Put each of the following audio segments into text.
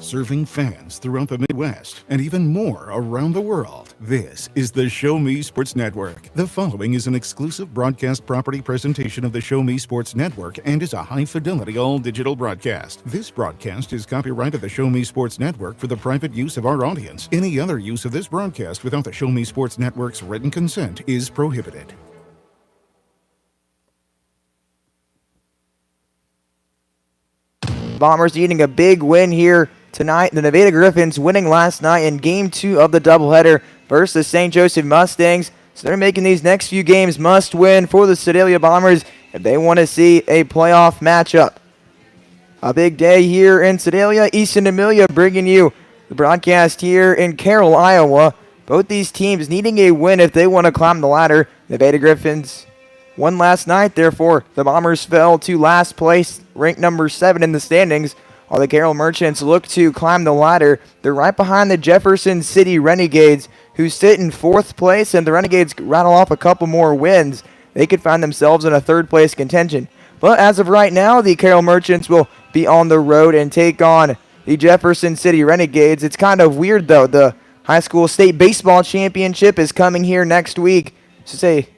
serving fans throughout the Midwest and even more around the world. This is the Show Me Sports Network. The following is an exclusive broadcast property presentation of the Show Me Sports Network and is a high-fidelity all-digital broadcast. This broadcast is copyrighted the Show Me Sports Network for the private use of our audience. Any other use of this broadcast without the Show Me Sports Network's written consent is prohibited. Bombers needing a big win here tonight. The Nevada Griffins winning last night in Game 2 of the doubleheader versus the St. Joseph Mustangs. So they're making these next few games must win for the Sedalia Bombers if they want to see a playoff matchup. A big day here in Sedalia. Easton Amelia bringing you the broadcast here in Carroll, Iowa. Both these teams needing a win if they want to climb the ladder. Nevada Griffins won last night, therefore the Bombers fell to last place, ranked number 7 in the standings, while the Carroll Merchants look to climb the ladder. They're right behind the Jefferson City Renegades, who sit in 4th place, and the Renegades rattle off a couple more wins. They could find themselves in a 3rd place contention. But as of right now, the Carroll Merchants will be on the road and take on the Jefferson City Renegades. It's kind of weird, though. The high school state baseball championship is coming here next week. So say,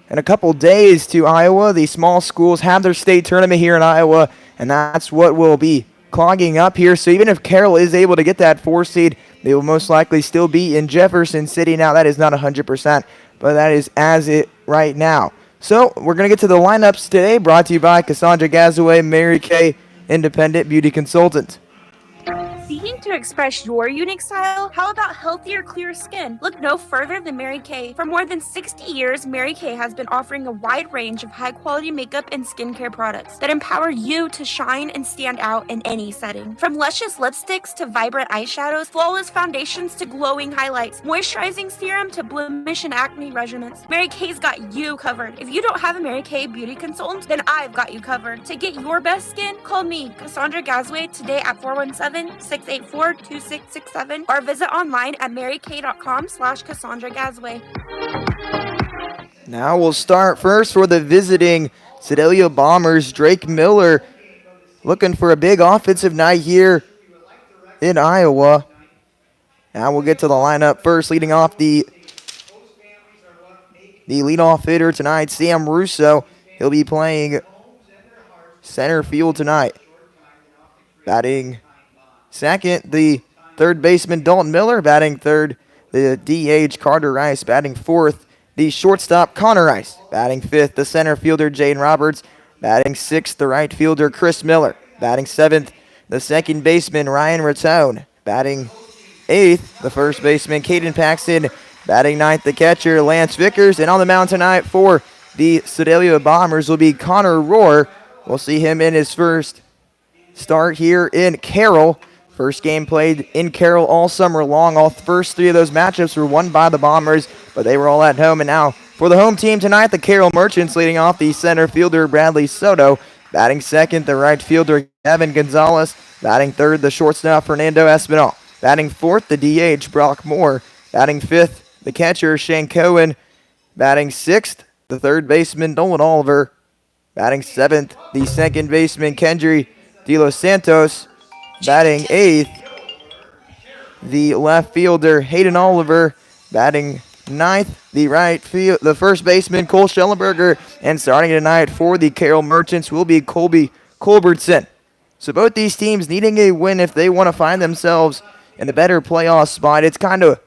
in a couple days to Iowa. The small schools have their state tournament here in Iowa, and that's what will be clogging up here. So even if Carroll is able to get that 4 seed, they will most likely still be in Jefferson City. Now, that is not 100%, but that is as it right now. So we're going to get to the lineups today, brought to you by Cassandra Gazaway, Mary Kay, Independent Beauty Consultant. Seeking to express your unique style? How about healthier, clear skin? Look no further than Mary Kay. For more than 60 years, Mary Kay has been offering a wide range of high-quality makeup and skincare products that empower you to shine and stand out in any setting. From luscious lipsticks to vibrant eyeshadows, flawless foundations to glowing highlights, moisturizing serum to blemish and acne regimens, Mary Kay's got you covered. If you don't have a Mary Kay beauty consultant, then I've got you covered. To get your best skin, call me, Cassandra Gazaway, today at 417-684-2667 or visit online at marykay.com/Cassandra Gazaway. Now we'll start first for the visiting Sedalia Bombers. Drake Miller looking for a big offensive night here in Iowa. Now we'll get to the lineup first. Leading off the leadoff hitter tonight, Sam Russo. He'll be playing center field tonight. Batting second, the third baseman, Dalton Miller. Batting third, the DH, Carter Rice. Batting fourth, the shortstop, Connor Rice. Batting fifth, the center fielder, Jaden Roberts. Batting sixth, the right fielder, Chris Miller. Batting seventh, the second baseman, Ryan Rattone. Batting eighth, the first baseman, Caden Paxton. Batting ninth, the catcher, Lance Vickers. And on the mound tonight for the Sedalia Bombers will be Connor Rohr. We'll see him in his first start here in Carroll. First game played in Carroll all summer long. All first 3 of those matchups were won by the Bombers, but they were all at home. And now for the home team tonight, the Carroll Merchants, leading off the center fielder, Bradley Soto. Batting second, the right fielder, Gavin Gonzalez. Batting third, the shortstop, Fernando Espinal. Batting fourth, the DH, Brock Moore. Batting fifth, the catcher, Shane Cohen. Batting sixth, the third baseman, Nolan Oliver. Batting seventh, the second baseman, Kendry De Los Santos. Batting eighth, the left fielder, Hayden Oliver. Batting ninth, the first baseman, Cole Schellenberger. And starting tonight for the Carroll Merchants will be Colby Culbertson. So both these teams needing a win if they want to find themselves in a better playoff spot. It's kind of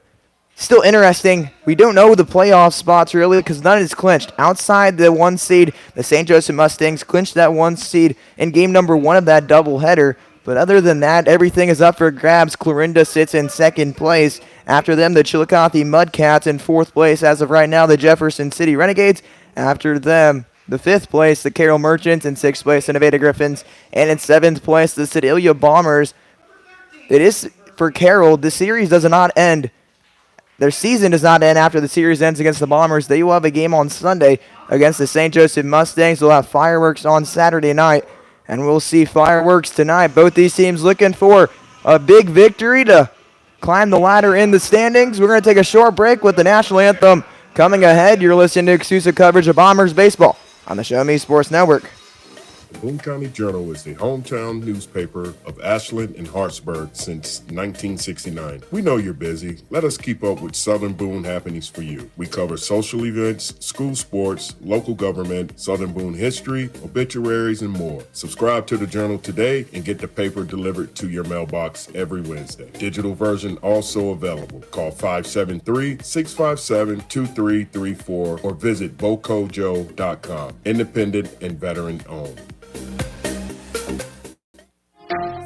still interesting. We don't know the playoff spots really because none is clinched. Outside the 1 seed, the St. Joseph Mustangs clinched that 1 seed in game number 1 of that doubleheader. But other than that, everything is up for grabs. Clarinda sits in 2nd place. After them, the Chillicothe Mudcats in 4th place. As of right now, the Jefferson City Renegades. After them, the 5th place, the Carroll Merchants. In 6th place, the Nevada Griffins. And in 7th place, the Sedalia Bombers. It is for Carroll. The series does not end. Their season does not end after the series ends against the Bombers. They will have a game on Sunday against the St. Joseph Mustangs. They'll have fireworks on Saturday night. And we'll see fireworks tonight. Both these teams looking for a big victory to climb the ladder in the standings. We're going to take a short break with the national anthem coming ahead. You're listening to exclusive coverage of Bombers baseball on the Show Me Sports Network. The Boone County Journal is the hometown newspaper of Ashland and Hartsburg since 1969. We know you're busy. Let us keep up with Southern Boone happenings for you. We cover social events, school sports, local government, Southern Boone history, obituaries, and more. Subscribe to the Journal today and get the paper delivered to your mailbox every Wednesday. Digital version also available. Call 573-657-2334 or visit bocojo.com. Independent and veteran owned.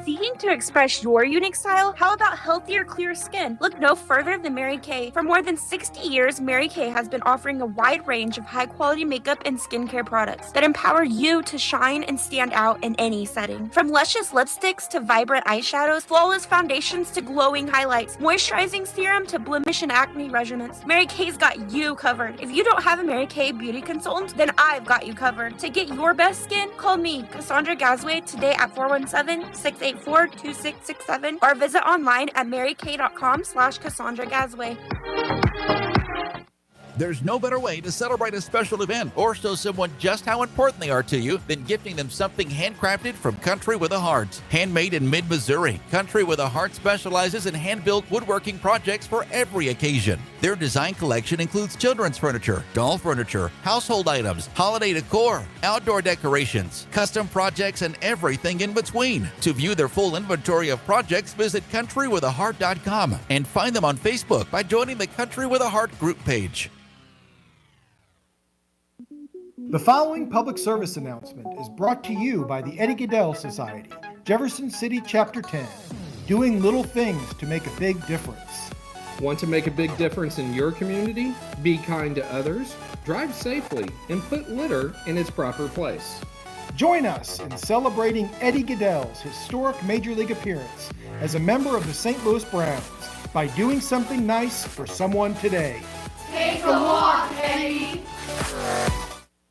Seeking to express your unique style? How about healthier, clear skin? Look no further than Mary Kay. For more than 60 years, Mary Kay has been offering a wide range of high-quality makeup and skincare products that empower you to shine and stand out in any setting. From luscious lipsticks to vibrant eyeshadows, flawless foundations to glowing highlights, moisturizing serum to blemish and acne regimens, Mary Kay's got you covered. If you don't have a Mary Kay beauty consultant, then I've got you covered. To get your best skin, call me, Cassandra Gazway, today at 417-684-2667 or visit online at marykay.com/Cassandra Gazway. There's no better way to celebrate a special event or show someone just how important they are to you than gifting them something handcrafted from Country with a Heart. Handmade in mid-Missouri, Country with a Heart specializes in hand-built woodworking projects for every occasion. Their design collection includes children's furniture, doll furniture, household items, holiday decor, outdoor decorations, custom projects, and everything in between. To view their full inventory of projects, visit countrywithaheart.com and find them on Facebook by joining the Country with a Heart group page. The following public service announcement is brought to you by the Eddie Gaedel Society, Jefferson City Chapter 10, doing little things to make a big difference. Want to make a big difference in your community? Be kind to others, drive safely, and put litter in its proper place. Join us in celebrating Eddie Gaedel's historic Major League appearance as a member of the St. Louis Browns by doing something nice for someone today. Take a walk, Eddie!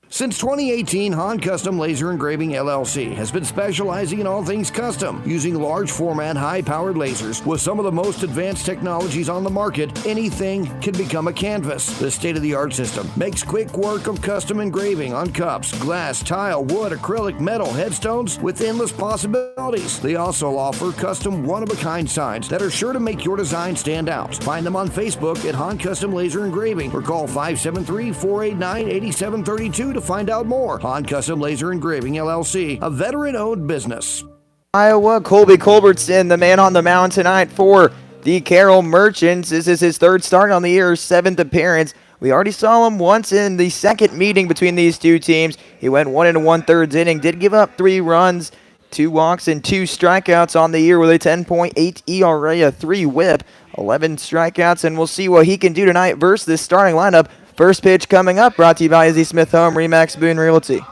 Since 2018, Han Custom Laser Engraving LLC has been specializing in all things custom, using large format, high-powered lasers with some of the most advanced technologies on the market. Anything can become a canvas. This state-of-the-art system makes quick work of custom engraving on cups, glass, tile, wood, acrylic, metal, headstones with endless possibilities. They also offer custom one-of-a-kind signs that are sure to make your design stand out. Find them on Facebook at Han Custom Laser Engraving or call 573-489-8732 to find out more. Han Custom Laser Engraving LLC, a veteran-owned business. Iowa, Colby Culbertson, the man on the mound tonight for the Carroll Merchants. This is his third start on the year, seventh appearance. We already saw him once in the second meeting between these two teams. He went 1 1/3 inning, did give up 3 runs, 2 walks, and 2 strikeouts on the year with a 10.8 ERA, a 3 whip, 11 strikeouts, and we'll see what he can do tonight versus this starting lineup. First pitch coming up, brought to you by Izzy Smith Home, Remax Boone Realty.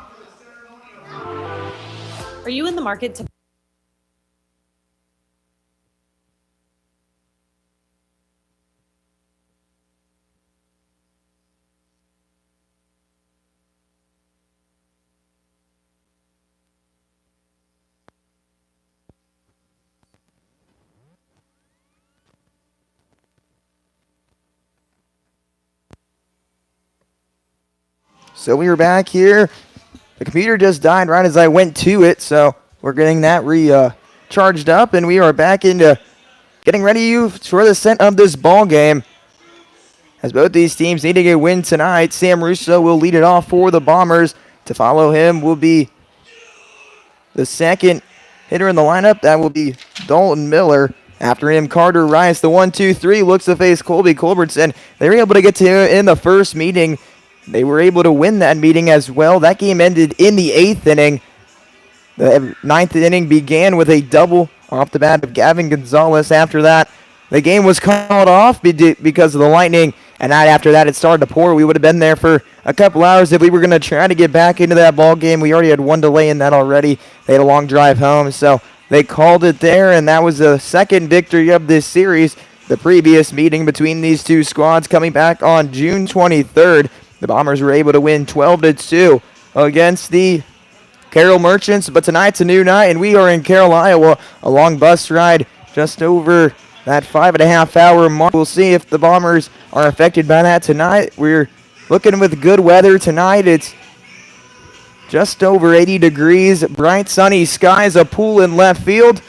Are you in the market to So we are back here. The computer just died right as I went to it, so we're getting that charged up, and we are back into getting ready for the scent of this ball game. As both these teams need to get a win tonight, Sam Russo will lead it off for the Bombers. To follow him will be the second hitter in the lineup. That will be Dalton Miller. After him, Carter Rice. The 1-2-3 looks to face Colby Culbertson. They were able to get to him in the first meeting. They were able to win that meeting as well. That game ended in the 8th inning. The 9th inning began with a double off the bat of Gavin Gonzalez. After that, the game was called off because of the lightning, and right after that, it started to pour. We would have been there for a couple hours if we were going to try to get back into that ball game. We already had one delay in that already. They had a long drive home, so they called it there, and that was the second victory of this series. The previous meeting between these two squads coming back on June 23rd. The Bombers were able to win 12-2 against the Carroll Merchants, but tonight's a new night, and we are in Carroll, Iowa. A long bus ride just over that 5.5-hour mark. We'll see if the Bombers are affected by that tonight. We're looking with good weather tonight. It's just over 80 degrees, bright sunny skies, a pool in left field.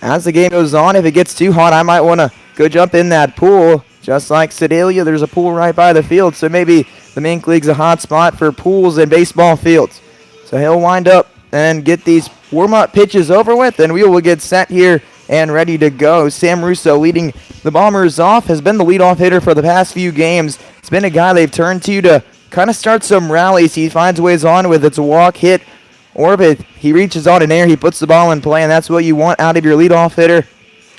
As the game goes on, if it gets too hot, I might want to go jump in that pool. Just like Sedalia, there's a pool right by the field, so maybe the Mink League's a hot spot for pools and baseball fields. So he'll wind up and get these warm-up pitches over with, and we will get set here and ready to go. Sam Russo leading the Bombers off, has been the leadoff hitter for the past few games. It's been a guy they've turned to kind of start some rallies. He finds ways on with it's a walk, hit, or if he reaches on an air, he puts the ball in play, and that's what you want out of your leadoff hitter.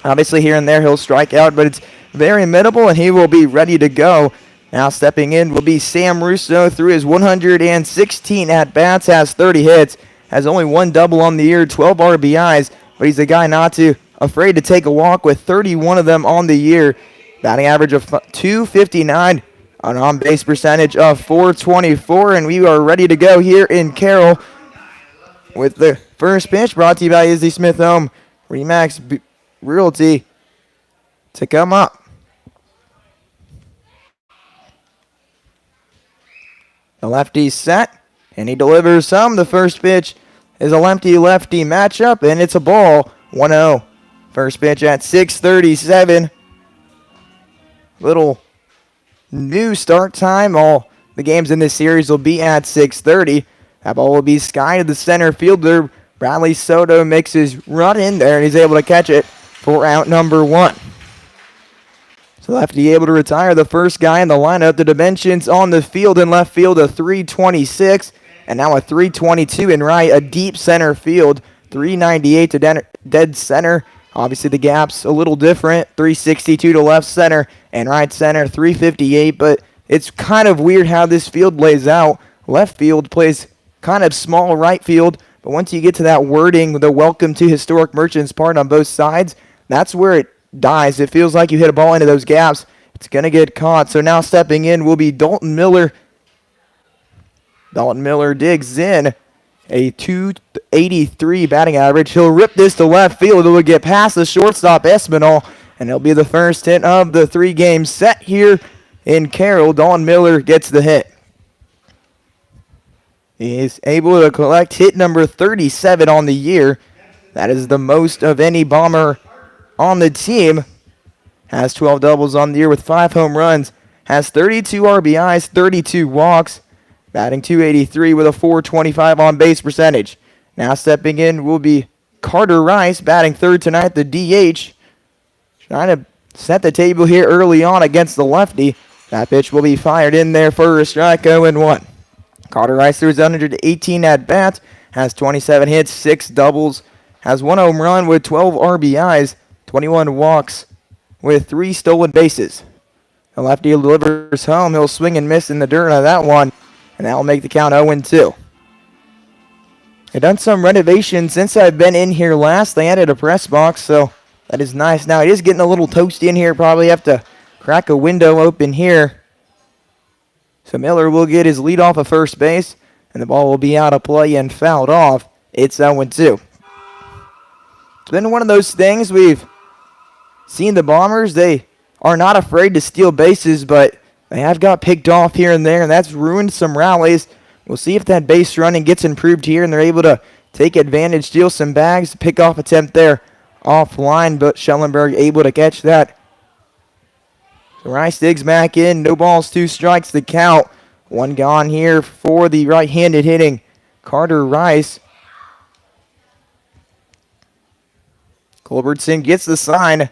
Obviously, here and there, he'll strike out, but it's very minimal, and he will be ready to go. Now stepping in will be Sam Russo through his 116 at-bats, has 30 hits, has only one double on the year, 12 RBIs, but he's a guy not too afraid to take a walk with 31 of them on the year. Batting average of .259, an on-base percentage of .424, and we are ready to go here in Carroll with the first pitch brought to you by Izzy Smith Home Remax Realty to come up. The lefty's set, and he delivers some. The first pitch is a lefty-lefty matchup, and it's a ball, 1-0. First pitch at 6:37. Little new start time. All the games in this series will be at 6:30. That ball will be sky to the center fielder. Bradley Soto makes his run in there, and he's able to catch it for out number 1. So lefty able to retire the first guy in the lineup. The dimensions on the field in left field, a 326, and now a 322 in right, a deep center field, 398 to dead center. Obviously the gap's a little different, 362 to left center and right center, 358, but it's kind of weird how this field lays out. Left field plays kind of small right field, but once you get to that wording, the welcome to historic Merchants part on both sides, that's where it dies. It feels like you hit a ball into those gaps. It's going to get caught. So now stepping in will be Dalton Miller. Dalton Miller digs in. A 283 batting average. He'll rip this to left field. It will get past the shortstop Espinal, and it'll be the first hit of the 3-game set here in Carroll. Dalton Miller gets the hit. He is able to collect hit number 37 on the year. That is the most of any Bomber on the team. Has 12 doubles on the year with 5 home runs. Has 32 RBIs, 32 walks. Batting .283 with a .425 on-base percentage. Now stepping in will be Carter Rice, batting third tonight, the DH. Trying to set the table here early on against the lefty. That pitch will be fired in there for a strike, 0-1. Carter Rice through his 118 at-bats. Has 27 hits, 6 doubles. Has 1 home run with 12 RBIs. 21 walks with 3 stolen bases. The lefty delivers home. He'll swing and miss in the dirt on that one, and that will make the count 0-2. They've done some renovations since I've been in here last. They added a press box, so that is nice. Now it is getting a little toasty in here. Probably have to crack a window open here. So Miller will get his lead off of first base, and the ball will be out of play and fouled off. It's 0-2. It's been one of those things we've seen the Bombers. They are not afraid to steal bases, but they have got picked off here and there, and that's ruined some rallies. We'll see if that base running gets improved here, and they're able to take advantage, steal some bags, pick off attempt there offline, but Schellenberg able to catch that. So Rice digs back in. No balls, 2 strikes the count. 1 gone here for the right-handed hitting Carter Rice. Culbertson gets the sign.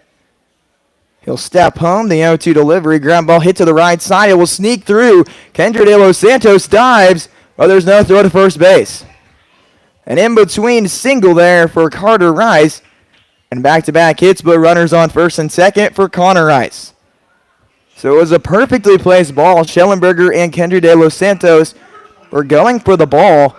He'll step home. The 0-2 delivery. Ground ball hit to the right side. It will sneak through. Kendra De Los Santos dives, but there's no throw to first base. An in-between single there for Carter Rice. And back-to-back hits, but runners on first and second for Connor Rice. So it was a perfectly placed ball. Schellenberger and Kendra De Los Santos were going for the ball.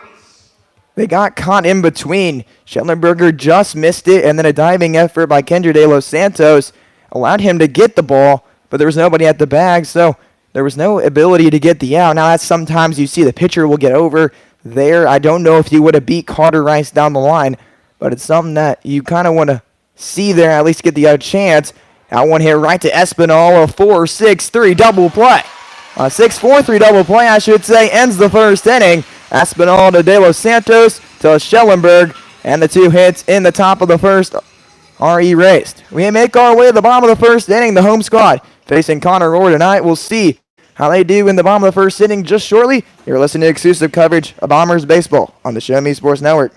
They got caught in between. Schellenberger just missed it, and then a diving effort by Kendra De Los Santos allowed him to get the ball, but there was nobody at the bag, so there was no ability to get the out. Now, that's sometimes you see the pitcher will get over there. I don't know if he would have beat Carter Rice down the line, but it's something that you kind of want to see there, at least get the chance. That one hit right to Espinal, a 4-6-3 double play. A 6-4-3 double play, I should say, ends the first inning. Aspinall to De Los Santos to Schellenberg, and the 2 hits in the top of the first are erased. We make our way to the bottom of the first inning. The home squad facing Connor Rohr tonight. We'll see how they do in the bottom of the first inning just shortly. You're listening to exclusive coverage of Bombers baseball on the Show Me Sports Network.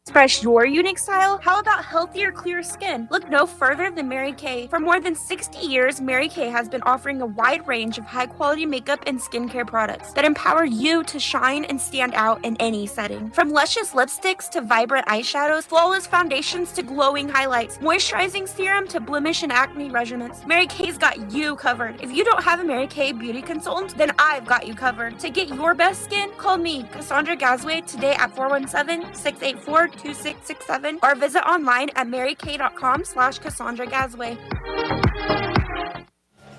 Express your unique style? How about healthier, clear skin? Look no further than Mary Kay. For more than 60 years, Mary Kay has been offering a wide range of high-quality makeup and skincare products that empower you to shine and stand out in any setting. From luscious lipsticks to vibrant eyeshadows, flawless foundations to glowing highlights, moisturizing serum to blemish and acne regimens, Mary Kay's got you covered. If you don't have a Mary Kay beauty consultant, then I've got you covered. To get your best skin, call me, Cassandra Gazway, today at 417-684-2667 or visit online at marykay.com/Cassandra Gazway.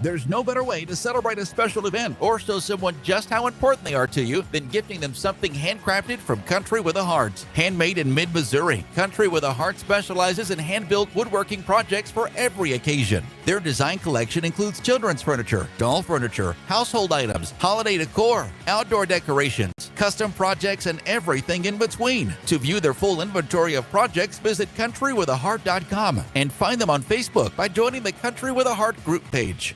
There's no better way to celebrate a special event or show someone just how important they are to you than gifting them something handcrafted from Country with a Heart. Handmade in mid-Missouri, Country with a Heart specializes in hand-built woodworking projects for every occasion. Their design collection includes children's furniture, doll furniture, household items, holiday decor, outdoor decorations, custom projects, and everything in between. To view their full inventory of projects, visit countrywithaheart.com and find them on Facebook by joining the Country with a Heart group page.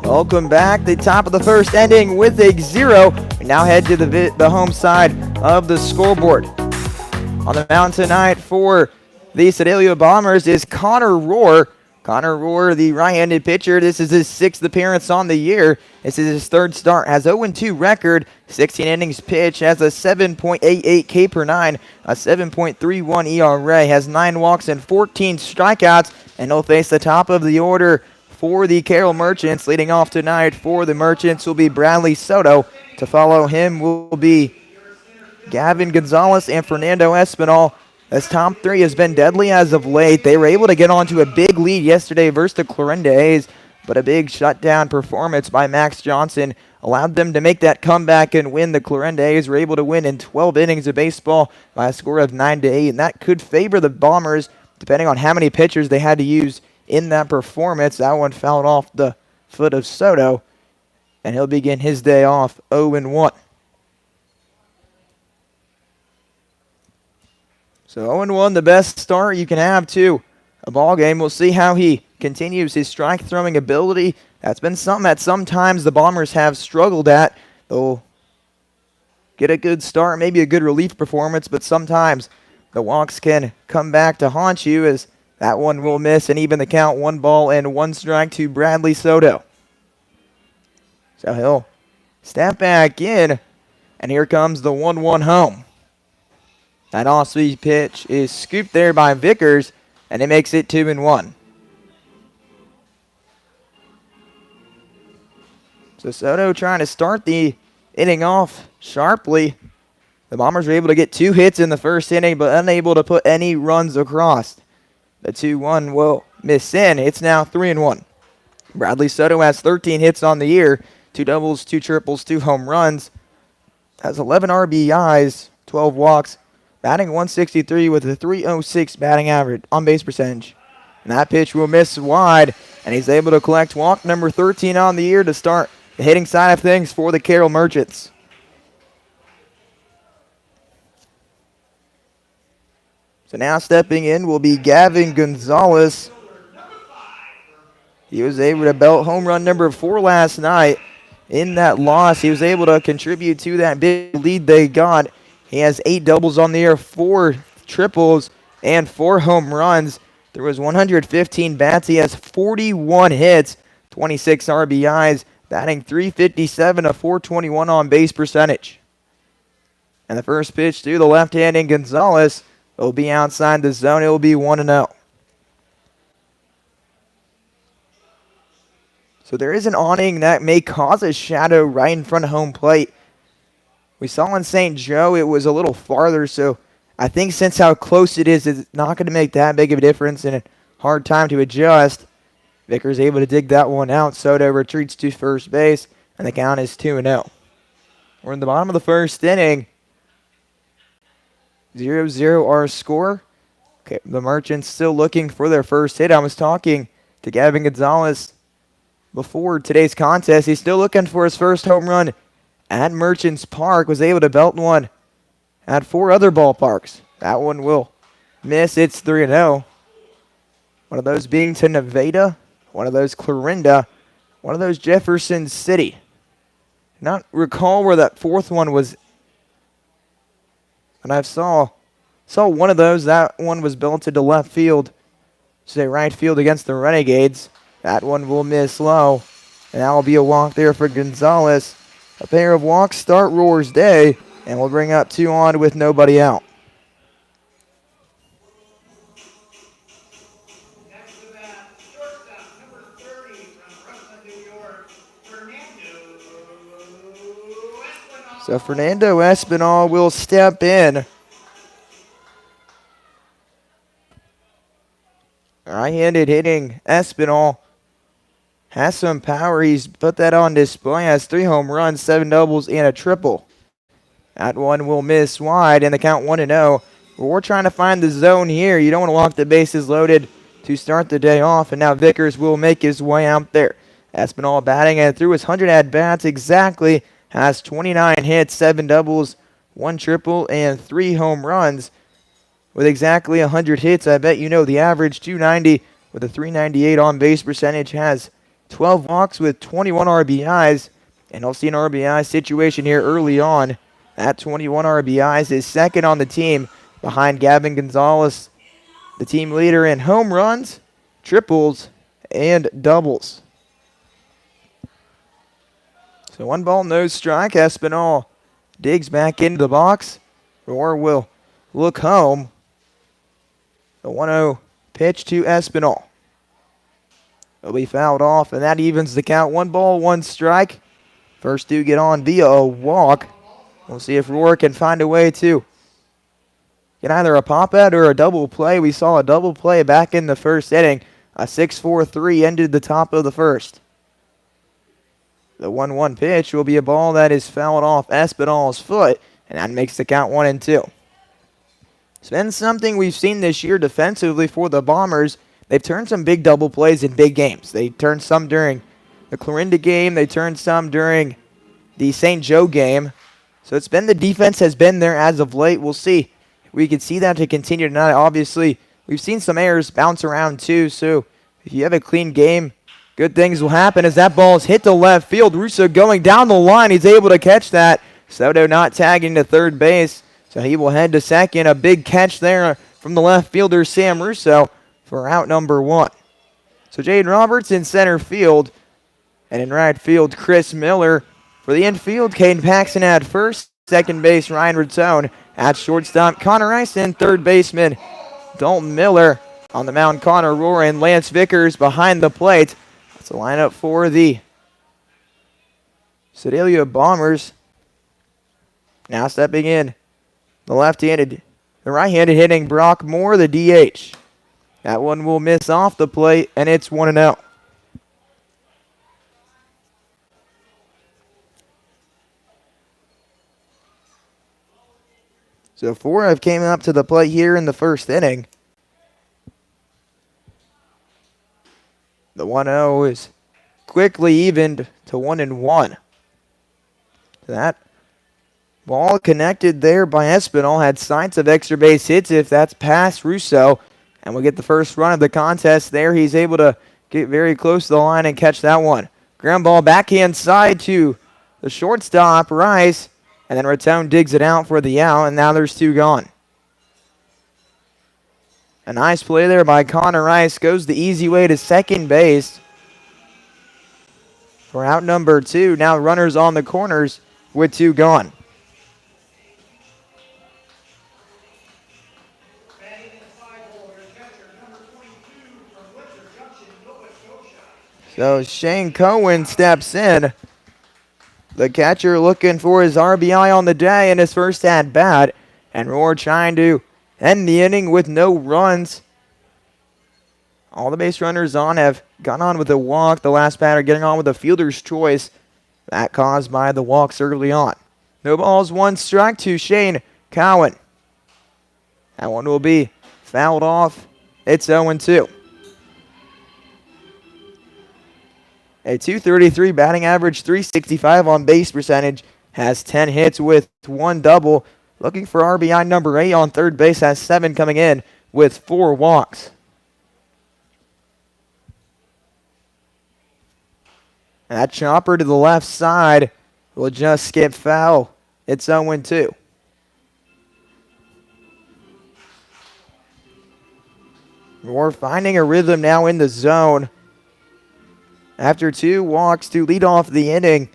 Welcome back. The top of the first ending with a 0. We now head to the home side of the scoreboard. On the mound tonight for the Sedalia Bombers is Connor Rohr. Connor Rohr, the right-handed pitcher. This is his 6th appearance on the year. This is his 3rd start. Has 0-2 record, 16 innings pitched, has a 7.88 K per 9, a 7.31 ERA, has 9 walks and 14 strikeouts, and he'll face the top of the order for the Carroll Merchants. Leading off tonight for the Merchants will be Bradley Soto. To follow him will be Gavin Gonzalez and Fernando Espinal. This top 3 has been deadly as of late. They were able to get onto a big lead yesterday versus the Clarinda A's, but a big shutdown performance by Max Johnson allowed them to make that comeback and win. The Clarinda A's were able to win in 12 innings of baseball by a score of 9-8, and that could favor the Bombers depending on how many pitchers they had to use in that performance. That one fouled off the foot of Soto, and he'll begin his day off 0-1. So 0-1, the best start you can have to a ball game. We'll see how he continues his strike throwing ability. That's been something that sometimes the Bombers have struggled at. They'll get a good start, maybe a good relief performance, but sometimes the walks can come back to haunt you, as that one will miss, and even the count 1 ball and 1 strike to Bradley Soto. So he'll step back in, and here comes the 1-1 home. That off-speed pitch is scooped there by Vickers, and it makes it 2-1. So Soto trying to start the inning off sharply. The Bombers were able to get 2 hits in the first inning, but unable to put any runs across. The 2-1 will miss in. It's now 3-1. Bradley Soto has 13 hits on the year, 2 doubles, 2 triples, 2 home runs. Has 11 RBIs, 12 walks, batting 163 with a 306 batting average on base percentage. And that pitch will miss wide, and he's able to collect walk number 13 on the year to start the hitting side of things for the Carroll Merchants. So now stepping in will be Gavin Gonzalez. He was able to belt home run number 4 last night. In that loss, he was able to contribute to that big lead they got. He has 8 doubles on the year, 4 triples, and 4 home runs. There was 115 bats. He has 41 hits, 26 RBIs, batting .357, a .421 on base percentage. And the first pitch to the left-handed Gonzalez will be outside the zone. It will be 1-0. So there is an awning that may cause a shadow right in front of home plate. We saw in St. Joe it was a little farther, so I think since how close it is, it's not going to make that big of a difference and a hard time to adjust. Vickers able to dig that one out. Soto retreats to first base, and the count is 2-0. We're in the bottom of the first inning. 0-0 our score. Okay, the Merchants still looking for their first hit. I was talking to Gavin Gonzalez before today's contest. He's still looking for his first home run at Merchants Park. Was able to belt one at 4 other ballparks. That one will miss. It's 3-0. One of those being to Nevada, one of those Clarinda, one of those Jefferson City. Not recall where that 4th one was. And I saw one of those. That one was belted to left field. Say right field against the Renegades. That one will miss low. And that will be a walk there for Gonzalez. A pair of walks start Roar's day. And we'll bring up 2 on with nobody out. So Fernando Espinal will step in. Right-handed hitting Espinal has some power. He's put that on display. Has 3 home runs, 7 doubles, and a triple. That one will miss wide, and the count 1-0. We're trying to find the zone here. You don't want to walk the bases loaded to start the day off, and now Vickers will make his way out there. Espinal batting and through his 100 at-bats exactly. Has 29 hits, 7 doubles, 1 triple, and 3 home runs. With exactly 100 hits, I bet you know the average 290 with a 398 on-base percentage. Has 12 walks with 21 RBIs. And I'll see an RBI situation here early on. At 21 RBIs is second on the team behind Gavin Gonzalez, the team leader in home runs, triples, and doubles. So 1 ball, no strike. Espinal digs back into the box. Roar will look home. The 1-0 pitch to Espinal. It'll be fouled off, and that evens the count. 1 ball, 1 strike. First 2 get on via a walk. We'll see if Roar can find a way to get either a pop out or a double play. We saw a double play back in the first inning. A 6-4-3 ended the top of the first. The 1-1 pitch will be a ball that is fouled off Espinal's foot, and that makes the count 1-2. It's been something we've seen this year defensively for the Bombers. They've turned some big double plays in big games. They turned some during the Clarinda game. They turned some during the St. Joe game. So it's been the defense has been there as of late. We'll see. We can see that to continue tonight. Obviously, we've seen some errors bounce around too. So if you have a clean game, good things will happen as that ball is hit to left field. Russo going down the line. He's able to catch that. Soto not tagging to third base, so he will head to second. A big catch there from the left fielder, Sam Russo, for out number 1. So Jaden Roberts in center field, and in right field, Chris Miller. For the infield, Caden Paxton at first. Second base, Ryan Rattone. At shortstop, Connor Rice, and third baseman, Dalton Miller. On the mound, Connor Rohr and Lance Vickers behind the plate. That's a lineup for the Sedalia Bombers. Now stepping in, the right-handed hitting Brock Moore, the DH. That one will miss off the plate, and it's 1-0. So 4 have came up to the plate here in the first inning. The 1-0 is quickly evened to 1-1. That ball connected there by Espinal. Had signs of extra base hits if that's past Russo. And we'll get the first run of the contest there. He's able to get very close to the line and catch that one. Ground ball backhand side to the shortstop, Rice. And then Rattone digs it out for the out, and now there's 2 gone. A nice play there by Connor Rice. Goes the easy way to second base for out number 2. Now runners on the corners with 2 gone. So Shane Cohen steps in. The catcher looking for his RBI on the day in his first at-bat. And Roar trying to end the inning with no runs. All the base runners on have gone on with a walk. The last batter getting on with a fielder's choice. That caused by the walks early on. No balls, 1 strike to Shane Cowan. That one will be fouled off. It's 0-2. A .233 batting average, .365 on base percentage, has 10 hits with 1 double. Looking for RBI number 8 on third base, has 7 coming in with 4 walks. That chopper to the left side will just skip foul. It's 0-2. We're finding a rhythm now in the zone. After 2 walks to lead off the inning,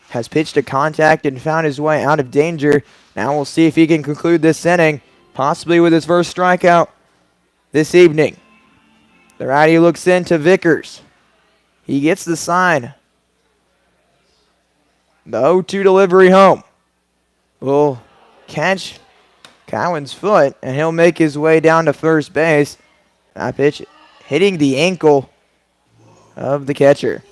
has pitched to contact and found his way out of danger. Now we'll see if he can conclude this inning, possibly with his first strikeout this evening. The righty looks into Vickers. He gets the sign. The 0-2 delivery home will catch Cowan's foot, and he'll make his way down to first base. That pitch hitting the ankle of the catcher.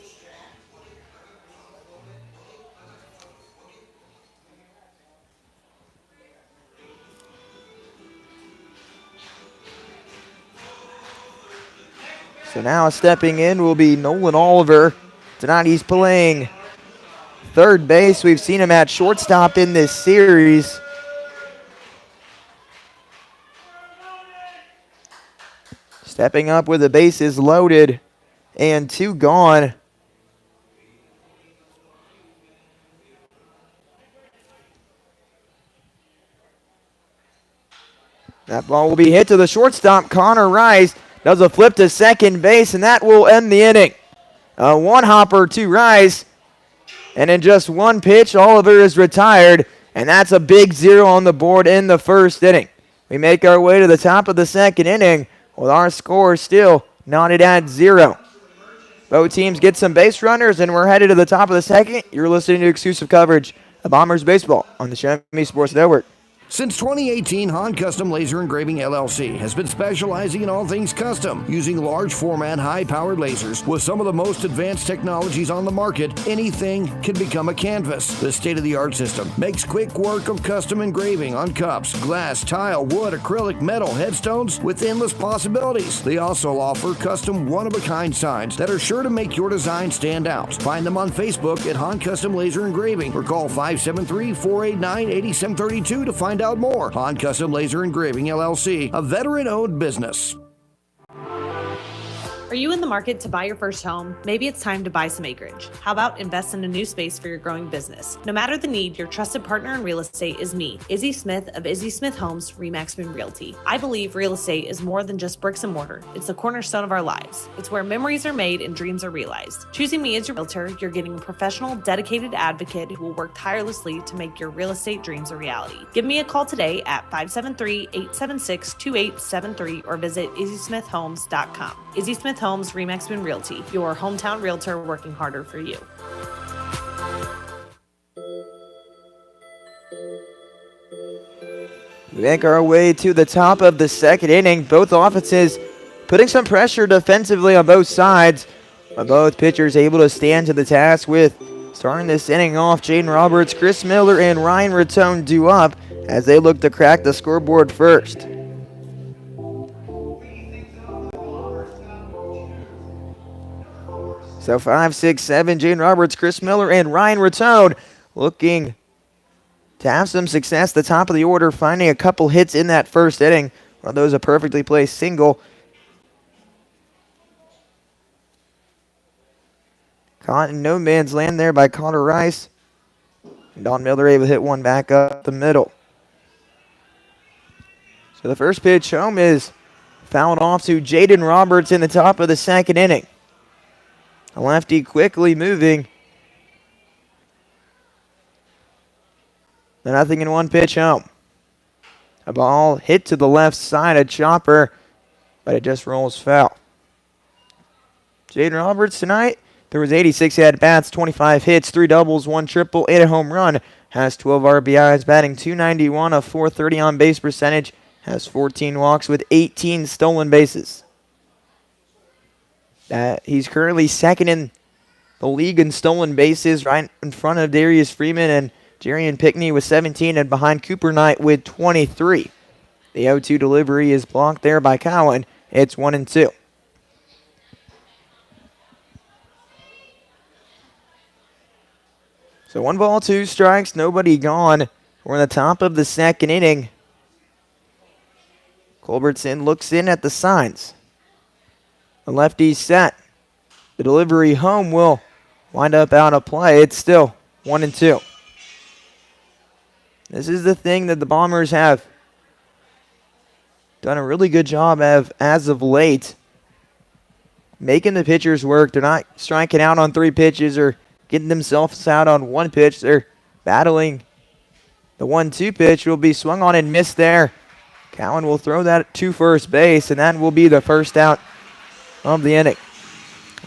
So now stepping in will be Nolan Oliver. Tonight he's playing third base. We've seen him at shortstop in this series. Stepping up with the bases loaded and 2 gone. That ball will be hit to the shortstop. Connor Rice does a flip to second base, and that will end the inning. A one-hopper to Rice, and in just 1 pitch, Oliver is retired, and that's a big 0 on the board in the first inning. We make our way to the top of the second inning with our score still knotted at 0. Both teams get some base runners, and we're headed to the top of the second. You're listening to exclusive coverage of Bombers baseball on the Show Me Sports Network. Since 2018, Han Custom Laser Engraving LLC has been specializing in all things custom, using large format, high-powered lasers with some of the most advanced technologies on the market. Anything can become a canvas. This state-of-the-art system makes quick work of custom engraving on cups, glass, tile, wood, acrylic, metal, headstones with endless possibilities. They also offer custom one-of-a-kind signs that are sure to make your design stand out. Find them on Facebook at Han Custom Laser Engraving or call 573-489-8732 to find out more. Han Custom Laser Engraving LLC, a veteran-owned business. Are you in the market to buy your first home? Maybe it's time to buy some acreage. How about invest in a new space for your growing business? No matter the need, your trusted partner in real estate is me, Izzy Smith of Izzy Smith Homes, Remaxman Realty. I believe real estate is more than just bricks and mortar. It's the cornerstone of our lives. It's where memories are made and dreams are realized. Choosing me as your realtor, you're getting a professional, dedicated advocate who will work tirelessly to make your real estate dreams a reality. Give me a call today at 573-876-2873 or visit izzysmithhomes.com. Izzy Smith Homes, Remaxman Realty, your hometown realtor working harder for you. We make our way to the top of the second inning. Both offenses putting some pressure defensively on both sides. Both pitchers able to stand to the task with starting this inning off. Jaden Roberts, Chris Miller, and Ryan Rattone due up as they look to crack the scoreboard first. So 5, 6, 7, Jaden Roberts, Chris Miller, and Ryan Rattone looking to have some success at the top of the order, finding a couple hits in that first inning. One of those a perfectly placed single. Caught in no man's land there by Connor Rice. Don Miller able to hit one back up the middle. So the first pitch home is fouled off to Jaden Roberts in the top of the second inning. A lefty quickly moving. Nothing in 1 pitch home. A ball hit to the left side, a chopper, but it just rolls foul. Jaden Roberts tonight, there was 86 at-bats, 25 hits, 3 doubles, 1 triple, and a home run. Has 12 RBIs, batting .291, a .430 on base percentage. Has 14 walks with 18 stolen bases. He's currently second in the league in stolen bases, right in front of Darius Freeman and Jerian Pickney with 17 and behind Cooper Knight with 23. The 0-2 delivery is blocked there by Cowan. It's 1-2. So 1 ball, 2 strikes, nobody gone. We're in the top of the second inning. Culbertson looks in at the signs. The lefty's set. The delivery home will wind up out of play. It's still 1-2. This is the thing that the Bombers have done a really good job of as of late. Making the pitchers work. They're not striking out on 3 pitches or getting themselves out on 1 pitch. They're battling. The 1-2 pitch will be swung on and missed there. Cowan will throw that to first base, and that will be the first out of the inning.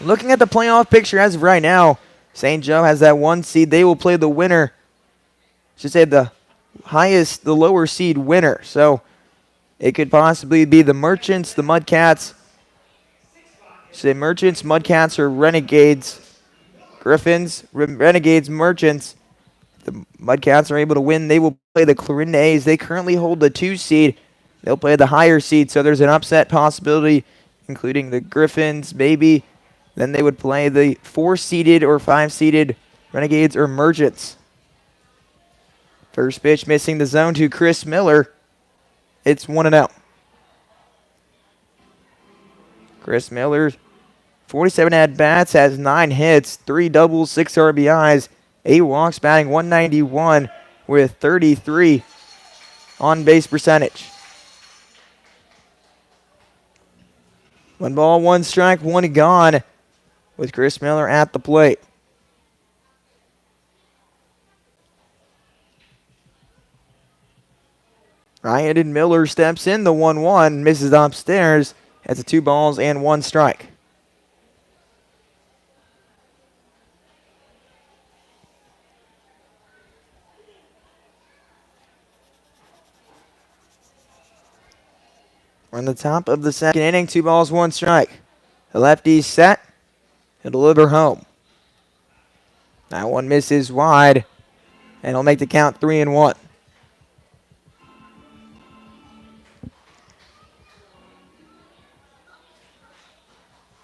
Looking at the playoff picture as of right now, St. Joe has that 1 seed. They will play the winner. I should say the lower seed winner. So it could possibly be the Merchants, the Mudcats. Say Merchants, Mudcats, or Renegades. Griffins, Renegades, Merchants. If the Mudcats are able to win, they will play the Clarinda A's. They currently hold the 2 seed. They'll play the higher seed, so there's an upset possibility, including the Griffins, maybe. Then they would play the 4-seeded or 5-seeded Renegades or Merchants. First pitch missing the zone to Chris Miller. It's 1-0. Chris Miller, 47 at-bats, has 9 hits, 3 doubles, 6 RBIs, 8 walks, batting .191 with 33 on-base percentage. 1 ball, 1 strike, 1 gone with Chris Miller at the plate. Ryan Miller steps in, the 1-1, misses upstairs. That's a 2 balls and 1 strike. We're on the top of the second inning, 2 balls, 1 strike. The lefty's set. He'll deliver home. That one misses wide, and he'll make the count 3-1.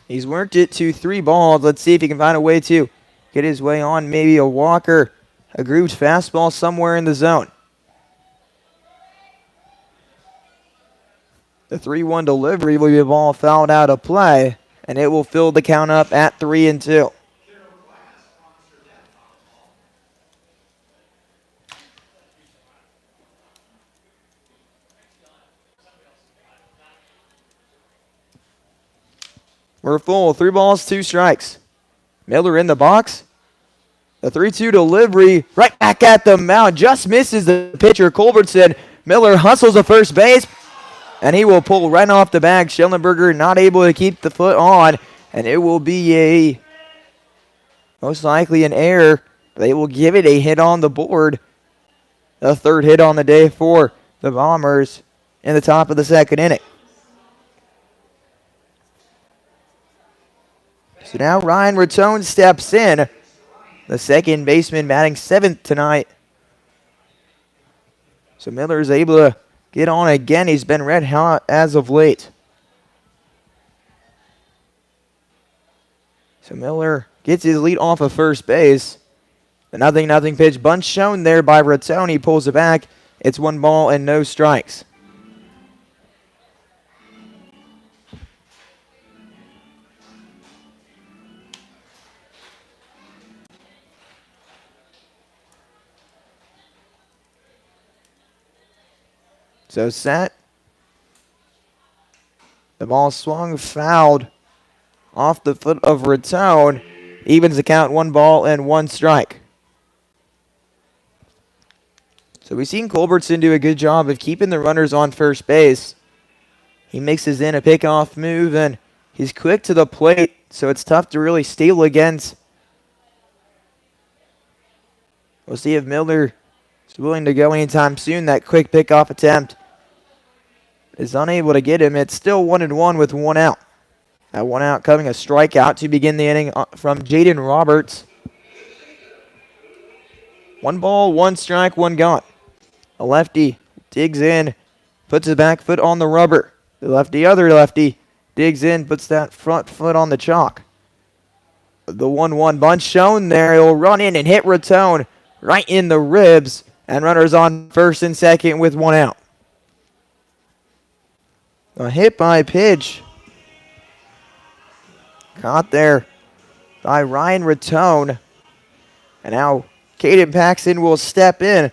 He's worked it to 3 balls. Let's see if he can find a way to get his way on maybe a walker, a grooved fastball somewhere in the zone. The 3-1 delivery will be a ball fouled out of play, and it will fill the count up at 3-2. We're full. 3 balls, 2 strikes. Miller in the box. The 3-2 delivery right back at the mound. Just misses the pitcher, Culbertson. Miller hustles to first base, and he will pull right off the bag. Schellenberger not able to keep the foot on, and it will be most likely an error. They will give it a hit on the board. The 3rd hit on the day for the Bombers in the top of the second inning. So now Ryan Rattone steps in. The second baseman batting 7th tonight. So Miller is able to get on again. He's been red hot as of late. So Miller gets his lead off of first base. The 0-0 pitch bunt shown there by Rattone. He pulls it back. It's 1 ball and no strikes. So set. The ball swung fouled off the foot of Rattone. Evens the count, 1 ball and 1 strike. So we've seen Culbertson do a good job of keeping the runners on first base. He mixes in a pickoff move, and he's quick to the plate, so it's tough to really steal against. We'll see if Miller is willing to go anytime soon. That quick pickoff attempt is unable to get him. It's still 1-1 with 1 out. That 1 out coming a strikeout to begin the inning from Jaden Roberts. 1 ball, 1 strike, 1 gone. A lefty digs in puts his back foot on the rubber. The other lefty, digs in, puts that front foot on the chalk. The 1-1 bunch shown there. He'll run in and hit Raton right in the ribs. And runners on first and second with one out. A hit by pitch. Caught there by Ryan Raton. And now Caden Paxton will step in.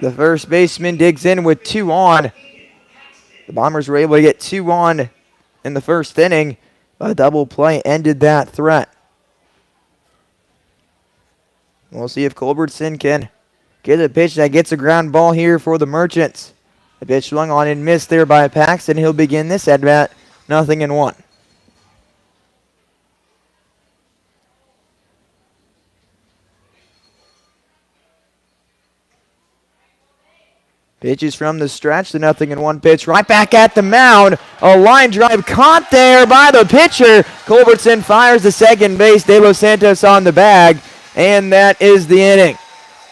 The first baseman digs in with 2 on. The Bombers were able to get 2 on in the first inning. A double play ended that threat. We'll see if Culbertson can get a pitch that gets a ground ball here for the Merchants. The pitch swung on and missed there by Paxton. He'll begin this at bat, 0-1. Pitches from the stretch, the 0-1 pitch right back at the mound. A line drive caught there by the pitcher. Culbertson fires to second base. De Los Santos on the bag, and that is the inning.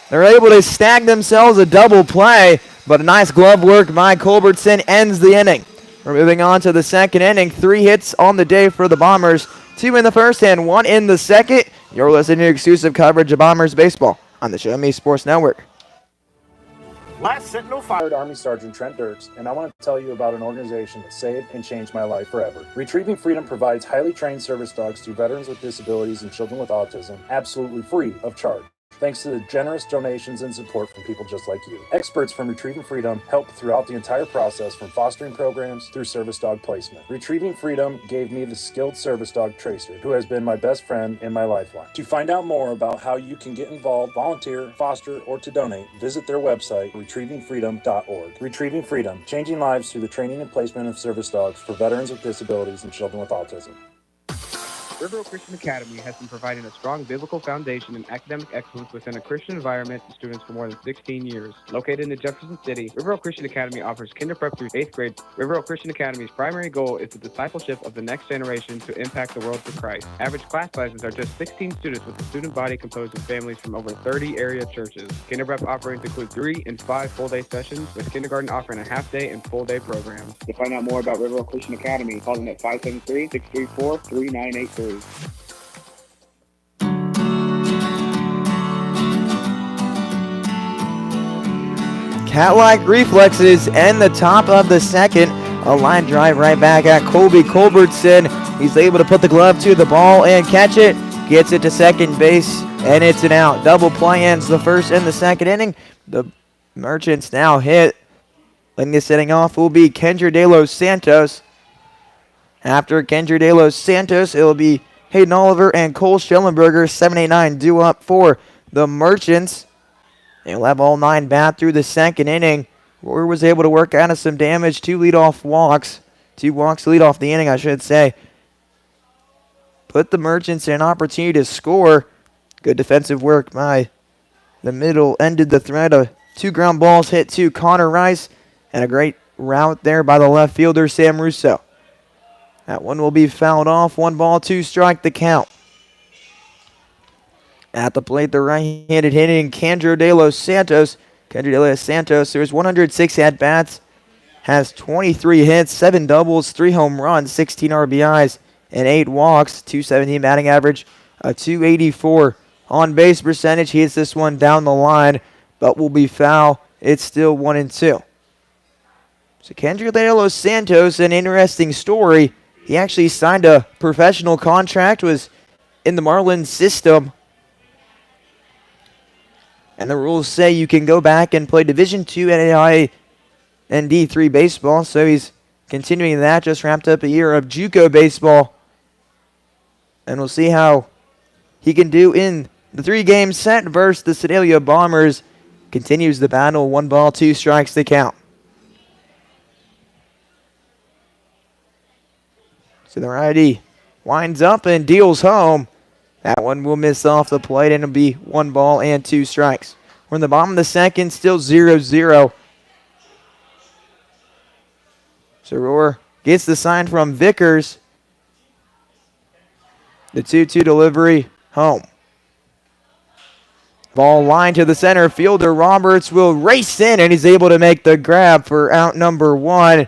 They're able to snag themselves a double play, but a nice glove work by Culbertson ends the inning. We're moving on to the second inning. 3 hits on the day for the Bombers. 2 in the first and 1 in the second. You're listening to exclusive coverage of Bombers baseball on the Show Me Sports Network. Last Sentinel fired Army Sergeant Trent Dirks, and I want to tell you about an organization that saved and changed my life forever. Retrieving Freedom provides highly trained service dogs to veterans with disabilities and children with autism, absolutely free of charge, thanks to the generous donations and support from people just like you. Experts from Retrieving Freedom help throughout the entire process, from fostering programs through service dog placement. Retrieving Freedom gave me the skilled service dog Tracer, who has been my best friend and my lifeline. To find out more about how you can get involved, volunteer, foster, or to donate, visit their website, retrievingfreedom.org. Retrieving Freedom, changing lives through the training and placement of service dogs for veterans with disabilities and children with autism. River Oak Christian Academy has been providing a strong biblical foundation and academic excellence within a Christian environment to students for more than 16 years. Located in Jefferson City, River Oak Christian Academy offers kinder prep through 8th grade. River Oak Christian Academy's primary goal is the discipleship of the next generation to impact the world for Christ. Average class sizes are just 16 students, with a student body composed of families from over 30 area churches. Kinder prep offerings include 3 and 5 full-day sessions, with kindergarten offering a half-day and full-day program. To find out more about River Oak Christian Academy, call them at 573-634-3983. Cat-like reflexes and the top of the second. A line drive right back at Colby Culbertson. He's able to put the glove to the ball and catch it. Gets it to second base, and it's an out. Double play ends the first and the second inning. The Merchants now hit. Leading this inning off will be Kendra De Los Santos. After Kendra De Los Santos, it will be Hayden Oliver and Cole Schellenberger. 7-8-9 due up for the Merchants. They'll have all 9 bat through the second inning. Royer was able to work out of some damage. 2 leadoff walks. 2 walks to lead off the inning, I should say. Put the Merchants in an opportunity to score. Good defensive work by the middle. Ended the threat of 2 ground balls hit to Connor Rice. And a great route there by the left fielder, Sam Russo. That one will be fouled off. 1 ball, 2 strike the count. At the plate, the right-handed hitting Kendra De Los Santos. Kendra De Los Santos, there's 106 at-bats, has 23 hits, 7 doubles, 3 home runs, 16 RBIs, and 8 walks. 217 batting average, a 284 on-base percentage. He hits this one down the line, but will be foul. It's still 1-2. So Kendra De Los Santos, an interesting story. He actually signed a professional contract, was in the Marlins system. And the rules say you can go back and play Division II NAIA and D3 baseball. So he's continuing that. Just wrapped up a year of JUCO baseball. And we'll see how he can do in the 3-game set versus the Sedalia Bombers. Continues the battle. 1 ball, 2 strikes to count. So the righty winds up and deals home. That one will miss off the plate, and it'll be 1 ball and 2 strikes. We're in the bottom of the second, still 0-0. So Roar gets the sign from Vickers. The 2-2 delivery home. Ball line to the center fielder. Roberts will race in, and he's able to make the grab for out number 1.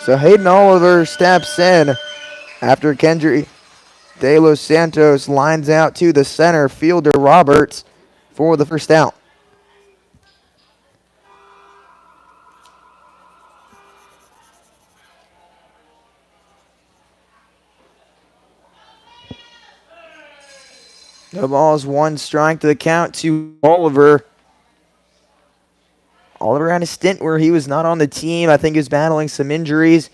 So Hayden Oliver steps in after Kendry De Los Santos lines out to the center fielder Roberts for the first out. The ball's 1 strike to the count to Oliver. Oliver had a stint where he was not on the team. I think he was battling some injuries,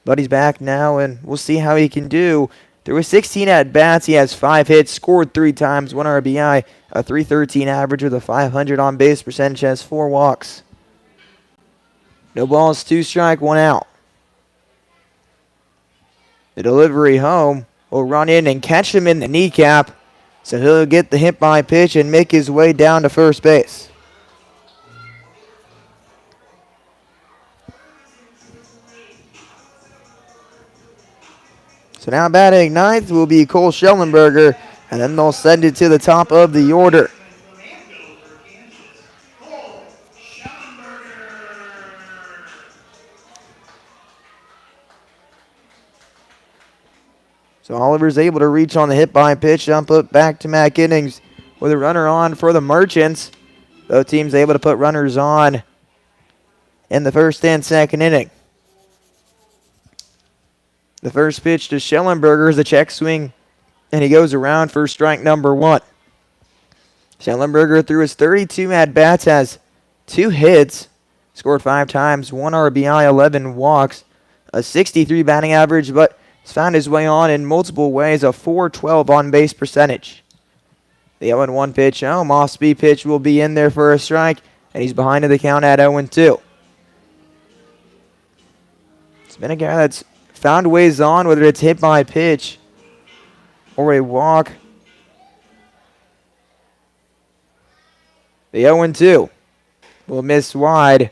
but he's back now, and we'll see how he can do. There was 16 at-bats. He has 5 hits, scored 3 times, 1 RBI, a .313 average with a .500 on-base percentage, has 4 walks. No balls, 2 strike, 1 out. The delivery home will run in and catch him in the kneecap, so he'll get the hit by pitch and make his way down to first base. So now batting 9th will be Cole Schellenberger, and then they'll send it to the top of the order. So Oliver's able to reach on the hit by pitch, jump up back-to-back innings with a runner on for the Merchants. Both teams able to put runners on in the first and second inning. The first pitch to Schellenberger is a check swing, and he goes around for strike number 1. Schellenberger, through his 32 at-bats, has 2 hits, scored 5 times, 1 RBI, 11 walks, a .63 batting average, but he's found his way on in multiple ways, a .412 on-base percentage. The 0-1 pitch home, off-speed pitch will be in there for a strike, and he's behind in the count at 0-2. It's been a guy that's found ways on, whether it's hit by pitch or a walk. The 0-2 will miss wide.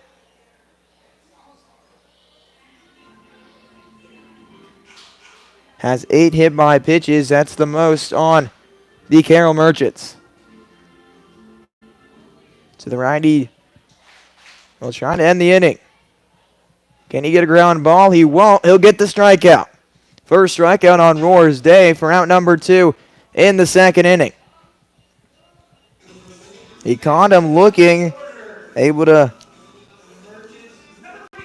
Has 8 hit by pitches. That's the most on the Carroll Merchants. So the righty will try to end the inning. Can he get a ground ball? He won't. He'll get the strikeout. First strikeout on Roar's day for out number 2 in the second inning. He caught him looking, able to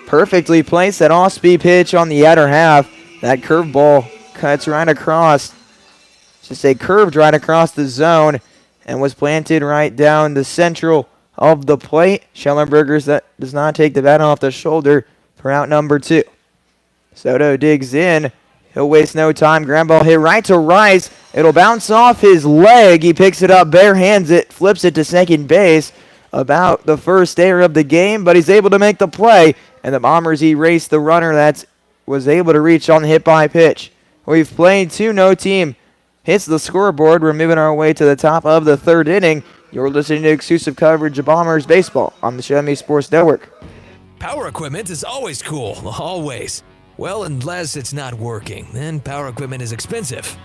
perfectly place that off-speed pitch on the outer half. That curveball cuts right across, just a curved right across the zone, and was planted right down the central of the plate. Schellenberger does not take the bat off the shoulder for out number 2. Soto digs in. He'll waste no time. Ground ball hit right to Rice. It'll bounce off his leg. He picks it up, bare hands it, flips it to second base. About the first error of the game, but he's able to make the play. And the Bombers erase the runner that was able to reach on the hit by pitch. We've played 2, no team hits the scoreboard. We're moving our way to the top of the 3rd inning. You're listening to exclusive coverage of Bombers baseball on the Show Me Sports Network. Power equipment is always cool, always. Well, unless it's not working, then power equipment is expensive.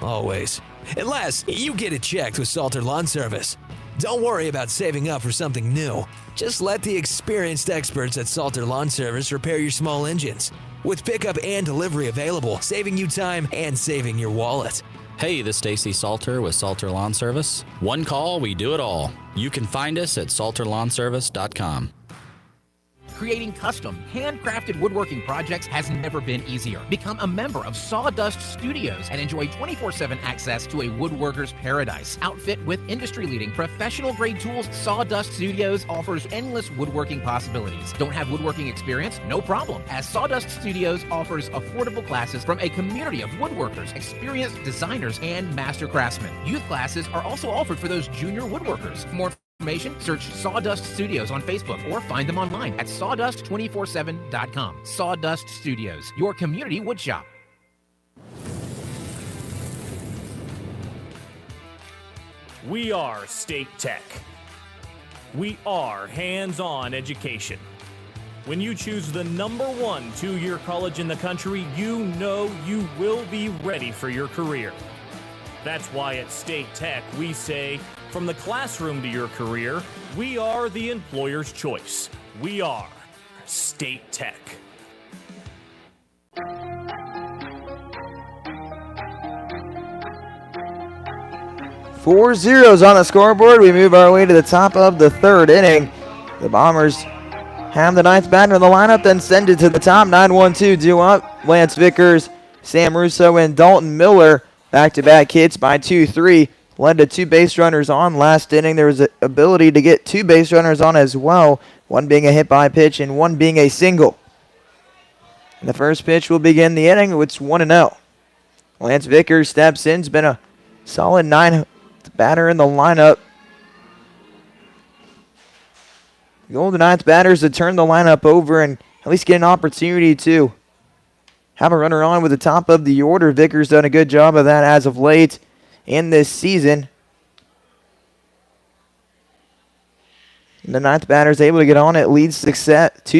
Always. Unless you get it checked with Salter Lawn Service. Don't worry about saving up for something new. Just let the experienced experts at Salter Lawn Service repair your small engines. With pickup and delivery available, saving you time and saving your wallet. Hey, this is Stacy Salter with Salter Lawn Service. One call, we do it all. You can find us at salterlawnservice.com. Creating custom, handcrafted woodworking projects has never been easier. Become a member of Sawdust Studios and enjoy 24/7 access to a woodworker's paradise. Outfit with industry-leading professional-grade tools, Sawdust Studios offers endless woodworking possibilities. Don't have woodworking experience? No problem, as Sawdust Studios offers affordable classes from a community of woodworkers, experienced designers, and master craftsmen. Youth classes are also offered for those junior woodworkers. For more information, search Sawdust Studios on Facebook or find them online at sawdust247.com. Sawdust Studios, your community woodshop. We are State Tech. We are hands-on education. When you choose the #1 two-year college in the country, you know you will be ready for your career. That's why at State Tech we say, from the classroom to your career, we are the employer's choice. We are State Tech. 4-0 on the scoreboard. We move our way to the top of the third inning. The Bombers have the ninth batter in the lineup, then send it to the top. 9-1-2 due up. Lance Vickers, Sam Russo, and Dalton Miller. Back-to-back hits by 2-3. Led to 2 base runners on last inning. There was an ability to get 2 base runners on as well, one being a hit by pitch and one being a single. And the first pitch will begin the inning. It's 1-0. Lance Vickers steps in. It's been a solid 9th batter in the lineup. The goal of the 9th batter is to turn the lineup over and at least get an opportunity to have a runner on with the top of the order. Vickers done a good job of that as of late in this season. And the 9th batter is able to get on. It leads to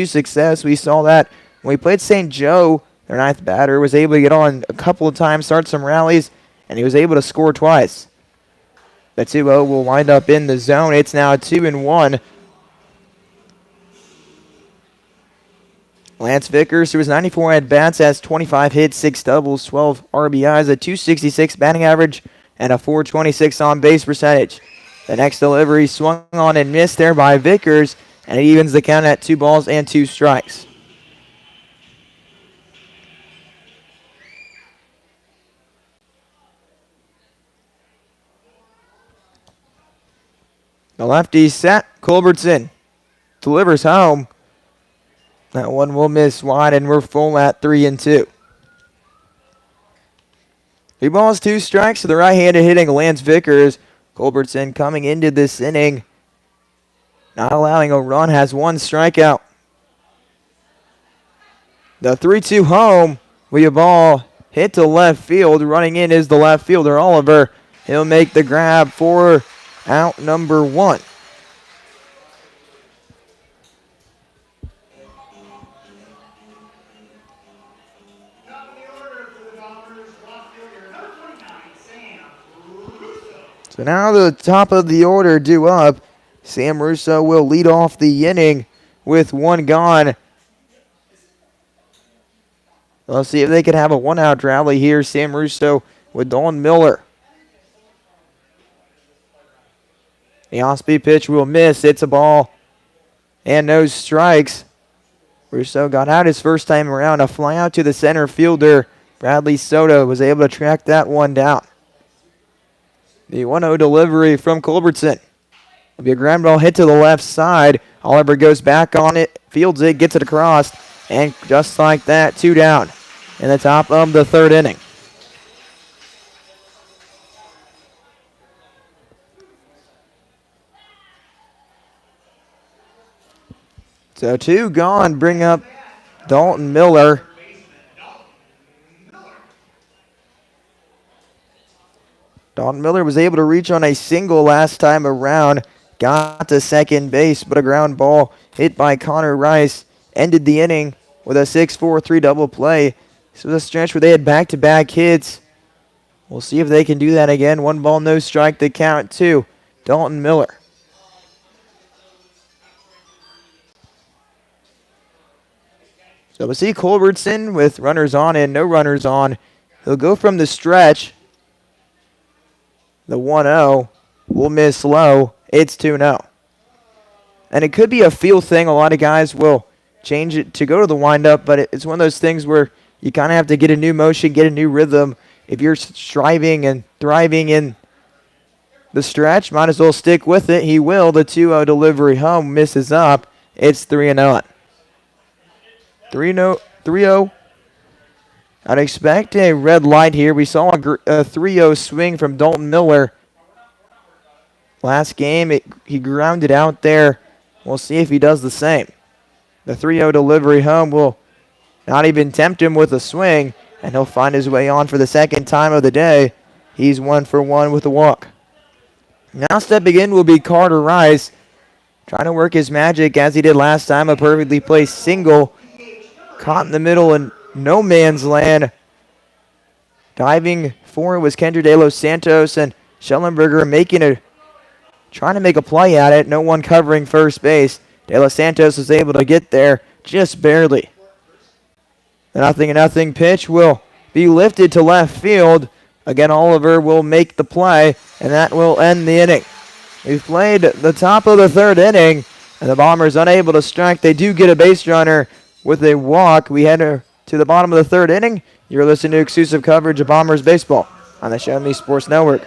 success. We saw that when we played St. Joe. Their 9th batter was able to get on a couple of times, start some rallies, and he was able to score twice. The 2-0 will wind up in the zone. It's now 2-1. Lance Vickers, who has 94 at-bats, has 25 hits, 6 doubles, 12 RBIs, a .266 batting average, and a .426 on-base percentage. The next delivery swung on and missed there by Vickers, and it evens the count at 2 balls and 2 strikes. The lefty set. Culbertson delivers home. That one will miss wide, and we're full at 3-2. 3 balls, 2 strikes to the right-handed hitting Lance Vickers. Culbertson coming into this inning, not allowing a run, has 1 strikeout. The 3-2 home. We a ball hit to left field. Running in is the left fielder, Oliver. He'll make the grab for out number 1. So now the top of the order due up. Sam Russo will lead off the inning with 1 gone. Let's see if they can have a 1-out rally here. Sam Russo with Dalton Miller. The off-speed pitch will miss. It's a ball and no strikes. Russo got out his first time around. A fly out to the center fielder. Bradley Soto was able to track that one down. The 1-0 delivery from Culbertson. It'll be a ground ball hit to the left side. Oliver goes back on it, fields it, gets it across, and just like that, 2 down in the top of the 3rd inning. So 2 gone, bring up Dalton Miller. Dalton Miller was able to reach on a single last time around. Got to second base, but a ground ball hit by Connor Rice ended the inning with a 6-4-3 double play. This was a stretch where they had back-to-back hits. We'll see if they can do that again. 1 ball, no strike to count to Dalton Miller. So we'll see Culbertson with runners on and no runners on. He'll go from the stretch. The 1-0 will miss low. It's 2-0. And it could be a feel thing. A lot of guys will change it to go to the windup, but it's one of those things where you kind of have to get a new motion, get a new rhythm. If you're striving and thriving in the stretch, might as well stick with it. He will. The 2-0 delivery home misses up. It's 3-0. 3-0. I'd expect a red light here. We saw a 3-0 swing from Dalton Miller. Last game, he grounded out there. We'll see if he does the same. The 3-0 delivery home will not even tempt him with a swing, and he'll find his way on for the 2nd time of the day. He's 1 for 1 with a walk. Now stepping in will be Carter Rice. trying to work his magic as he did last time. A perfectly placed single. Caught in the middle in no man's land. Diving for it was Kendra De Los Santos, and Schellenberger trying to make a play at it. No one covering first base. De Los Santos was able to get there just barely. The 0-0 pitch will be lifted to left field. Again, Oliver will make the play, and that will end the inning. We've played the top of the third inning, and the Bombers unable to strike. They do get a base runner with a walk. We head to the bottom of the third inning. You're listening to exclusive coverage of Bombers baseball on the Show Me Sports Network.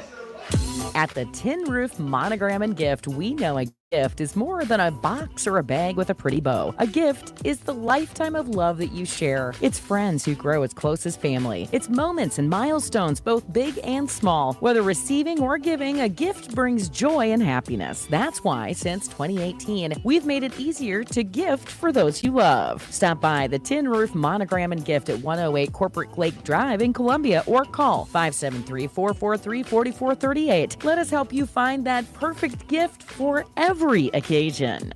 At the Tin Roof Monogram and Gift, we know a gift is more than a box or a bag with a pretty bow. A gift is the lifetime of love that you share. It's friends who grow as close as family. It's moments and milestones, both big and small. Whether receiving or giving, a gift brings joy and happiness. That's why, since 2018, we've made it easier to gift for those you love. Stop by the Tin Roof Monogram and Gift at 108 Corporate Lake Drive in Columbia or call 573-443-4438. Let us help you find that perfect gift for every occasion.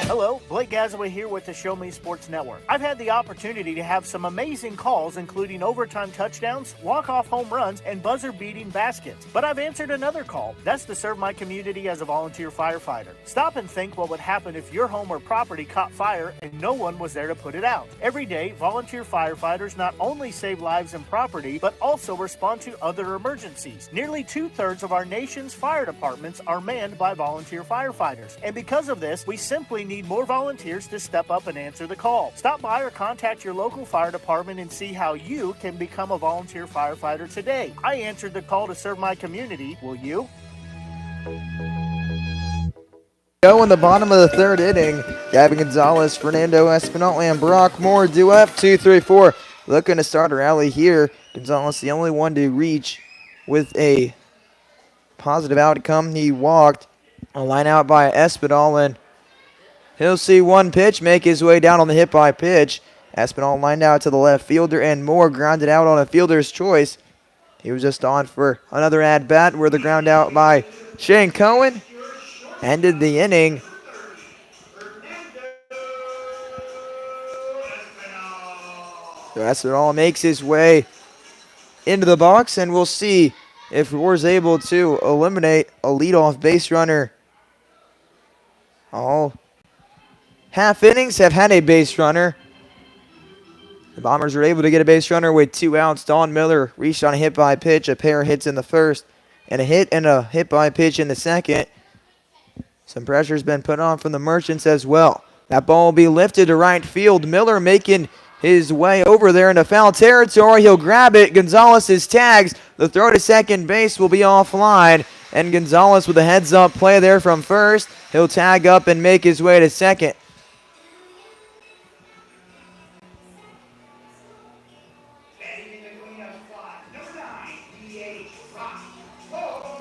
Hello, Blake Gazaway here with the Show Me Sports Network. I've had the opportunity to have some amazing calls, including overtime touchdowns, walk-off home runs, and buzzer-beating baskets. But I've answered another call. That's to serve my community as a volunteer firefighter. Stop and think what would happen if your home or property caught fire and no one was there to put it out. Every day, volunteer firefighters not only save lives and property, but also respond to other emergencies. Nearly 2/3 of our nation's fire departments are manned by volunteer firefighters. And because of this, we simply need more volunteers to step up and answer the call. Stop by or contact your local fire department and see how you can become a volunteer firefighter today. I answered the call to serve my community. Will you? Go in the bottom of the third inning. Gavin Gonzalez, Fernando Espinal, and Brock Moore do up 2-3-4. Looking to start a rally here. Gonzalez the only one to reach with a positive outcome. He walked a line out by Espinal, and he'll see one pitch make his way down on the hit by pitch. Espinal lined out to the left fielder, and Moore grounded out on a fielder's choice. He was just on for another at-bat where the ground out by Shane Cohen ended the inning. So Espinal makes his way into the box, and we'll see if Roar's able to eliminate a leadoff base runner. All half innings have had a base runner. The Bombers were able to get a base runner with 2 outs. Don Miller reached on a hit by pitch, a pair of hits in the first, and a hit by pitch in the second. Some pressure's been put on from the Merchants as well. That ball will be lifted to right field. Miller making his way over there into foul territory. He'll grab it. Gonzalez's tags. The throw to second base will be offline, and Gonzalez with a heads-up play there from first. He'll tag up and make his way to second.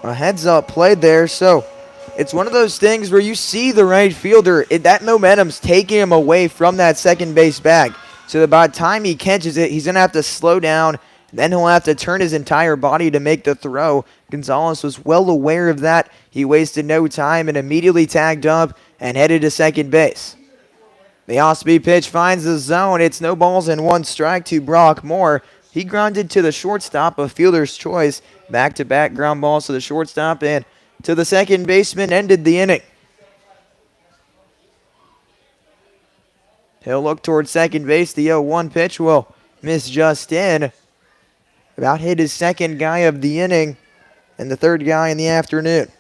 A heads-up play there, so it's one of those things where you see the right fielder, that momentum's taking him away from that second base bag. So that by the time he catches it, he's going to have to slow down, then he'll have to turn his entire body to make the throw. Gonzalez was well aware of that. He wasted no time and immediately tagged up and headed to second base. The off-speed pitch finds the zone. It's no balls and 1 strike to Brock Moore. He grounded to the shortstop, a fielder's choice. Back-to-back ground balls to the shortstop and to the second baseman, ended the inning. He'll look towards second base. The 0-1 pitch will miss just in. About hit his second guy of the inning and the third guy in the afternoon.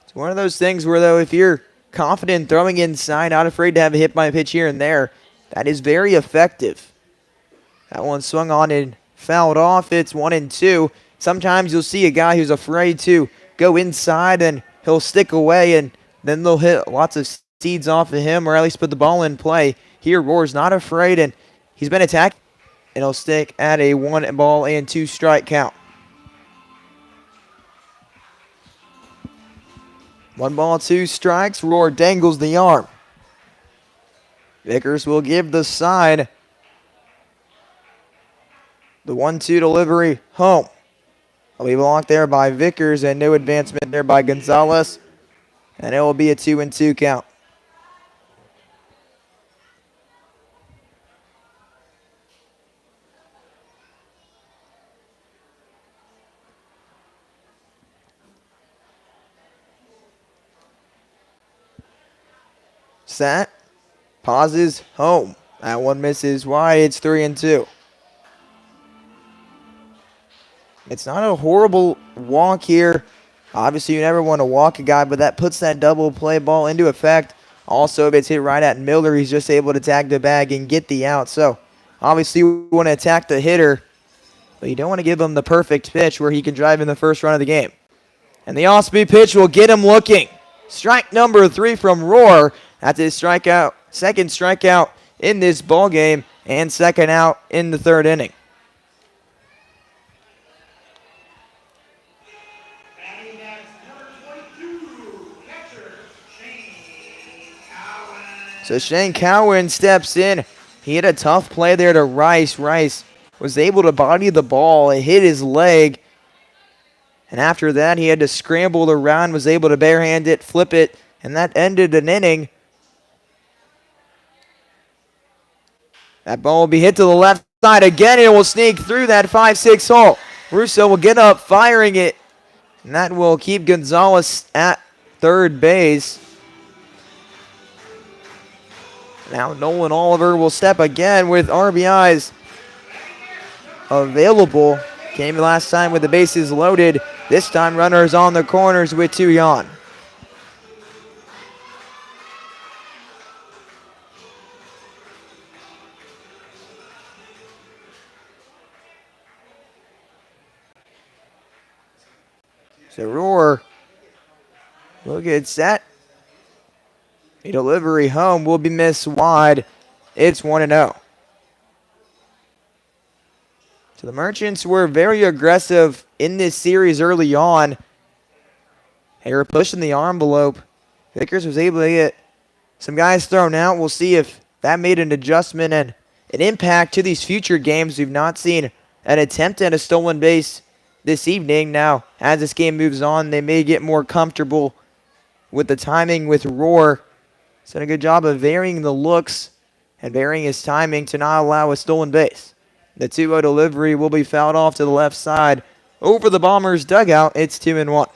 It's one of those things where, though, if you're confident throwing inside, not afraid to have a hit by pitch here and there, that is very effective. That one swung on and fouled off. It's 1-2. Sometimes you'll see a guy who's afraid to go inside and he'll stick away, and then they'll hit lots of seeds off of him, or at least put the ball in play. Here, Roar's not afraid, and he's been attacked, and he'll stick at a 1-2 strike count. 1 ball, 2 strikes. Roar dangles the arm. Vickers will give the sign. The 1-2 delivery home. will be blocked there by Vickers, and no advancement there by Gonzalez. And it will be a 2-2 count. Set, pauses, home. That one misses wide. It's 3-2. It's not a horrible walk here. Obviously, you never want to walk a guy, but that puts that double play ball into effect. Also, if it's hit right at Miller, he's just able to tag the bag and get the out. So, obviously, you want to attack the hitter, but you don't want to give him the perfect pitch where he can drive in the first run of the game. And the off-speed pitch will get him looking. Strike number 3 from Rohr. That's his strikeout, second strikeout in this ball game, and second out in the third inning. So Shane Cowan steps in. He had a tough play there to Rice. Rice was able to body the ball. It hit his leg. And after that, he had to scramble around, was able to barehand it, flip it, and that ended an inning. That ball will be hit to the left side again, and it will sneak through that 5-6 hole. Russo will get up, firing it, and that will keep Gonzalez at third base. Now Nolan Oliver will step again with RBIs available. Came last time with the bases loaded. This time runners on the corners with 2 on. So Rohr will get set. A delivery home will be missed wide. It's 1-0. So the Merchants were very aggressive in this series early on. They were pushing the envelope. Vickers was able to get some guys thrown out. We'll see if that made an adjustment and an impact to these future games. We've not seen an attempt at a stolen base this evening. Now, as this game moves on, they may get more comfortable with the timing with Rohr. He's done a good job of varying the looks and varying his timing to not allow a stolen base. The 2-0 delivery will be fouled off to the left side over the Bombers' dugout. It's 2-1.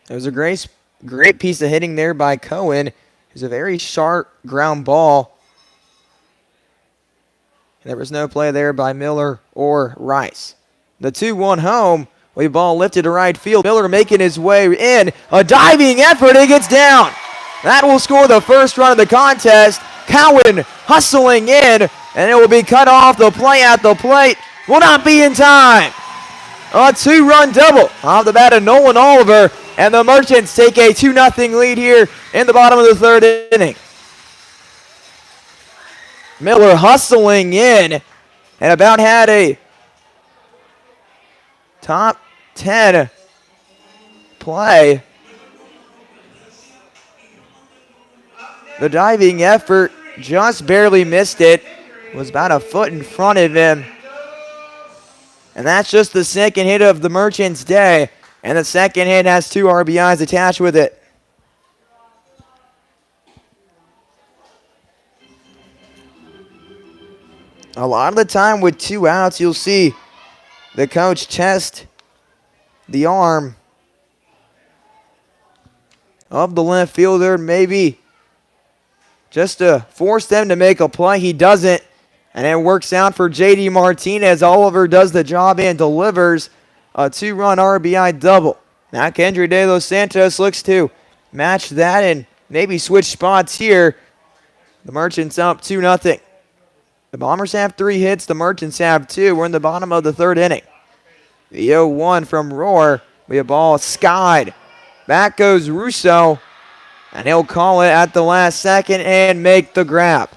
It was a great piece of hitting there by Cohen. It was a very sharp ground ball. There was no play there by Miller or Rice. The 2-1 home. We ball lifted to right field. Miller making his way in. A diving effort. It gets down. That will score the first run of the contest. Cowan hustling in, and it will be cut off. The play at the plate will not be in time. A 2-run double off the bat of Nolan Oliver, and the Merchants take a 2-0 lead here in the bottom of the third inning. Miller hustling in and about had a top 10 play. The diving effort just barely missed it. It was about a foot in front of him. And that's just the second hit of the Merchants' day. And the second hit has 2 RBIs attached with it. A lot of the time with 2 outs, you'll see the coach test the arm of the left fielder, maybe just to force them to make a play. He doesn't, and it works out for J.D. Martinez. Oliver does the job and delivers a 2-run RBI double. Now Kendry De Los Santos looks to match that and maybe switch spots here. The Merchants up 2-0. The Bombers have 3 hits. The Merchants have 2. We're in the bottom of the third inning. The 0-1 from Rohr. We have ball skied. Back goes Russo. And he'll call it at the last second and make the grab.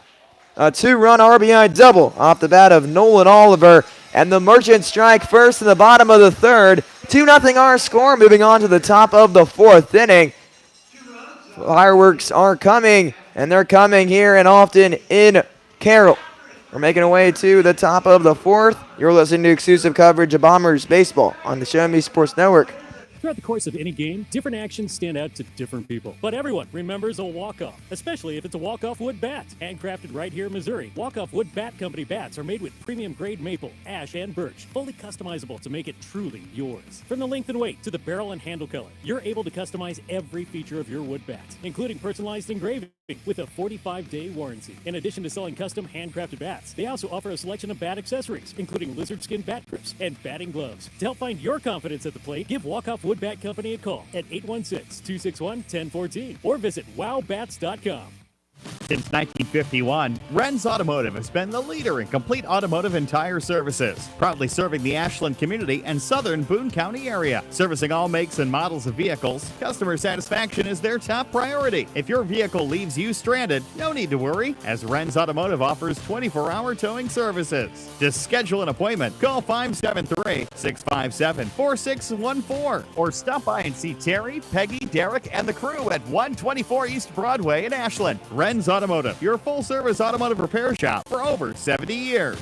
A 2-run RBI double off the bat of Nolan Oliver. And the Merchants strike first in the bottom of the third. 2-0 our score. Moving on to the top of the fourth inning. Fireworks are coming. And they're coming here and often in Carroll. We're making our way to the top of the fourth. You're listening to exclusive coverage of Bombers baseball on the Show Me Sports Network. Throughout the course of any game, different actions stand out to different people. But everyone remembers a walk-off, especially if it's a walk-off wood bat. Handcrafted right here in Missouri, Walk-Off Wood Bat Company bats are made with premium grade maple, ash, and birch, fully customizable to make it truly yours. From the length and weight to the barrel and handle color, you're able to customize every feature of your wood bat, including personalized engraving with a 45-day warranty. In addition to selling custom handcrafted bats, they also offer a selection of bat accessories, including lizard skin bat grips and batting gloves. To help find your confidence at the plate, give Walk-Off Wood Bat Company a call at 816-261-1014 or visit wowbats.com. Since 1951, Ren's Automotive has been the leader in complete automotive and tire services, proudly serving the Ashland community and southern Boone County area. Servicing all makes and models of vehicles, customer satisfaction is their top priority. If your vehicle leaves you stranded, no need to worry, as Ren's Automotive offers 24-hour towing services. To schedule an appointment, call 573-657-4614 or stop by and see Terry, Peggy, Derek, and the crew at 124 East Broadway in Ashland. Ren's Automotive, your full-service automotive repair shop for over 70 years.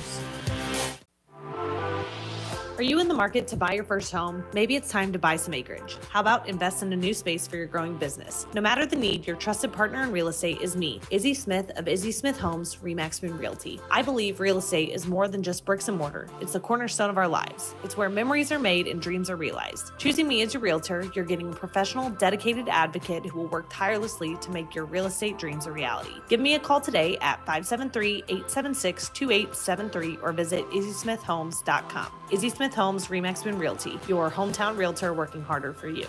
Are you in the market to buy your first home? Maybe it's time to buy some acreage. How about invest in a new space for your growing business? No matter the need, your trusted partner in real estate is me, Izzy Smith of Izzy Smith Homes, Remax Moon Realty. I believe real estate is more than just bricks and mortar. It's the cornerstone of our lives. It's where memories are made and dreams are realized. Choosing me as your realtor, you're getting a professional, dedicated advocate who will work tirelessly to make your real estate dreams a reality. Give me a call today at 573-876-2873 or visit izzysmithhomes.com. Izzy Smith Homes, Remax Moon Realty, your hometown realtor working harder for you.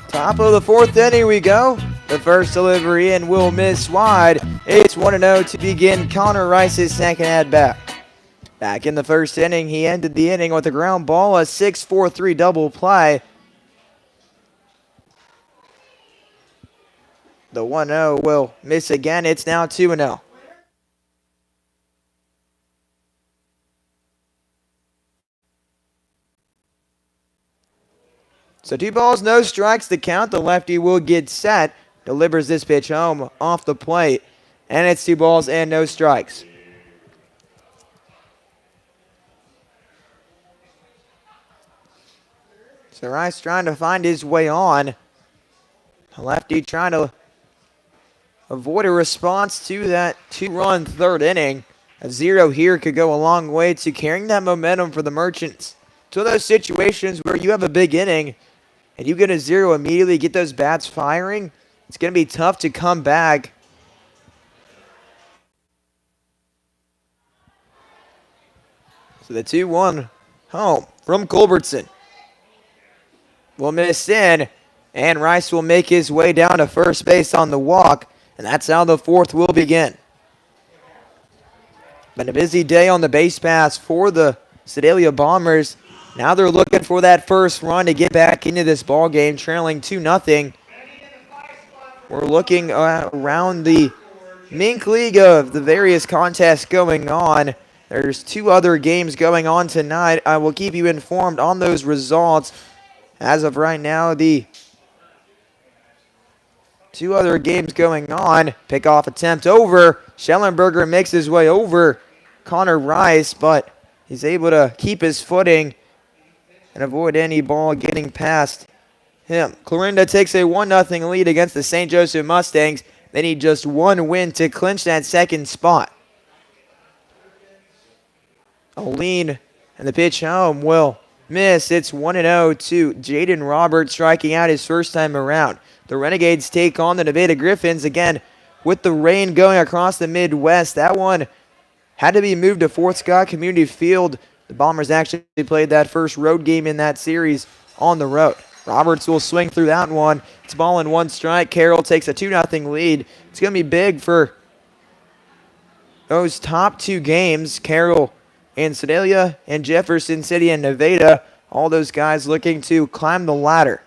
Top of the fourth inning we go. The first delivery in will miss wide. It's 1-0 to begin Connor Rice's second at-bat. Back in the first inning, he ended the inning with a ground ball, a 6-4-3 double play. The 1-0 will miss again. It's now 2-0. So 2 balls, no strikes to count. The lefty will get set. Delivers this pitch home off the plate. And it's 2 balls and no strikes. So Rice trying to find his way on. The lefty trying to avoid a response to that 2-run third inning. A 0 here could go a long way to carrying that momentum for the Merchants. To those situations where you have a big inning and you get a 0 immediately, get those bats firing, it's going to be tough to come back. So the 2-1 home from Culbertson will miss in, and Rice will make his way down to first base on the walk. And that's how the fourth will begin. Been a busy day on the base paths for the Sedalia Bombers. Now they're looking for that first run to get back into this ball game, trailing 2-0. We're looking around the Mink League of the various contests going on. There's 2 other games going on tonight. I will keep you informed on those results. As of right now, the 2 other games going on. Pickoff attempt over. Schellenberger makes his way over Connor Rice, but he's able to keep his footing and avoid any ball getting past him. Clarinda takes a 1-0 lead against the St. Joseph Mustangs. They need just 1 win to clinch that second spot. O'Lean and the pitch home will miss. It's 1-0 to Jaden Roberts, striking out his first time around. The Renegades take on the Nevada Griffins again with the rain going across the Midwest. That one had to be moved to Fort Scott Community Field. The Bombers actually played that first road game in that series on the road. Roberts will swing through that one. It's ball and 1 strike. Carroll takes a 2-0 lead. It's going to be big for those top 2 games. Carroll and Sedalia and Jefferson City and Nevada. All those guys looking to climb the ladder.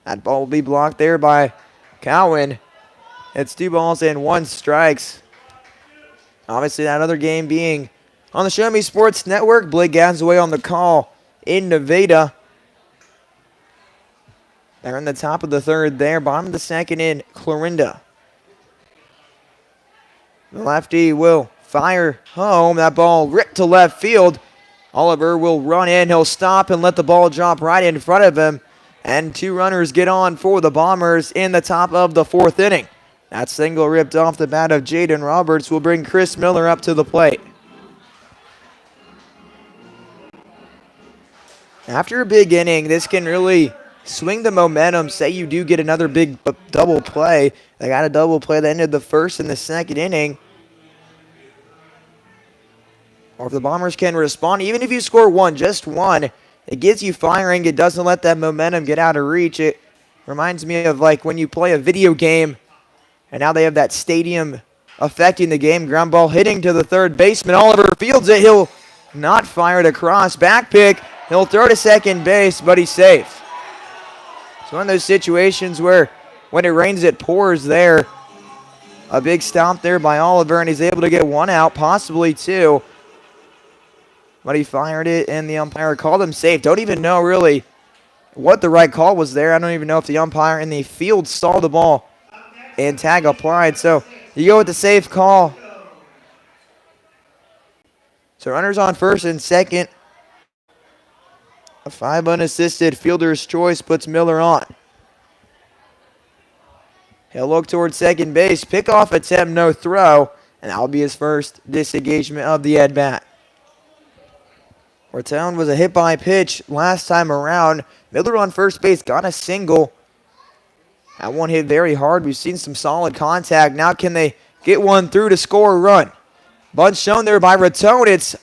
That ball will be blocked there by Cowan. It's 2 balls and 1 strikes. Obviously, that other game being on the Show Me Sports Network. Blake Gadsaway on the call in Nevada. They're in the top of the third there. Bottom of the second in Clorinda. The lefty will fire home. That ball ripped to left field. Oliver will run in. He'll stop and let the ball drop right in front of him. And 2 runners get on for the Bombers in the top of the 4th inning. That single ripped off the bat of Jaden Roberts will bring Chris Miller up to the plate. After a big inning, this can really swing the momentum. Say you do get another big double play. They got a double play that ended the first and the second inning. Or if the Bombers can respond, even if you score one, just one, it gets you firing. It doesn't let that momentum get out of reach. It reminds me of like when you play a video game and now they have that stadium affecting the game. Ground ball hitting to the third baseman. Oliver fields it. He'll not fire it across. Back pick. He'll throw to second base, but he's safe. It's one of those situations where when it rains, it pours there. A big stop there by Oliver, and he's able to get 1 out, possibly 2. But he fired it, and the umpire called him safe. Don't even know really what the right call was there. I don't even know if the umpire in the field saw the ball and tag applied. So you go with the safe call. So runners on first and second. A 5 unassisted fielder's choice puts Miller on. He'll look towards second base. Pickoff attempt, no throw. And that'll be his first disengagement of the at-bat. Raton was a hit by pitch last time around. Miller on first base got a single. That one hit very hard. We've seen some solid contact. Now can they get one through to score a run? Bunt shown there by Raton. It's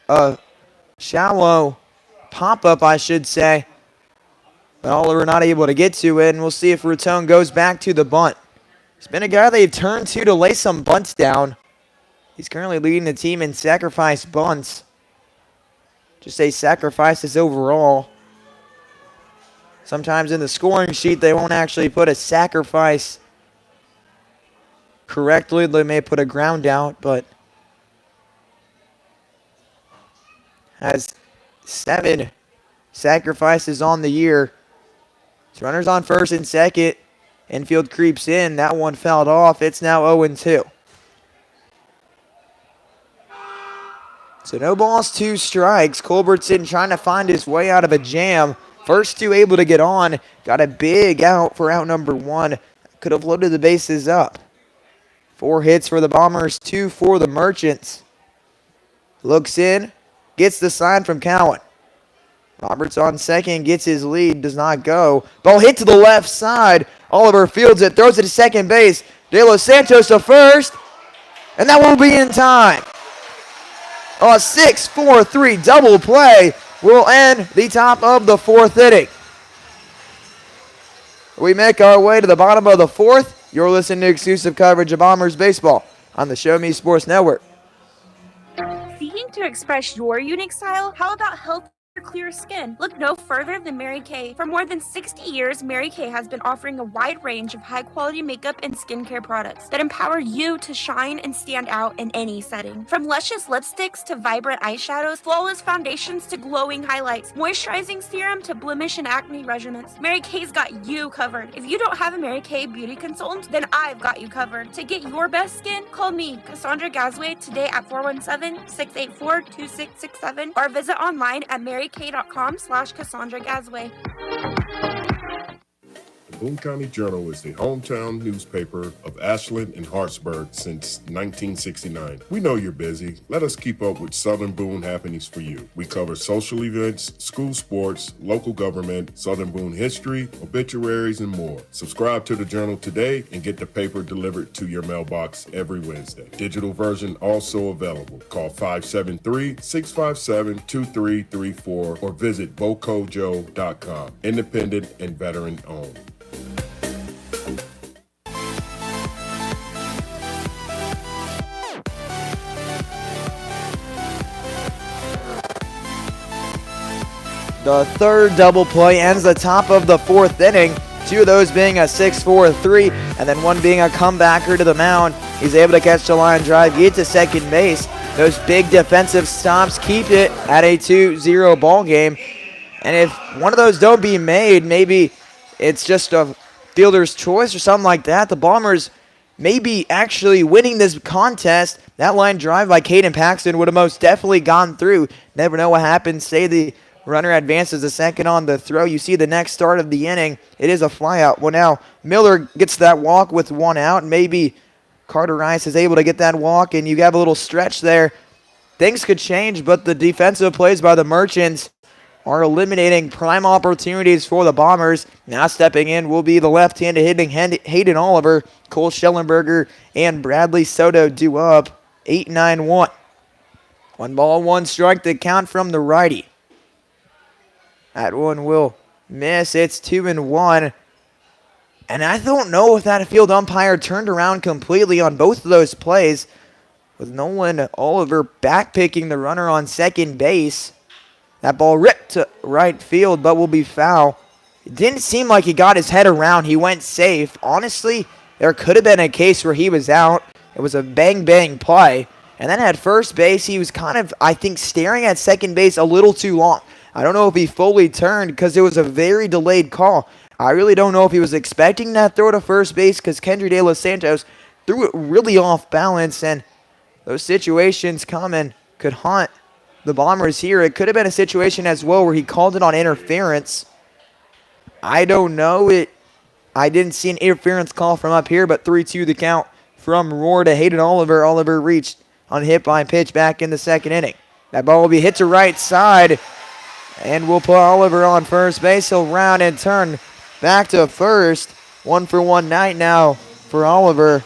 a shallow pop-up, I should say. But Oliver not able to get to it, and we'll see if Raton goes back to the bunt. He's been a guy they've turned to lay some bunts down. He's currently leading the team in sacrifice bunts. Just say sacrifices overall. Sometimes in the scoring sheet, they won't actually put a sacrifice correctly. They may put a ground out, but has 7 sacrifices on the year. So runners on first and second. Infield creeps in. That one fouled off. It's now 0-2. So no balls, 2 strikes. Culbertson trying to find his way out of a jam. First 2 able to get on. Got a big out for out number 1. Could have loaded the bases up. 4 hits for the Bombers, 2 for the Merchants. Looks in. Gets the sign from Cowan. Roberts on second, gets his lead, does not go. Ball hit to the left side. Oliver fields it, throws it to second base. De Los Santos to first, and that will be in time. A 6-4-3 double play will end the top of the 4th inning. We make our way to the bottom of the 4th. You're listening to exclusive coverage of Bombers baseball on the Show Me Sports Network. Seeking to express your unique style? How about healthy, clear skin? Look no further than Mary Kay. For more than 60 years, Mary Kay has been offering a wide range of high-quality makeup and skincare products that empower you to shine and stand out in any setting. From luscious lipsticks to vibrant eyeshadows, flawless foundations to glowing highlights, moisturizing serum to blemish and acne regimens, Mary Kay's got you covered. If you don't have a Mary Kay beauty consultant, then I've got you covered. To get your best skin, call me, Cassandra Gazway, today at 417-684-2667 or visit online at maryk.com/Cassandra Gazway. The Boone County Journal is the hometown newspaper of Ashland and Hartsburg since 1969. We know you're busy. Let us keep up with Southern Boone happenings for you. We cover social events, school sports, local government, Southern Boone history, obituaries, and more. Subscribe to the Journal today and get the paper delivered to your mailbox every Wednesday. Digital version also available. Call 573-657-2334 or visit bocojo.com. Independent and veteran owned. The third double play ends the top of the 4th inning. 2 of those being a 6-4-3, and then one being a comebacker to the mound. He's able to catch the line drive, get to second base. Those big defensive stops keep it at a 2-0 ball game. And if one of those don't be made, maybe it's just a fielder's choice or something like that. The Bombers may be actually winning this contest. That line drive by Caden Paxton would have most definitely gone through. Never know what happens. Say the runner advances a second on the throw. You see the next start of the inning. It is a flyout. Well, now Miller gets that walk with one out. Maybe Carter Rice is able to get that walk, and you have a little stretch there. Things could change, but the defensive plays by the Merchants are eliminating prime opportunities for the Bombers. Now stepping in will be the left-handed hitting Hayden Oliver. Cole Schellenberger and Bradley Soto due up 8-9-1. 1 ball, 1 strike to count from the righty. That one will miss. It's 2-1. And I don't know if that field umpire turned around completely on both of those plays, with Nolan Oliver backpicking the runner on second base. That ball ripped to right field, but will be foul. It didn't seem like he got his head around. He went safe. Honestly, there could have been a case where he was out. It was a bang-bang play. And then at first base, he was kind of, I think, staring at second base a little too long. I don't know if he fully turned because it was a very delayed call. I really don't know if he was expecting that throw to first base because Kendry De Los Santos threw it really off balance, and those situations come and could haunt the Bombers here. It could have been a situation as well where he called it on interference. I don't know. I didn't see an interference call from up here, but 3-2 the count from Roar to Hayden Oliver. Oliver reached on hit by pitch back in the second inning. That ball will be hit to right side, and we'll put Oliver on first base. He'll round and turn back to first. 1-for-1 night now for Oliver.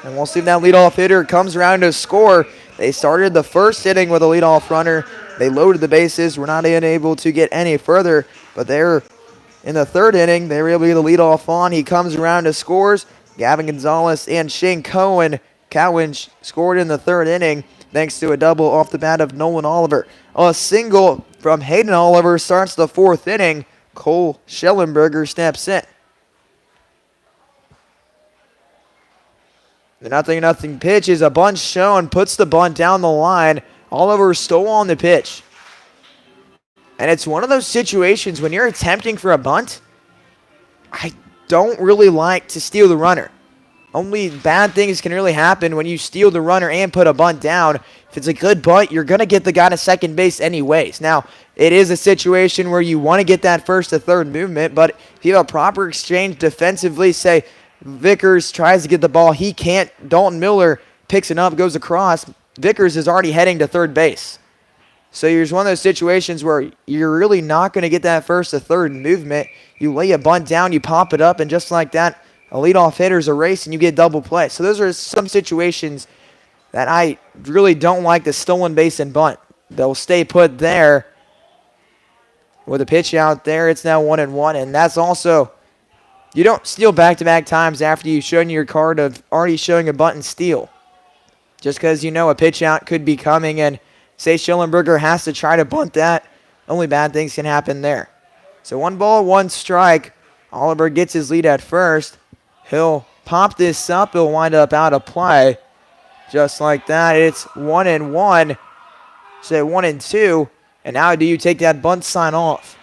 And we'll see if that leadoff hitter comes around to score. They started the first inning with a leadoff runner. They loaded the bases. Were not able to get any further. But they're in the third inning. They were able to get the leadoff on. He comes around to scores. Gavin Gonzalez and Shane Cowan scored in the third inning thanks to a double off the bat of Nolan Oliver. A single from Hayden Oliver starts the fourth inning. Cole Schellenberger steps in. The 0-0 pitch is a bunt shown, puts the bunt down the line. Oliver stole on the pitch. And it's one of those situations when you're attempting for a bunt, I don't really like to steal the runner. Only bad things can really happen when you steal the runner and put a bunt down. If it's a good bunt, you're going to get the guy to second base anyways. Now, it is a situation where you want to get that first to third movement, but if you have a proper exchange defensively, say Vickers tries to get the ball, he can't. Dalton Miller picks it up, goes across. Vickers is already heading to third base. So here's one of those situations where you're really not going to get that first to third movement. You lay a bunt down, you pop it up, and just like that, a leadoff hitter's a race and you get double play. So those are some situations that I really don't like the stolen base and bunt. They'll stay put there. With a pitch out there, it's now 1-1, and that's also, you don't steal back-to-back times after you've shown your card of already showing a bunt and steal. Just because you know a pitch out could be coming, and say Schellenberger has to try to bunt that, only bad things can happen there. So 1 ball, 1 strike. Oliver gets his lead at first. He'll pop this up. He'll wind up out of play. Just like that, it's 1-1. Say 1-2. And now do you take that bunt sign off?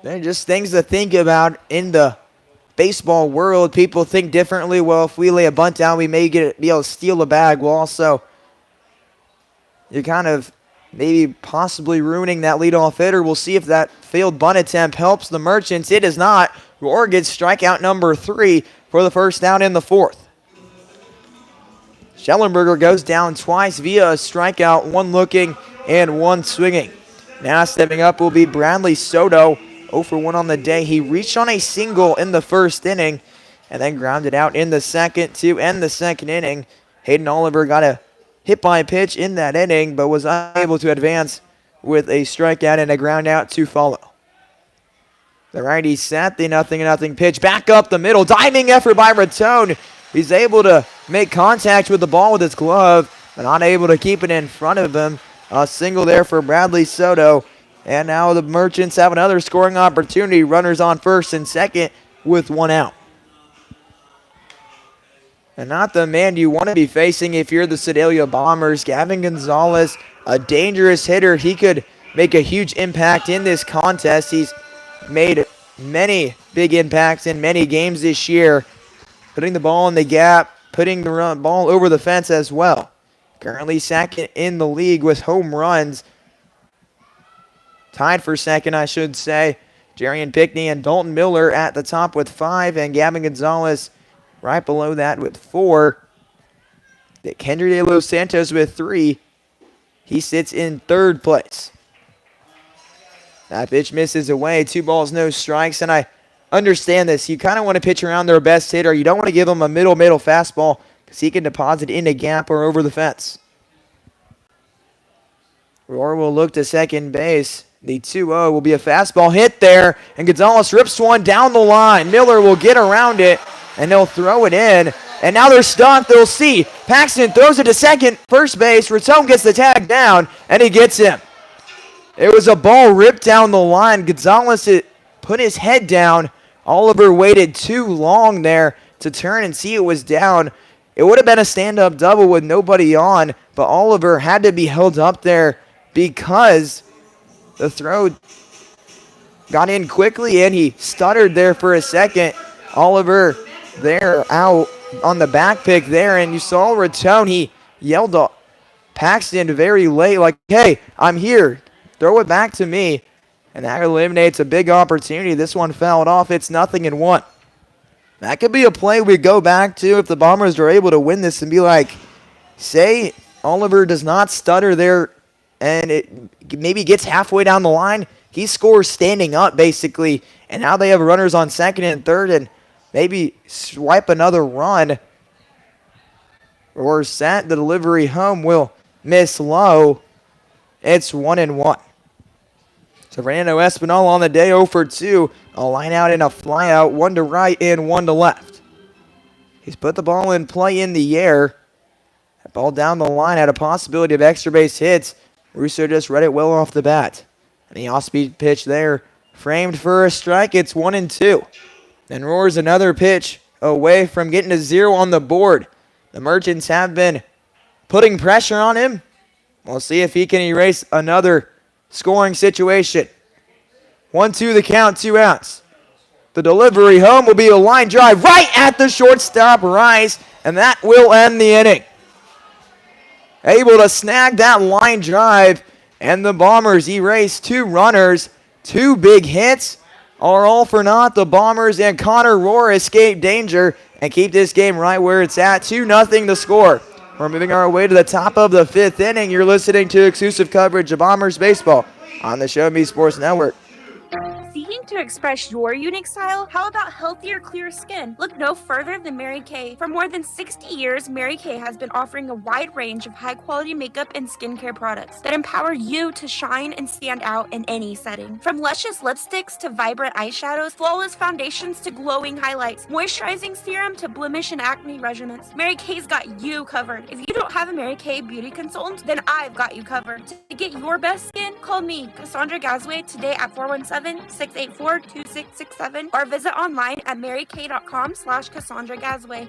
They're just things to think about in the baseball world. People think differently. Well, if we lay a bunt down, we may be able to steal a bag. Well, also, you're kind of maybe possibly ruining that leadoff hitter. We'll see if that failed bunt attempt helps the Merchants. It does not. Roar gets strikeout number 3 for the first out in the fourth. Schellenberger goes down twice via a strikeout, 1 looking and 1 swinging. Now stepping up will be Bradley Soto, 0-for-1 on the day. He reached on a single in the first inning and then grounded out in the second to end the second inning. Hayden Oliver got a hit by pitch in that inning, but was unable to advance with a strikeout and a ground out to follow. The righty set the 0-0 pitch back up the middle. Diving effort by Raton. He's able to make contact with the ball with his glove, but not able to keep it in front of him. A single there for Bradley Soto. And now the Merchants have another scoring opportunity. Runners on first and second with 1 out. And not the man you want to be facing if you're the Sedalia Bombers. Gavin Gonzalez, a dangerous hitter. He could make a huge impact in this contest. He's made many big impacts in many games this year, putting the ball in the gap, putting the ball over the fence as well. Currently second in the league with home runs. Tied for second, I should say. Jarian Pickney and Dalton Miller at the top with 5, and Gavin Gonzalez right below that with 4. Kendry De Los Santos with 3. He sits in third place. That pitch misses away. 2 balls, no strikes, and I understand this. You kind of want to pitch around their best hitter. You don't want to give him a middle fastball because he can deposit in a gap or over the fence. Roar will look to second base. The 2-0 will be a fastball hit there, and Gonzalez rips one down the line. Miller will get around it, and they'll throw it in. And now they're stuck. They'll see. Paxton throws it to second, first base. Raton gets the tag down, and he gets him. It was a ball ripped down the line. Gonzalez put his head down. Oliver waited too long there to turn and see it was down. It would have been a stand-up double with nobody on, but Oliver had to be held up there because the throw got in quickly and he stuttered there for a second. Oliver there out on the back pick there, and you saw Raton. He yelled at Paxton very late like, hey, I'm here. Throw it back to me. And that eliminates a big opportunity. This one fouled off. It's 0-1. That could be a play we go back to if the Bombers are able to win this and be like, say Oliver does not stutter there and it maybe gets halfway down the line. He scores standing up basically. And now they have runners on second and third and maybe swipe another run. Or set the delivery home will miss low. It's 1-1. So Fernando Espinal on the day 0 for 2. A line out and a fly out, 1 to right and 1 to left. He's put the ball in play in the air. That ball down the line had a possibility of extra base hits. Russo just read it well off the bat. And the off-speed pitch there, framed for a strike. It's 1-2. Then Roars another pitch away from getting to 0 on the board. The Merchants have been putting pressure on him. We'll see if he can erase another scoring situation. 1-2 the count, 2 outs. The delivery home will be a line drive right at the shortstop, Rice, and that will end the inning. Able to snag that line drive, and the Bombers erase 2 runners. 2 big hits are all for naught. The Bombers and Connor Rohr escape danger and keep this game right where it's at. 2-0 the score. We're moving our way to the top of the 5th inning. You're listening to exclusive coverage of Bombers baseball on the Show Me Sports Network. Seeking to express your unique style? How about healthier, clear skin? Look no further than Mary Kay. For more than 60 years, Mary Kay has been offering a wide range of high-quality makeup and skincare products that empower you to shine and stand out in any setting. From luscious lipsticks to vibrant eyeshadows, flawless foundations to glowing highlights, moisturizing serum to blemish and acne regimens, Mary Kay's got you covered. If you don't have a Mary Kay beauty consultant, then I've got you covered. To get your best skin, call me, Cassandra Gazway, today at 417-684-2667 or visit online at marykay.com/Cassandra Gazway.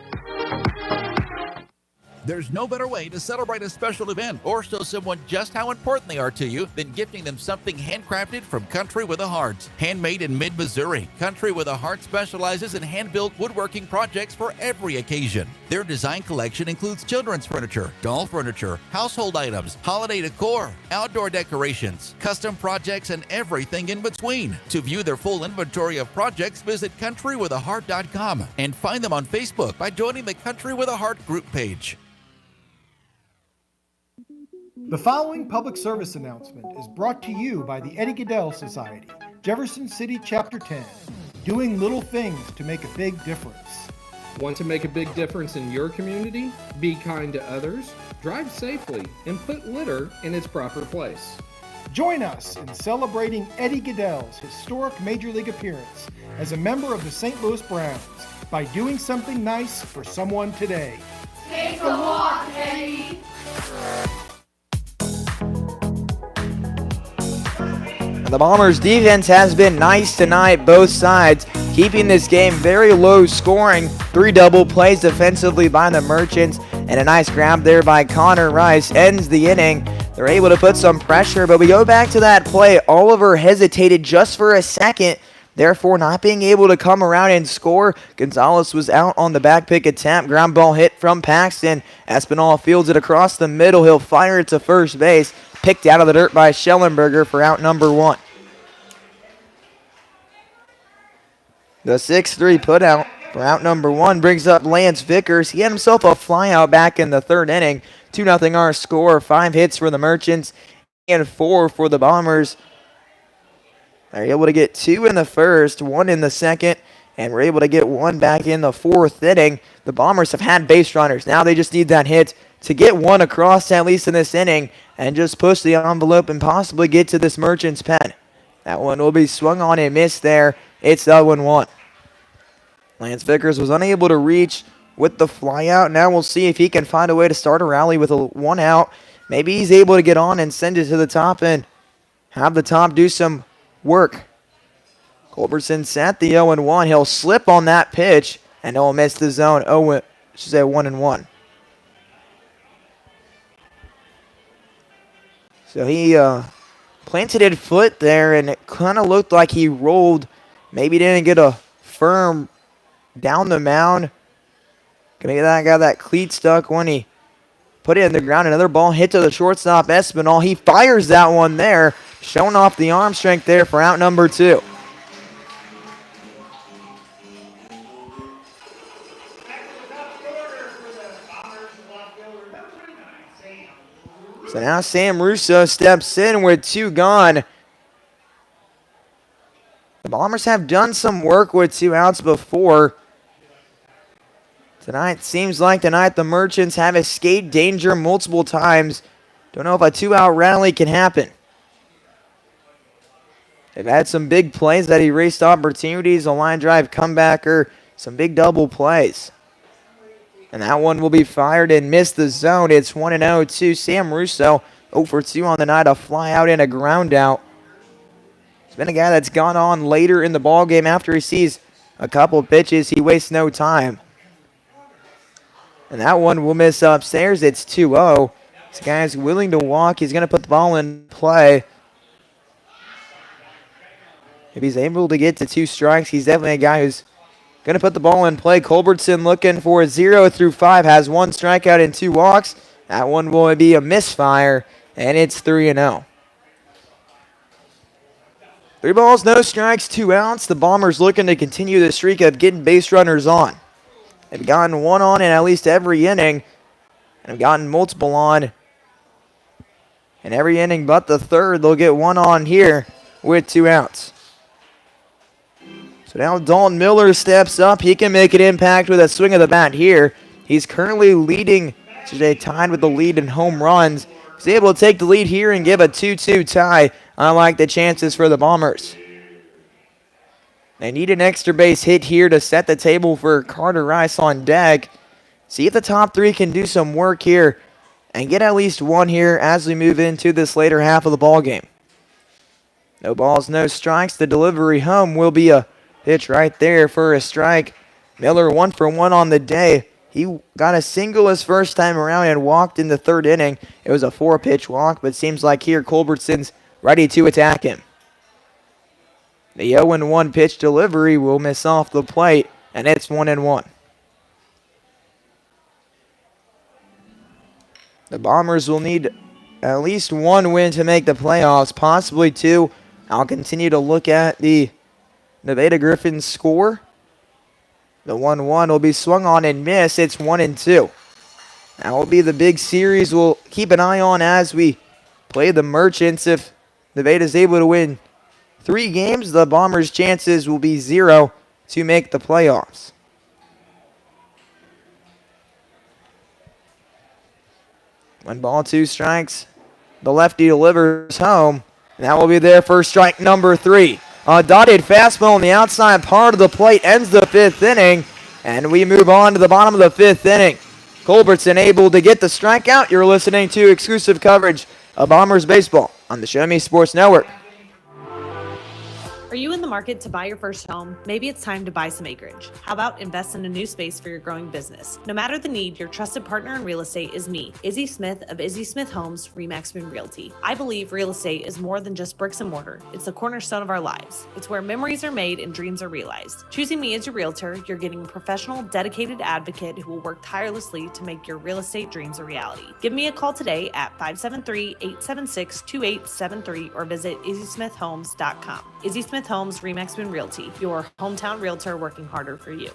There's no better way to celebrate a special event or show someone just how important they are to you than gifting them something handcrafted from Country with a Heart. Handmade in mid-Missouri, Country with a Heart specializes in hand-built woodworking projects for every occasion. Their design collection includes children's furniture, doll furniture, household items, holiday decor, outdoor decorations, custom projects, and everything in between. To view their full inventory of projects, visit countrywithaheart.com and find them on Facebook by joining the Country with a Heart group page. The following public service announcement is brought to you by the Eddie Gaedel Society, Jefferson City Chapter 10, doing little things to make a big difference. Want to make a big difference in your community? Be kind to others, drive safely, and put litter in its proper place. Join us in celebrating Eddie Gaedel's historic Major League appearance as a member of the St. Louis Browns by doing something nice for someone today. Take a walk, Eddie. The Bombers' defense has been nice tonight, both sides, keeping this game very low scoring. 3 double plays defensively by the Merchants, and a nice grab there by Connor Rice ends the inning. they're able to put some pressure, but we go back to that play. Oliver hesitated just for a second, therefore not being able to come around and score. Gonzalez was out on the back pick attempt. Ground ball hit from Paxton. Espinal fields it across the middle. He'll fire it to first base. Picked out of the dirt by Schellenberger for out number 1. The 6-3 putout for out number 1 brings up Lance Vickers. He had himself a flyout back in the 3rd inning. 2-0 our score. 5 hits for the Merchants and 4 for the Bombers. They're able to get 2 in the 1st, 1 in the 2nd, and we're able to get 1 back in the 4th inning. The Bombers have had base runners. Now they just need that hit to get 1 across at least in this inning and just push the envelope and possibly get to this Merchants pen. That one will be swung on and missed there. It's 0-1. Lance Vickers was unable to reach with the flyout. Now we'll see if he can find a way to start a rally with a 1 out. Maybe he's able to get on and send it to the top and have the top do some work. Culbertson set the 0-1. He'll slip on that pitch and he'll miss the zone. 1-1. So he planted his foot there and it kind of looked like he rolled. Maybe didn't get a firm down the mound. Maybe that got that cleat stuck when he put it in the ground. Another ball hit to the shortstop, Espinal. He fires that one there, showing off the arm strength there for out number 2. So now Sam Russo steps in with 2 gone. The Bombers have done some work with 2 outs before. Tonight seems like tonight the Merchants have escaped danger multiple times. Don't know if a 2-out rally can happen. They've had some big plays that erased opportunities, a line drive comebacker, some big double plays. And that one will be fired and miss the zone. It's 1-0 to Sam Russo. 0 for 2 on the night, a fly out and a ground out. He's been a guy that's gone on later in the ballgame after he sees a couple pitches. He wastes no time. And that one will miss upstairs. It's 2-0. This guy's willing to walk. He's going to put the ball in play. If he's able to get to 2 strikes, he's definitely a guy who's going to put the ball in play. Culbertson looking for a 0 through 5. Has 1 strikeout and 2 walks. That one will be a misfire, and it's 3-0. 3 balls, no strikes, 2 outs. The Bombers looking to continue the streak of getting base runners on. They've gotten 1 on in at least every inning, and have gotten multiple on in every inning but the 3rd. They'll get 1 on here with 2 outs. So now Dalton Miller steps up. He can make an impact with a swing of the bat here. He's currently leading, today tied with the lead in home runs. He's able to take the lead here and give a 2-2 tie. I like the chances for the Bombers. They need an extra base hit here to set the table for Carter Rice on deck. See if the top 3 can do some work here and get at least 1 here as we move into this later half of the ballgame. No balls, no strikes. The delivery home will be a pitch right there for a strike. Miller 1 for 1 on the day. He got a single his first time around and walked in the 3rd inning. It was a 4-pitch walk, but seems like here Culbertson's ready to attack him. The 0-1 pitch delivery will miss off the plate, and it's 1-1. The Bombers will need at least 1 win to make the playoffs, possibly 2. I'll continue to look at the Nevada Griffins score. The 1-1 will be swung on and miss. It's 1-2. That will be the big series we'll keep an eye on as we play the Merchants. If Nevada's able to win 3 games, the Bombers' chances will be 0 to make the playoffs. One ball, 2 strikes. The lefty delivers home. And that will be there for strike number 3. A dotted fastball on the outside part of the plate ends the 5th inning. And we move on to the bottom of the 5th inning. Culbertson able to get the strikeout. You're listening to exclusive coverage of Bombers baseball on the Show Me Sports Network. Are you in the market to buy your first home? Maybe it's time to buy some acreage. How about invest in a new space for your growing business? No matter the need, your trusted partner in real estate is me, Izzy Smith of Izzy Smith Homes, RE/MAX Boone Realty. I believe real estate is more than just bricks and mortar. It's the cornerstone of our lives. It's where memories are made and dreams are realized. Choosing me as your realtor, you're getting a professional, dedicated advocate who will work tirelessly to make your real estate dreams a reality. Give me a call today at 573-876-2873 or visit izzysmithhomes.com. Izzy Smith Homes, RE/MAX Boone Realty, your hometown realtor working harder for you.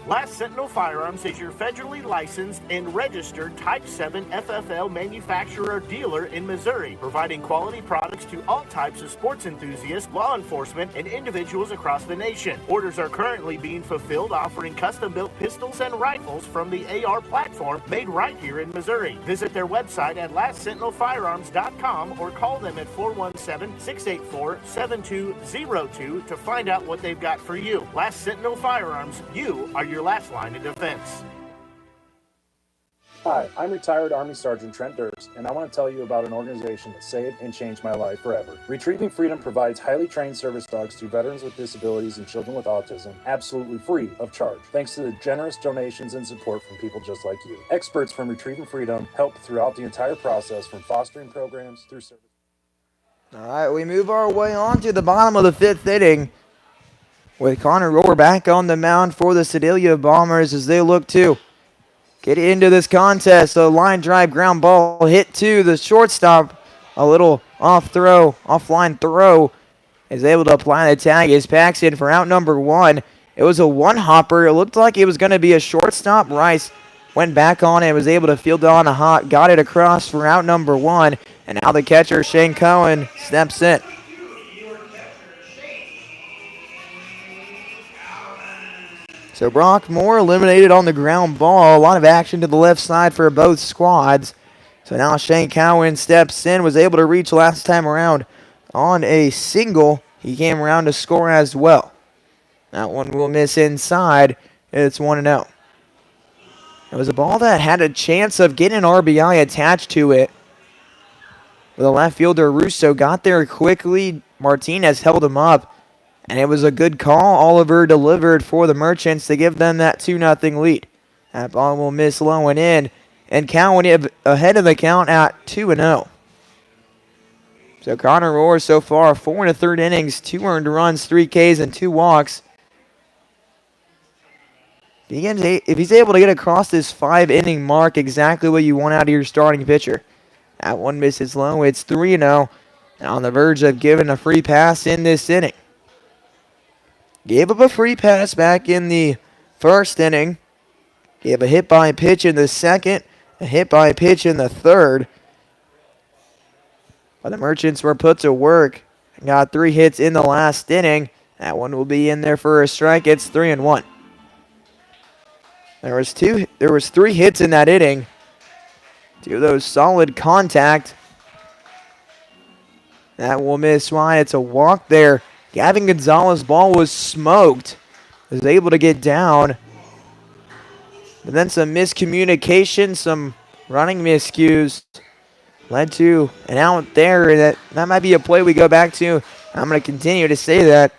Last Sentinel Firearms is your federally licensed and registered Type 7 FFL manufacturer dealer in Missouri, providing quality products to all types of sports enthusiasts, law enforcement, and individuals across the nation. Orders are currently being fulfilled, offering custom-built pistols and rifles from the AR platform made right here in Missouri. Visit their website at lastsentinelfirearms.com or call them at 417-684-7202 to find out what they've got for you. Last Sentinel Firearms, you are your last line of defense. Hi, I'm retired Army Sergeant Trent Dirks, and I want to tell you about an organization that saved and changed my life forever. Retrieving Freedom provides highly trained service dogs to veterans with disabilities and children with autism, absolutely free of charge, thanks to the generous donations and support from people just like you. Experts from Retrieving Freedom help throughout the entire process, from fostering programs through service. All right, we move our way on to the bottom of the fifth inning, with Connor Rohr back on the mound for the Sedalia Bombers as they look to get into this contest. A line drive ground ball hit to the shortstop. A little offline throw is able to apply the tag as Paxton for out number one. It was a one-hopper. It looked like it was going to be a shortstop. Rice went back on it, was able to field it on a hop, got it across for out number one, and now the catcher, Shane Cohen, steps in. So Brock Moore eliminated on the ground ball. A lot of action to the left side for both squads. So now Shane Cowan steps in, was able to reach last time around on a single. He came around to score as well. That one will miss inside. It's 1-0. It was a ball that had a chance of getting an RBI attached to it. The left fielder Russo got there quickly. Martinez held him up. And it was a good call. Oliver delivered for the Merchants to give them that 2-0 lead. That ball will miss low and in. And Cowan ahead of the count at 2-0. So Connor Rohr so far, 4 1/3 innings, 2 earned runs, 3 Ks, and 2 walks. If he's able to get across this 5-inning mark, exactly what you want out of your starting pitcher. That one misses low. It's 3-0. On the verge of giving a free pass in this inning. Gave up a free pass back in the first inning. Gave a hit by pitch in the second, a hit by pitch in the third. But the Merchants were put to work and got 3 hits in the last inning. That one will be in there for a strike. It's 3-1. There was 3 hits in that inning. 2 of those solid contact. That will miss wide. It's a walk there. Gavin Gonzalez's ball was smoked. Was able to get down. But then some miscommunication, some running miscues led to an out there. That might be a play we go back to. I'm going to continue to say that.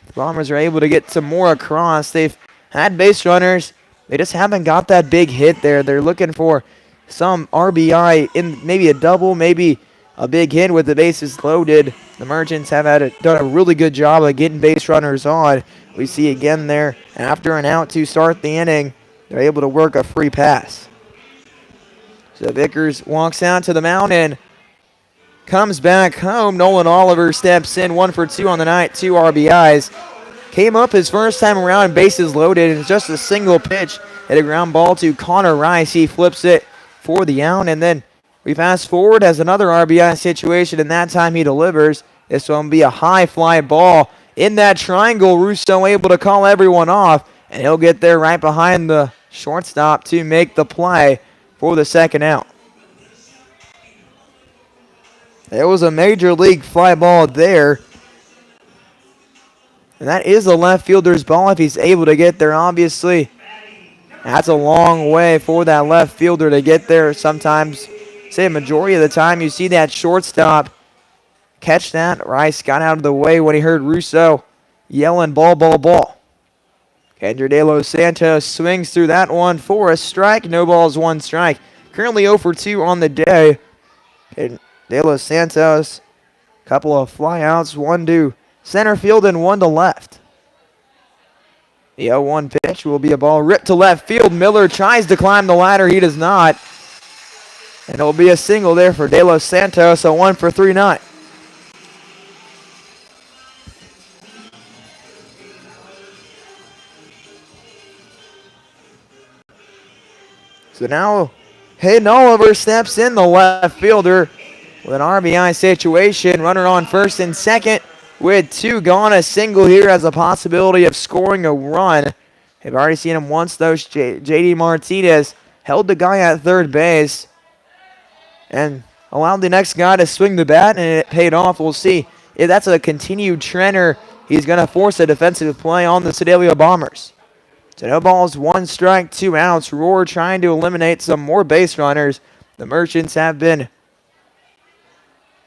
The Bombers are able to get some more across. They've had base runners. They just haven't got that big hit there. They're looking for some RBI in maybe a double, maybe a big hit with the bases loaded. The Merchants have done a really good job of getting base runners on. We see again there, after an out to start the inning, they're able to work a free pass. So Vickers walks out to the mound and comes back home. Nolan Oliver steps in, 1 for 2 on the night, 2 RBIs. Came up his first time around, bases loaded, and just a single pitch. Hit a ground ball to Connor Rice. He flips it for the out, and then we fast forward as another RBI situation, and that time he delivers. This one will be a high fly ball in that triangle. Russo able to call everyone off, and he'll get there right behind the shortstop to make the play for the second out. There was a major league fly ball there. And that is a left fielder's ball if he's able to get there, obviously. That's a long way for that left fielder to get there. Sometimes, say a majority of the time, you see that shortstop catch that. Rice got out of the way when he heard Russo yelling ball, ball, ball. Kendra De Los Santos swings through that one for a strike. No balls, one strike. Currently 0 for 2 on the day. And De Los Santos, couple of flyouts, one to center field and one to left. The 0-1 pitch will be a ball ripped to left field. Miller tries to climb the ladder. He does not. And it will be a single there for De Los Santos, a 1 for 3 night. So now Hayden Oliver steps in, the left fielder, with an RBI situation. Runner on first and second with 2 gone. A single here has a possibility of scoring a run. They've already seen him once, though. J.D. Martinez held the guy at third base and allowed the next guy to swing the bat, and it paid off. We'll see if that's a continued trend or he's going to force a defensive play on the Sedalia Bombers. So no balls, 1 strike, 2 outs. Roar trying to eliminate some more base runners. The Merchants have been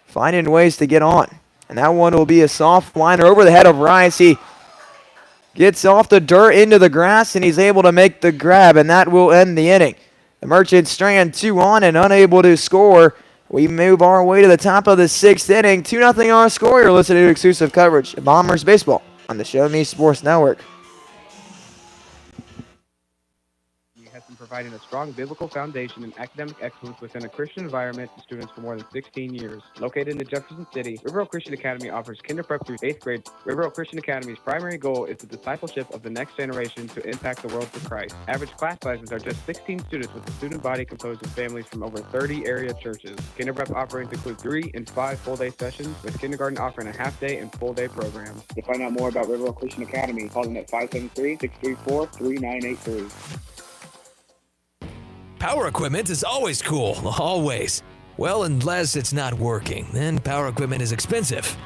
finding ways to get on. And that one will be a soft liner over the head of Rice. He gets off the dirt into the grass, and he's able to make the grab, and that will end the inning. The Merchants strand 2 on and unable to score. We move our way to the top of the 6th inning. 2-0 our score. You're listening to exclusive coverage of Bombers baseball on the Show Me Sports Network. Providing a strong biblical foundation and academic excellence within a Christian environment to students for more than 16 years. Located in the Jefferson City, River Oak Christian Academy offers kinder prep through 8th grade. River Oak Christian Academy's primary goal is the discipleship of the next generation to impact the world for Christ. Average class sizes are just 16 students, with a student body composed of families from over 30 area churches. Kinder prep offerings include 3 and 5 full-day sessions, with kindergarten offering a half-day and full-day programs. To find out more about River Oak Christian Academy, call them at 573-634-3983. Power equipment is always cool, always. Well, unless it's not working, then power equipment is expensive.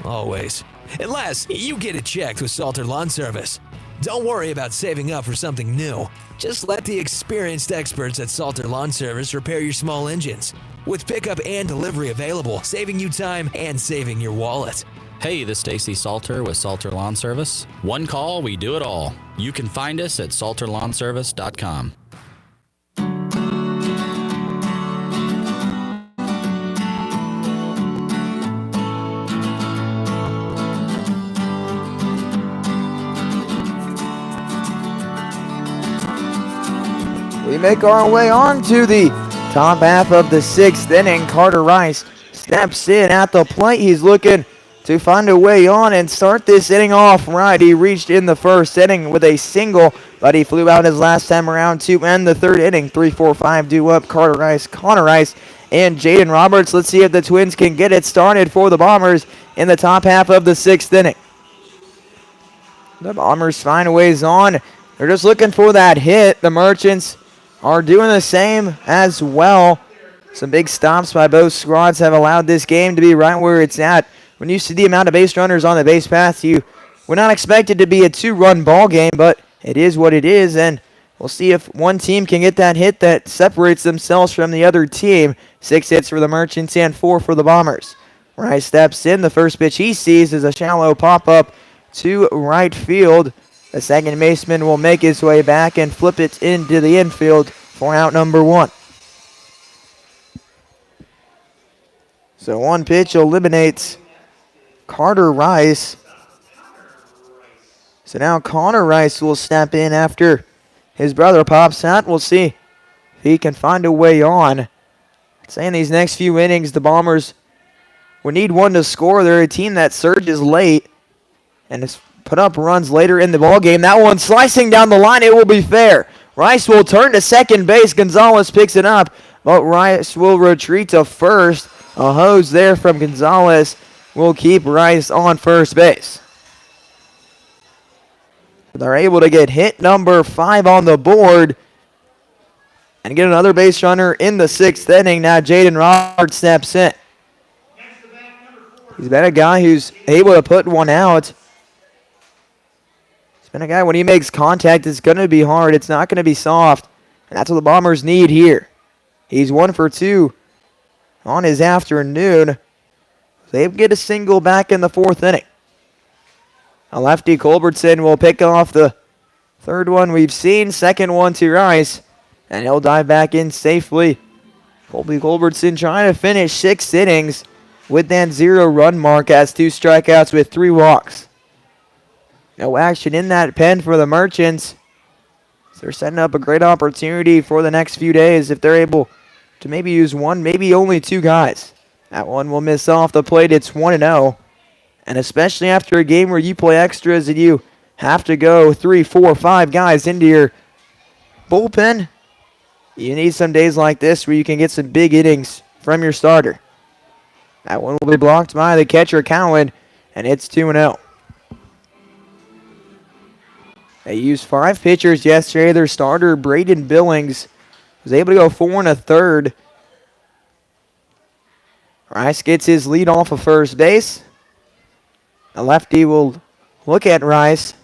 Always. Unless you get it checked with Salter Lawn Service. Don't worry about saving up for something new. Just let the experienced experts at Salter Lawn Service repair your small engines. With pickup and delivery available, saving you time and saving your wallet. Hey, this is Stacy Salter with Salter Lawn Service. One call, we do it all. You can find us at salterlawnservice.com. We make our way on to the top half of the 6th inning. Carter Rice steps in at the plate. He's looking to find a way on and start this inning off right. He reached in the 1st inning with a single, but he flew out his last time around to end the 3rd inning. 3-4-5 due up. Carter Rice, Connor Rice, and Jaden Roberts. Let's see if the Twins can get it started for the Bombers in the top half of the 6th inning. The Bombers find ways on. They're just looking for that hit. The Merchants are doing the same as well. Some big stops by both squads have allowed this game to be right where it's at. When you see the amount of base runners on the base path, you would not expect it to be a 2-run ball game, but it is what it is, and we'll see if one team can get that hit that separates themselves from the other team. 6 hits for the Merchants and 4 for the Bombers. Rice steps in. The first pitch he sees is a shallow pop-up to right field. The second baseman will make his way back and flip it into the infield for out number 1. So one pitch eliminates Carter Rice. So now Connor Rice will step in after his brother pops out. We'll see if he can find a way on. I'd say in these next few innings, the Bombers will need one to score. They're a team that surges late and has put up runs later in the ballgame. That one slicing down the line. It will be fair. Rice will turn to second base. Gonzalez picks it up, but Rice will retreat to first. A hose there from Gonzalez will keep Rice on first base. They're able to get hit number 5 on the board and get another base runner in the 6th inning. Now Jaden Roberts steps in. He's been a guy who's able to put one out. He's been a guy, when he makes contact, it's going to be hard. It's not going to be soft. And that's what the Bombers need here. He's 1 for 2 on his afternoon. They get a single back in the fourth inning. A lefty, Culbertson, will pick off the third one we've seen. Second one to Rice, and he'll dive back in safely. Colby Culbertson trying to finish 6 innings with that 0-run mark, has 2 strikeouts with 3 walks. No action in that pen for the Merchants. So they're setting up a great opportunity for the next few days if they're able to maybe use 1, maybe only 2 guys. That one will miss off the plate. It's 1-0. And especially after a game where you play extras and you have to go 3, 4, 5 guys into your bullpen, you need some days like this where you can get some big innings from your starter. That one will be blocked by the catcher, Cowan, and it's 2-0. They used 5 pitchers yesterday. Their starter, Braden Billings, was able to go 4 1/3. Rice gets his lead off of first base. The lefty will look at Rice.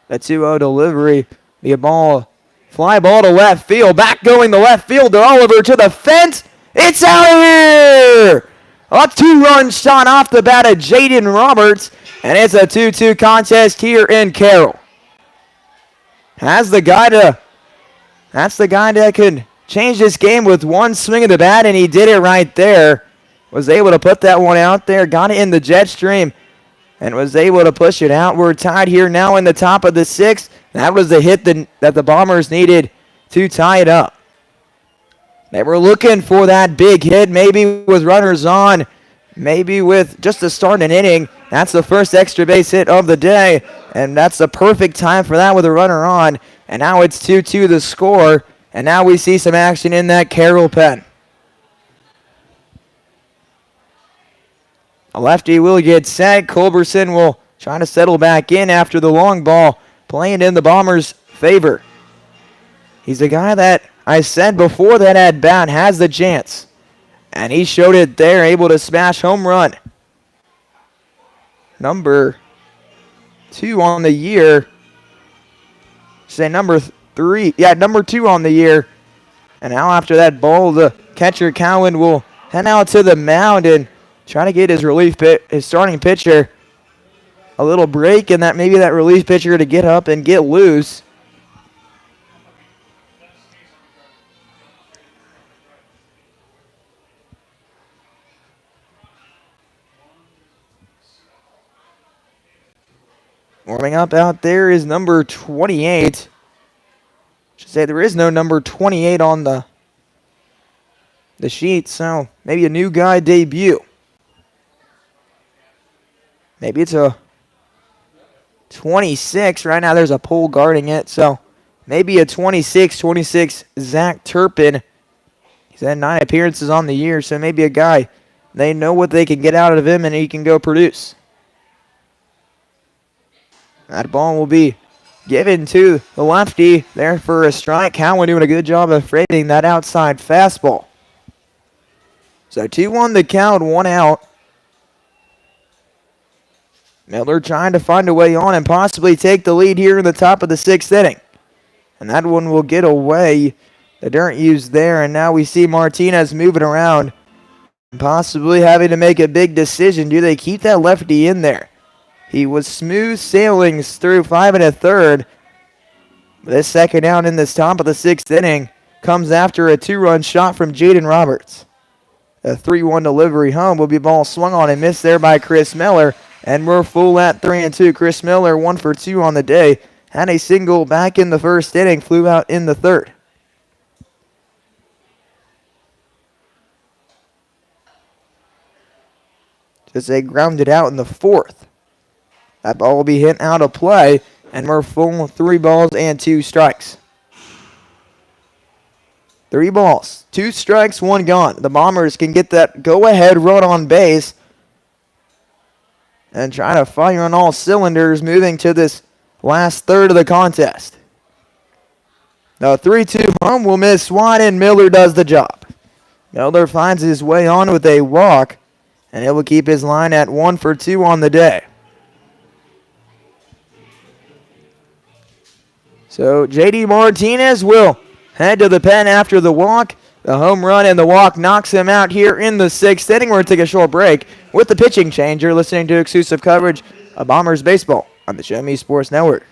A 2-0 delivery. Be a fly ball to left field. Back going the left fielder. Oliver to the fence. It's out of here! A 2-run shot off the bat of Jaden Roberts. And it's a 2-2 contest here in Carroll. That's the guy that could change this game with one swing of the bat, and he did it right there. Was able to put that one out there, got it in the jet stream, and was able to push it out. We're tied here now in the top of the 6th. That was the hit that the Bombers needed to tie it up. They were looking for that big hit, maybe with runners on, maybe with just to start an inning. That's the first extra base hit of the day, and that's the perfect time for that with a runner on. And now it's 2-2 the score, and now we see some action in that Carroll pen. A lefty will get set. Culberson will try to settle back in after the long ball, playing in the Bombers' favor. He's a guy that I said before that at bat has the chance. And he showed it there, able to smash home run. Number 2 on the year. Say number 3. Yeah, number 2 on the year. And now after that ball, the catcher Cowan will head out to the mound and try to get his starting pitcher a little break, and that maybe that relief pitcher to get up and get loose. Warming up out there is number 28. Should say there is no number 28 on the sheet, so maybe a new guy debut. Maybe it's a 26. Right now there's a pole guarding it, so maybe a 26, Zach Turpin. He's had 9 appearances on the year, so maybe a guy, they know what they can get out of him and he can go produce. That ball will be given to the lefty there for a strike. Cowan doing a good job of framing that outside fastball. So 2-1 the count, 1 out. Miller trying to find a way on and possibly take the lead here in the top of the 6th inning. And that one will get away. The dirt used there, and now we see Martinez moving around, possibly having to make a big decision. Do they keep that lefty in there? He was smooth sailing through 5 1/3. This second out in this top of the 6th inning comes after a 2-run shot from Jaden Roberts. A 3-1 delivery home will be ball swung on and missed there by Chris Miller. And we're full at 3-2. Chris Miller 1 for 2 on the day. Had a single back in the first inning, flew out in the third. Just a grounded out in the 4th. That ball will be hit out of play, and we're full 3 balls and 2 strikes. 3 balls, 2 strikes, 1 gone. The Bombers can get that go-ahead run on base and try to fire on all cylinders moving to this last third of the contest. The 3-2 home will miss wide, and Miller does the job. Miller finds his way on with a walk, and it will keep his line at 1 for 2 on the day. So J.D. Martinez will head to the pen after the walk. The home run and the walk knocks him out here in the 6th inning. We're going to take a short break with the pitching change. You're listening to exclusive coverage of Bombers baseball on the Show Me Sports Network.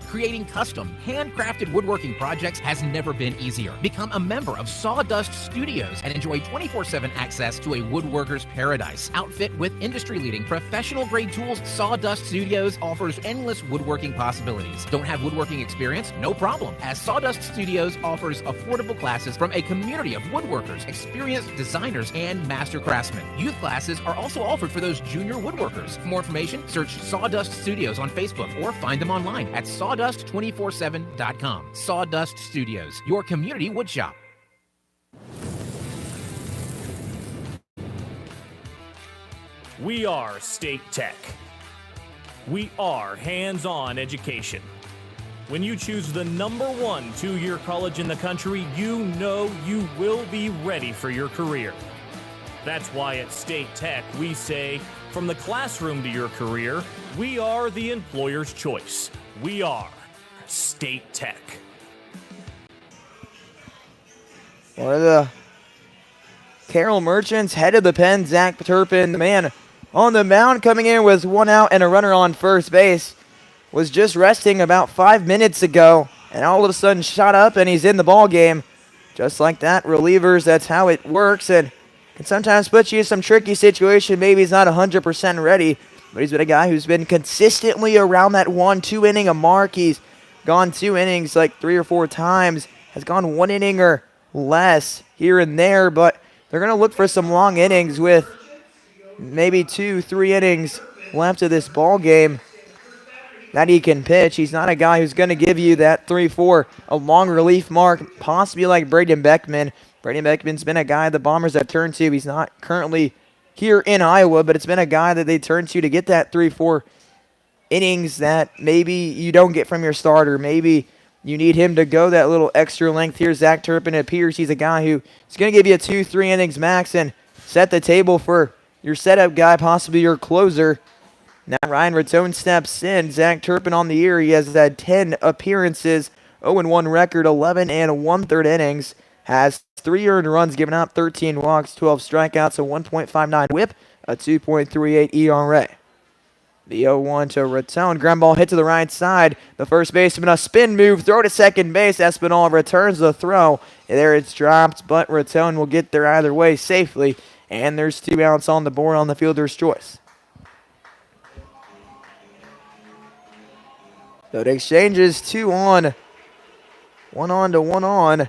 Creating custom, handcrafted woodworking projects has never been easier. Become a member of Sawdust Studios and enjoy 24/7 access to a woodworker's paradise. Outfit with industry-leading professional-grade tools, Sawdust Studios offers endless woodworking possibilities. Don't have woodworking experience? No problem, as Sawdust Studios offers affordable classes from a community of woodworkers, experienced designers, and master craftsmen. Youth classes are also offered for those junior woodworkers. For more information, search Sawdust Studios on Facebook or find them online at sawdust247.com. Sawdust Studios, your community woodshop. We are State Tech. We are hands-on education. When you choose the #1 two-year college in the country, you know you will be ready for your career. That's why at State Tech we say, from the classroom to your career, we are the employer's choice. We are State Tech. One of the Carroll Merchants, head of the pen, Zach Turpin, the man on the mound, coming in with 1 out and a runner on first base, was just resting about 5 minutes ago, and all of a sudden shot up and he's in the ball game. Just like that, relievers, that's how it works, and can sometimes put you in some tricky situation. Maybe he's not 100% ready, but he's been a guy who's been consistently around that 1-2 inning a mark. He's gone 2 innings like 3 or 4 times, has gone 1 inning or less here and there, but they're going to look for some long innings with maybe 2-3 innings left of this ball game that he can pitch. He's not a guy who's going to give you that 3-4, a long relief mark, possibly like Braden Beckman. Braden Beckman's been a guy the Bombers have turned to. He's not currently here in Iowa, but it's been a guy that they turn to get that 3-4 innings that maybe you don't get from your starter. Maybe you need him to go that little extra length here. Zach Turpin, it appears he's a guy who is going to give you a 2-3 innings max and set the table for your setup guy, possibly your closer. Now Ryan Rattone steps in. Zach Turpin on the year. He has had 10 appearances, 0-1 record, 11 1/3 innings. Has 3 earned runs, given up 13 walks, 12 strikeouts, a 1.59 whip, a 2.38 ERA. The 0-1 to Rattone. Ground ball hit to the right side. The first baseman, a spin move, throw to second base. Espinal returns the throw. And there it's dropped, but Rattone will get there either way safely. And there's 2 outs on the board on the fielder's choice. So it exchanges 2 on. 1 on to 1 on.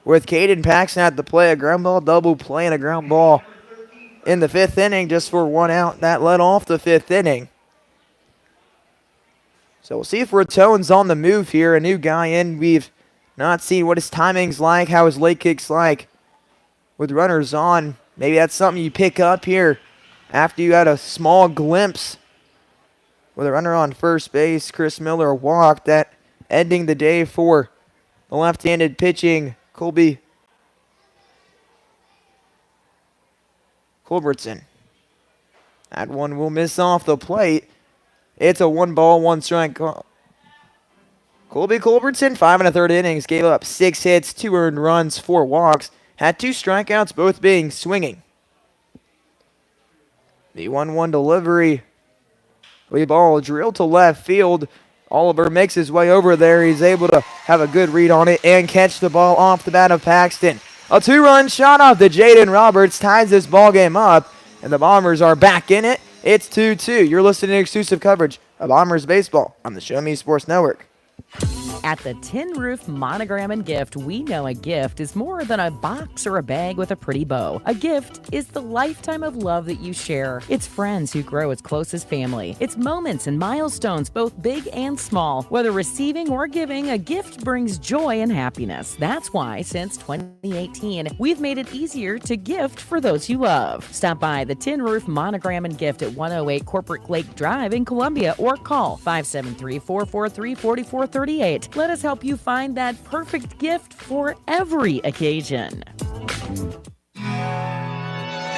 With Caden Paxton at the play, a ground ball double play and a ground ball in the 5th inning just for 1 out. That led off the 5th inning. So we'll see if Rattone's on the move here. A new guy in. We've not seen what his timing's like, how his late kick's like with runners on. Maybe that's something you pick up here after you had a small glimpse with a runner on first base. Chris Miller walked, that ending the day for the left-handed pitching Colby Culbertson. That one will miss off the plate. It's a 1-ball, 1-strike call. Colby Culbertson, 5 1/3 innings, gave up 6 hits, 2 earned runs, 4 walks, had 2 strikeouts, both being swinging. The 1-1 delivery. The ball drilled to left field. Oliver makes his way over there. He's able to have a good read on it and catch the ball off the bat of Paxton. A 2-run shot off to Jaden Roberts ties this ball game up, and the Bombers are back in it. It's 2-2. You're listening to exclusive coverage of Bombers baseball on the Show Me Sports Network. At the Tin Roof Monogram and Gift, we know a gift is more than a box or a bag with a pretty bow. A gift is the lifetime of love that you share. It's friends who grow as close as family. It's moments and milestones, both big and small. Whether receiving or giving, a gift brings joy and happiness. That's why, since 2018, we've made it easier to gift for those you love. Stop by the Tin Roof Monogram and Gift at 108 Corporate Lake Drive in Columbia or call 573-443-4438. Let us help you find that perfect gift for every occasion.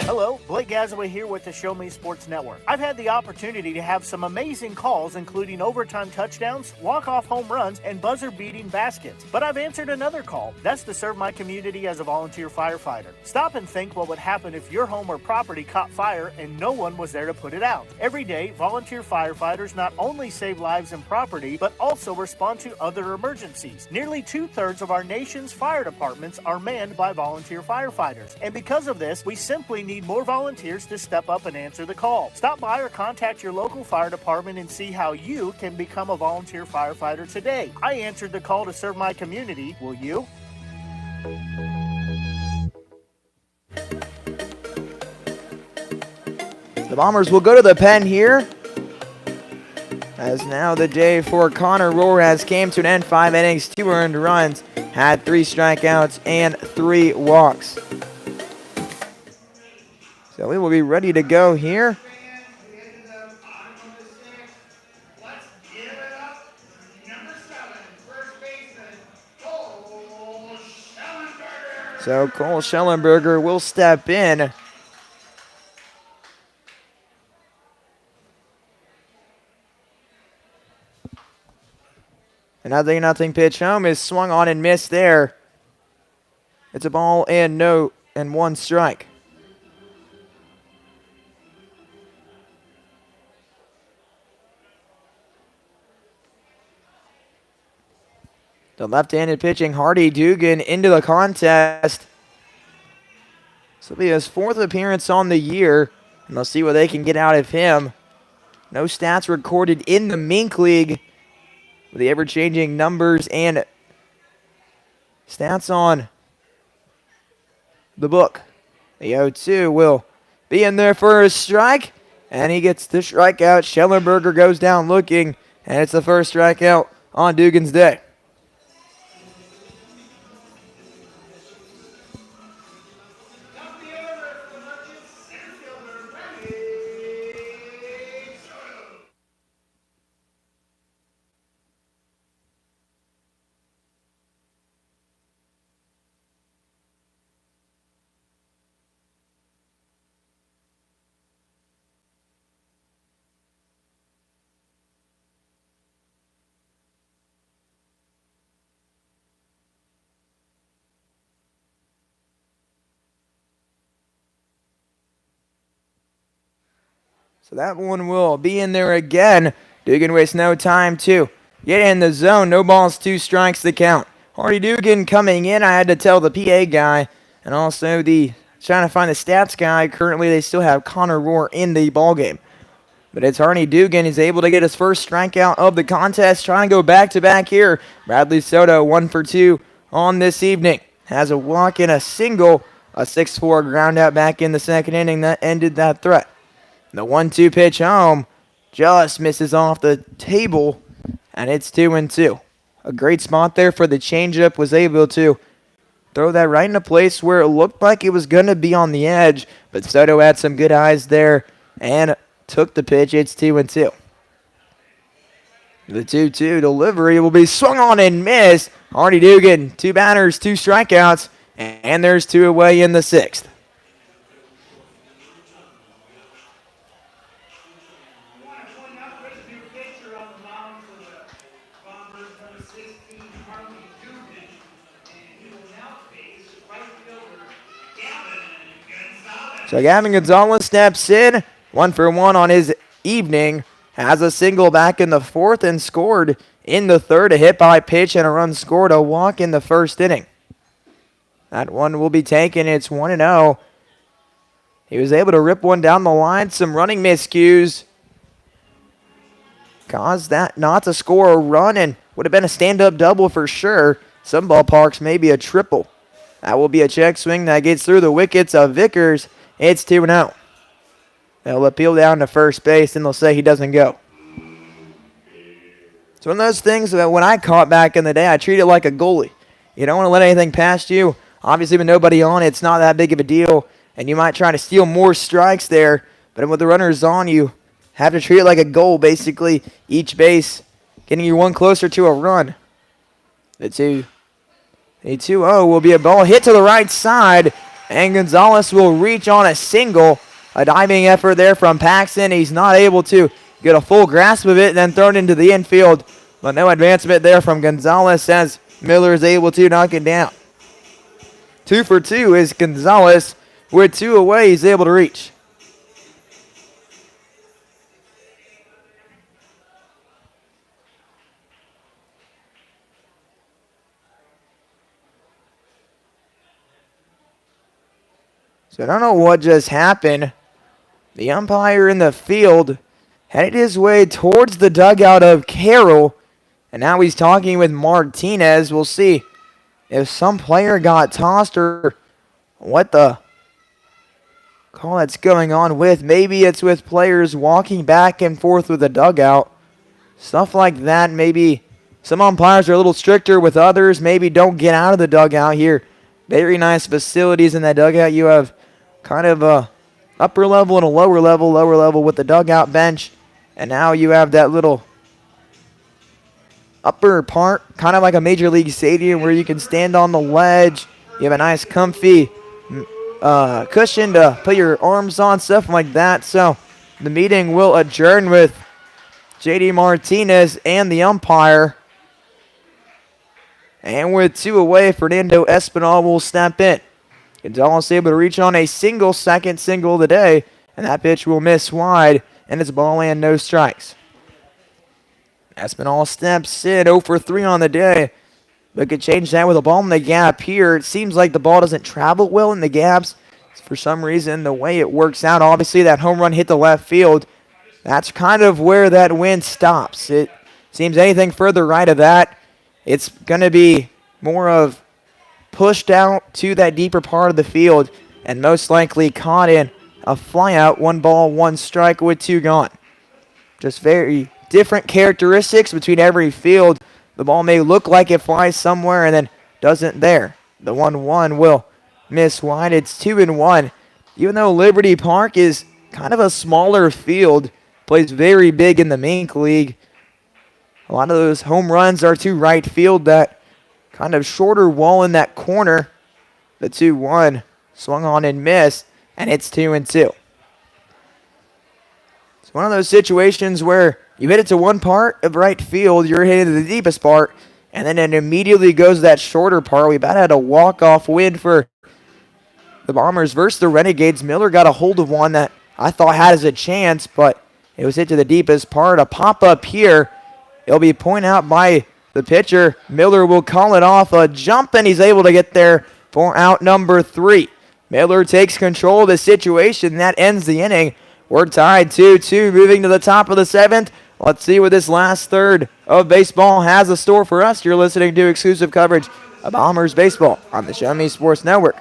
Hello, Blake Gazaway here with the Show Me Sports Network. I've had the opportunity to have some amazing calls, including overtime touchdowns, walk-off home runs, and buzzer-beating baskets. But I've answered another call. That's to serve my community as a volunteer firefighter. Stop and think what would happen if your home or property caught fire and no one was there to put it out. Every day, volunteer firefighters not only save lives and property, but also respond to other emergencies. Nearly 2/3 of our nation's fire departments are manned by volunteer firefighters. And because of this, we simply need more volunteers to step up and answer the call. Stop by or contact your local fire department and see how you can become a volunteer firefighter today. I answered the call to serve my community. Will you? The Bombers will go to the pen here, as now the day for Connor Rohr has came to an end. 5 innings, 2 earned runs, had 3 strikeouts and 3 walks. So we will be ready to go here. So Cole Schellenberger will step in. Another nothing pitch home is swung on and missed there. It's a ball and 1 strike. The left-handed pitching Hardy Dugan into the contest. This will be his 4th appearance on the year, and they'll see what they can get out of him. No stats recorded in the Mink League, with the ever-changing numbers and stats on the book. The 0-2 will be in there for a strike, and he gets the strikeout. Schellenberger goes down looking, and it's the first strikeout on Dugan's day. So that one will be in there again. Dugan wastes no time to get in the zone. No balls, 2 strikes to count. Hardy Dugan coming in. I had to tell the PA guy and also the trying to find the stats guy. Currently, they still have Connor Rohr in the ballgame. But it's Hardy Dugan. He's able to get his first strikeout of the contest. Trying to go back-to-back here. Bradley Soto, 1 for 2 on this evening. Has a walk and a single. A 6-4 ground out back in the second inning. That ended that threat. The 1-2 pitch home just misses off the table, and it's 2-2. A great spot there for the changeup. Was able to throw that right in a place where it looked like it was going to be on the edge, but Soto had some good eyes there and took the pitch. It's 2-2. The 2-2 delivery will be swung on and missed. Hardy Dugan, 2 batters, 2 strikeouts, and there's 2 away in the 6th. So Gavin Gonzalez steps in, 1 for 1 on his evening. Has a single back in the 4th and scored in the 3rd. A hit by pitch and a run scored, a walk in the 1st inning. That one will be taken. It's 1-0. He was able to rip one down the line. Some running miscues caused that not to score a run and would have been a stand-up double for sure. Some ballparks, maybe a triple. That will be a check swing that gets through the wickets of Vickers. It's 2-0. They'll appeal down to first base, and they'll say he doesn't go. It's one of those things that when I caught back in the day, I treat it like a goalie. You don't want to let anything past you. Obviously, with nobody on, it's not that big of a deal, and you might try to steal more strikes there, but with the runners on, you have to treat it like a goal, basically. Each base getting you one closer to a run. The 2-0 will be a ball hit to the right side. And Gonzalez will reach on a single. A diving effort there from Paxton. He's not able to get a full grasp of it, then thrown into the infield. But no advancement there from Gonzalez as Miller is able to knock it down. 2 for 2 is Gonzalez. With 2 away, he's able to reach. So I don't know what just happened. The umpire in the field headed his way towards the dugout of Carroll, and now he's talking with Martinez. We'll see if some player got tossed or what the call that's going on with. Maybe it's with players walking back and forth with the dugout. Stuff like that. Maybe some umpires are a little stricter with others. Maybe don't get out of the dugout here. Very nice facilities in that dugout. You have kind of a upper level and a lower level with the dugout bench. And now you have that little upper part, kind of like a Major League Stadium where you can stand on the ledge. You have a nice comfy cushion to put your arms on, stuff like that. So the meeting will adjourn with J.D. Martinez and the umpire. And with 2 away, Fernando Espinal will step in. Gonzalez able to reach on a second single of the day, and that pitch will miss wide, and it's ball and no strikes. Espinal steps in, 0 for 3 on the day, but could change that with a ball in the gap here. It seems like the ball doesn't travel well in the gaps. For some reason, the way it works out, obviously that home run hit the left field. That's kind of where that wind stops. It seems anything further right of that, it's going to be more of pushed out to that deeper part of the field and most likely caught in a flyout, 1 ball, 1 strike with 2 gone. Just very different characteristics between every field. The ball may look like it flies somewhere and then doesn't there. The 1-1 will miss wide. It's 2-1. Even though Liberty Park is kind of a smaller field, plays very big in the Mink League, a lot of those home runs are to right field. That kind of shorter wall in that corner. The 2-1 swung on and missed, and it's 2-2. It's one of those situations where you hit it to one part of right field, you're hitting to the deepest part, and then it immediately goes to that shorter part. We about had a walk-off win for the Bombers versus the Renegades. Miller got a hold of one that I thought had a chance, but it was hit to the deepest part. A pop-up here. It'll be pointed out by the pitcher. Miller will call it off a jump, and he's able to get there for out number 3. Miller takes control of the situation. That ends the inning. We're tied 2-2, moving to the top of the 7th. Let's see what this last third of baseball has in store for us. You're listening to exclusive coverage of Bombers baseball on the Show Me Sports Network.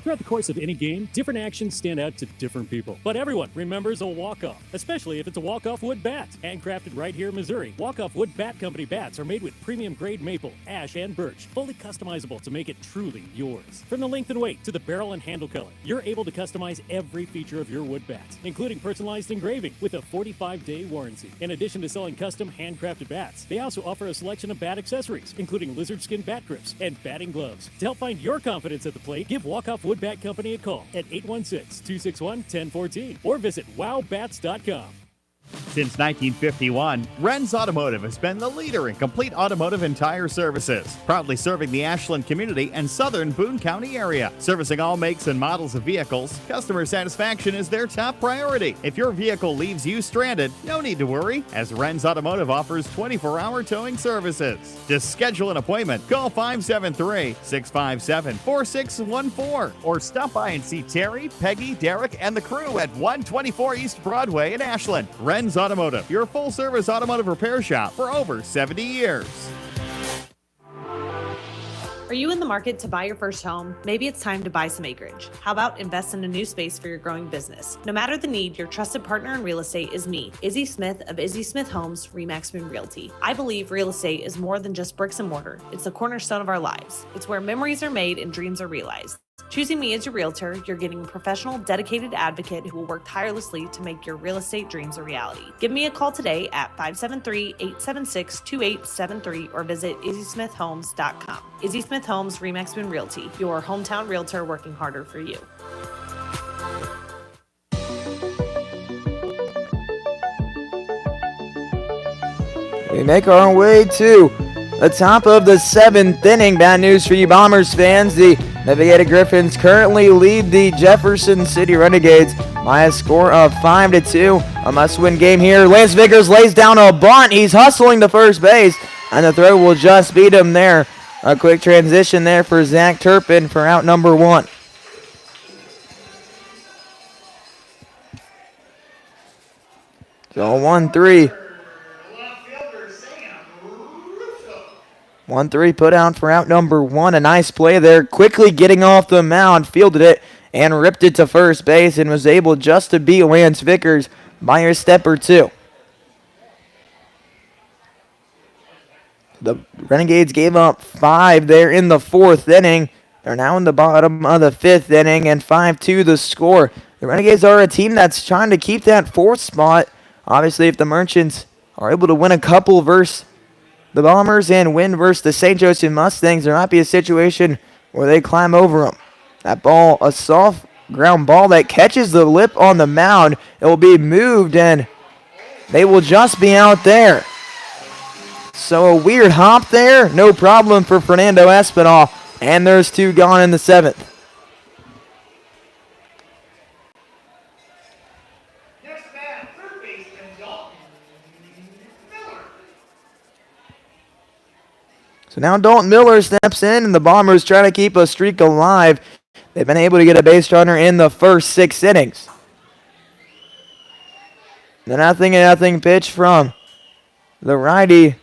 Throughout the course of any game, different actions stand out to different people. But everyone remembers a walk-off, especially if it's a walk-off wood bat. Handcrafted right here in Missouri, Walk-Off Wood Bat Company bats are made with premium-grade maple, ash, and birch, fully customizable to make it truly yours. From the length and weight to the barrel and handle color, you're able to customize every feature of your wood bat, including personalized engraving with a 45-day warranty. In addition to selling custom handcrafted bats, they also offer a selection of bat accessories, including lizard skin bat grips and batting gloves. To help find your confidence at the plate, give Walk-Off Wood Bat Company a call at 816-261-1014 or visit wowbats.com. Since 1951, Ren's Automotive has been the leader in complete automotive and tire services, proudly serving the Ashland community and southern Boone County area. Servicing all makes and models of vehicles, customer satisfaction is their top priority. If your vehicle leaves you stranded, no need to worry, as Ren's Automotive offers 24-hour towing services. To schedule an appointment, call 573-657-4614 or stop by and see Terry, Peggy, Derek, and the crew at 124 East Broadway in Ashland. Ren's Automotive, your full-service automotive repair shop for over 70 years. Are you in the market to buy your first home? Maybe it's time to buy some acreage. How about invest in a new space for your growing business? No matter the need, your trusted partner in real estate is me, Izzy Smith of Izzy Smith Homes, Remax Moon Realty. I believe real estate is more than just bricks and mortar. It's the cornerstone of our lives. It's where memories are made and dreams are realized. Choosing me as your realtor, you're getting a professional, dedicated advocate who will work tirelessly to make your real estate dreams a reality. Give me a call today at 573-876-2873 or visit izzysmithhomes.com. Izzy Smith Homes, Remax Boone Realty, your hometown realtor working harder for you. We make our way to the top of the 7th inning. Bad news for you Bombers fans. The Navigator Griffins currently lead the Jefferson City Renegades by a score of 5-2. A must-win game here. Lance Vickers lays down a bunt. He's hustling to first base, and the throw will just beat him there. A quick transition there for Zach Turpin for out number 1. So 1-3. 1-3 put out for out number 1. A nice play there. Quickly getting off the mound, fielded it and ripped it to first base and was able just to beat Lance Vickers by a step or 2. The Renegades gave up 5 there in the 4th inning. They're now in the bottom of the 5th inning, and 5-2 the score. The Renegades are a team that's trying to keep that 4th spot. Obviously, if the Merchants are able to win a couple versus the Bombers and win versus the St. Joseph Mustangs, there might be a situation where they climb over them. That ball, a soft ground ball that catches the lip on the mound. It will be moved, and they will just be out there. So a weird hop there. No problem for Fernando Espinal. And there's 2 gone in the 7th. So now Dalton Miller steps in, and the Bombers try to keep a streak alive. They've been able to get a base runner in the first 6 innings. The 0-0 pitch from the righty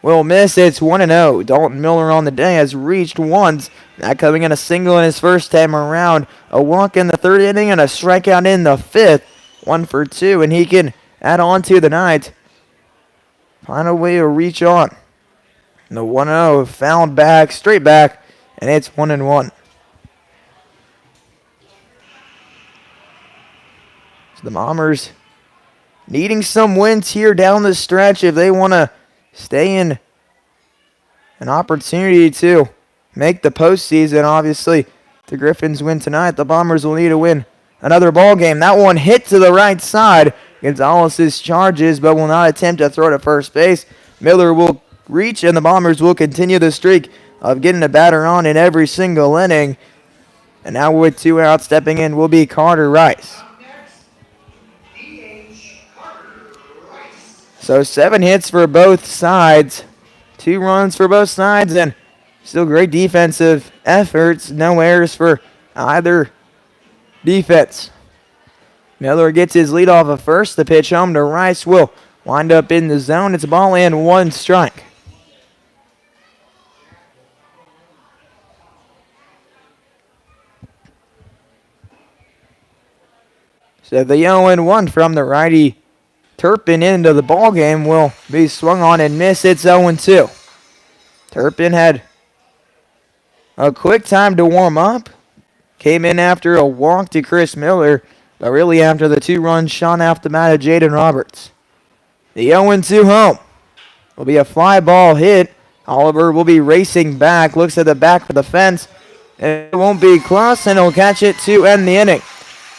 will miss. It's 1-0. Dalton Miller on the day has reached once. That coming in a single in his first time around. A walk in the 3rd inning and a strikeout in the 5th. 1 for 2, and he can add on to the night. Find a way to reach on. The 1-0 fouled back, straight back, and it's 1-1. So the Bombers needing some wins here down the stretch if they want to stay in an opportunity to make the postseason. Obviously, if the Griffins win tonight, the Bombers will need to win another ball game. That one hit to the right side. Gonzalez charges, but will not attempt to throw to first base. Miller will reach, and the Bombers will continue the streak of getting a batter on in every single inning. And now with 2 outs, stepping in will be Carter Rice. So 7 hits for both sides, 2 runs for both sides, and still great defensive efforts. No errors for either defense. Miller gets his lead off of first. The pitch home to Rice will wind up in the zone. It's a ball and 1 strike. So the 0-1 from the righty Turpin into the ball game will be swung on and missed. It's 0-2. Turpin had a quick time to warm up. Came in after a walk to Chris Miller, but really after the 2 runs shot off the bat of Jaden Roberts. The 0-2 home will be a fly ball hit. Oliver will be racing back, looks at the back of the fence. It won't be close, and he'll catch it to end the inning.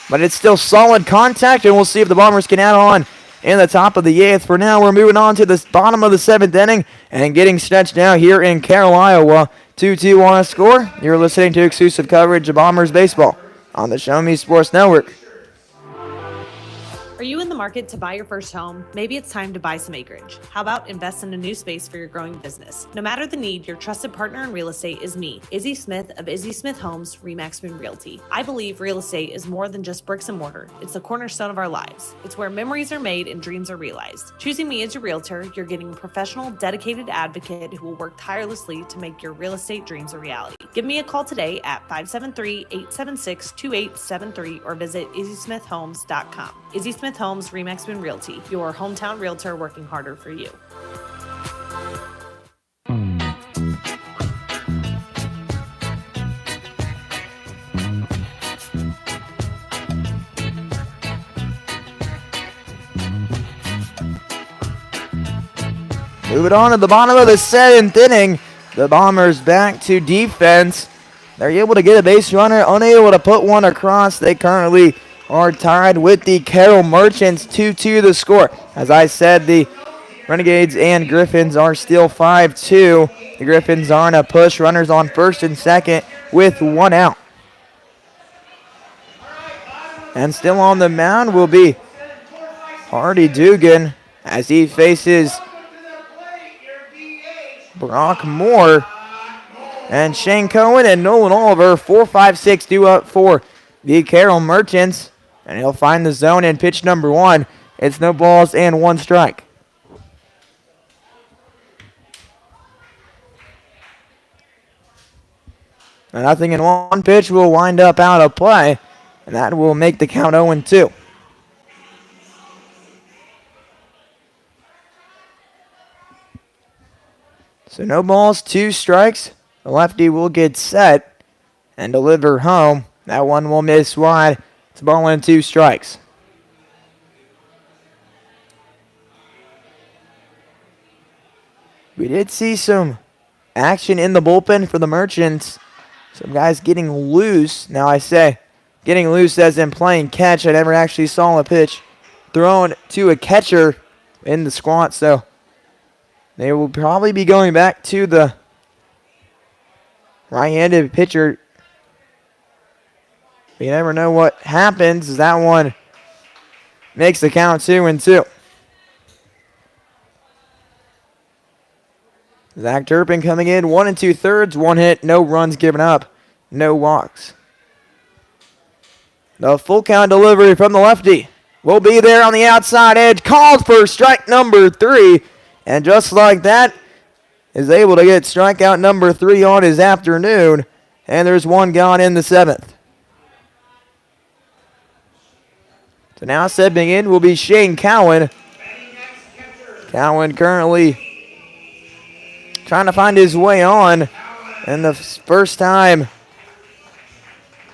But it's still solid contact, and we'll see if the Bombers can add on in the top of the 8th. For now, we're moving on to the bottom of the 7th inning and getting stretched out here in Carroll, Iowa. 2-2 on a score. You're listening to exclusive coverage of Bombers baseball on the Show Me Sports Network. Are you in the market to buy your first home? Maybe it's time to buy some acreage. How about invest in a new space for your growing business? No matter the need, your trusted partner in real estate is me, Izzy Smith of Izzy Smith Homes, Remax Boone Realty. I believe real estate is more than just bricks and mortar. It's the cornerstone of our lives. It's where memories are made and dreams are realized. Choosing me as your realtor, you're getting a professional, dedicated advocate who will work tirelessly to make your real estate dreams a reality. Give me a call today at 573-876-2873 or visit izzysmithhomes.com. Izzy Smith Homes, Remax Boone Realty, your hometown realtor working harder for you. Moving on to the bottom of the 7th inning. The Bombers back to defense. They're able to get a base runner, unable to put one across. They currently are tied with the Carroll Merchants, 2-2 the score. As I said, the Renegades and Griffins are still 5-2. The Griffins are on a push. Runners on first and second with one out. And still on the mound will be Hardy Dugan as he faces Brock Moore and Shane Cohen and Nolan Oliver. 4-5-6 due up for the Carroll Merchants. And he'll find the zone in pitch number 1. It's no balls and 1 strike. And nothing in 1 pitch will wind up out of play. And that will make the count 0-2. So no balls, 2 strikes. The lefty will get set and deliver home. That one will miss wide. It's a ball and 2 strikes. We did see some action in the bullpen for the Merchants. Some guys getting loose. Now I say getting loose as in playing catch. I never actually saw a pitch thrown to a catcher in the squat, so they will probably be going back to the right-handed pitcher. You never know what happens as that one makes the count 2-2. Zach Turpin coming in 1 2/3, 1 hit, no runs given up, no walks. The full count delivery from the lefty will be there on the outside edge, called for strike number 3, and just like that, is able to get strikeout number 3 on his afternoon, and there's 1 gone in the 7th. So now stepping in will be Shane Cowan. Cowan currently trying to find his way on, and the first time,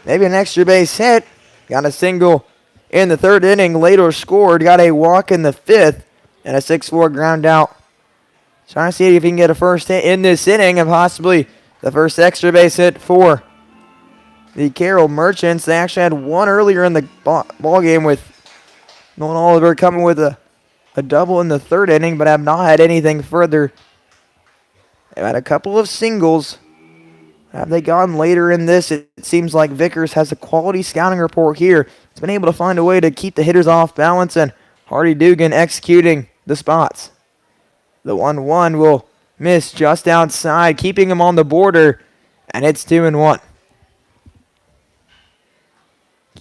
maybe an extra base hit. Got a single in the 3rd inning, later scored, got a walk in the 5th, and a 6-4 ground out. Trying to see if he can get a first hit in this inning, and possibly the first extra base hit for the Carroll Merchants. They actually had one earlier in the ball game with Nolan Oliver coming with a double in the 3rd inning, but have not had anything further. They've had a couple of singles. Have they gone later in this? It seems like Vickers has a quality scouting report here. He's been able to find a way to keep the hitters off balance, and Hardy Dugan executing the spots. The 1-1 will miss just outside, keeping him on the border, and it's 2-1.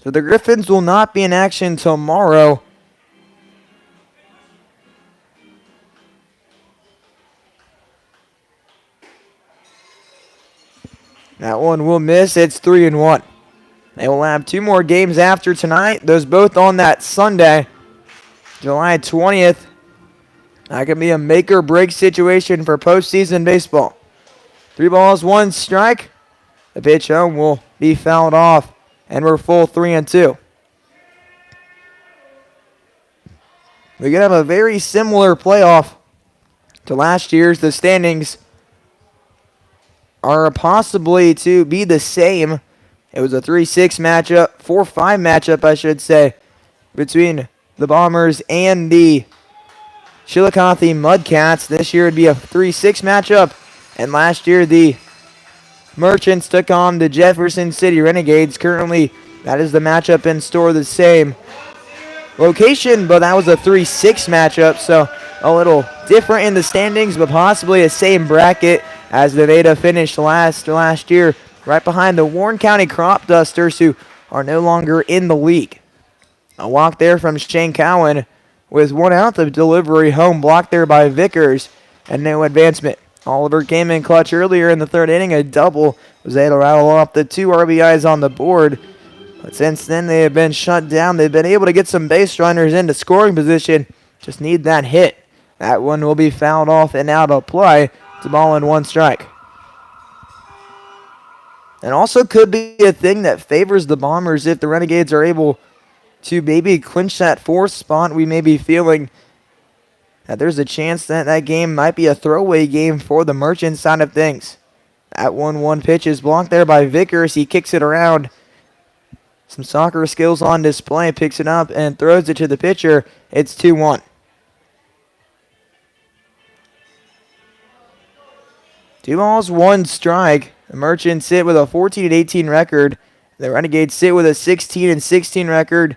So the Griffins will not be in action tomorrow. That one will miss. It's 3-1. They will have 2 more games after tonight. Those both on that Sunday, July 20th. That could be a make or break situation for postseason baseball. 3 balls, 1 strike. The pitch home will be fouled off, and we're full 3-2. We could have a very similar playoff to last year's. The standings are possibly to be the same. It was a 3-6 matchup, 4-5 matchup, I should say, between the Bombers and the Chillicothe Mudcats. This year it'd be a 3-6 matchup, and last year the Merchants took on the Jefferson City Renegades. Currently, that is the matchup in store, the same location, but that was a 3-6 matchup, so a little different in the standings, but possibly a same bracket as Nevada finished last year, right behind the Warren County Crop Dusters, who are no longer in the league. A walk there from Shane Cowan with 1 out. The delivery home blocked there by Vickers, and no advancement. Oliver came in clutch earlier in the 3rd inning, a double. Was able to rattle off the 2 RBIs on the board. But since then, they have been shut down. They've been able to get some base runners into scoring position. Just need that hit. That one will be fouled off and out of play. It's a ball and 1 strike. And also could be a thing that favors the Bombers if the Renegades are able to maybe clinch that 4th spot we may be feeling that there's a chance that that game might be a throwaway game for the Merchant side of things. That 1-1 pitch is blocked there by Vickers. He kicks it around. Some soccer skills on display. Picks it up and throws it to the pitcher. It's 2-1. 2 balls, 1 strike. The Merchants sit with a 14-18 record. The Renegades sit with a 16-16 record.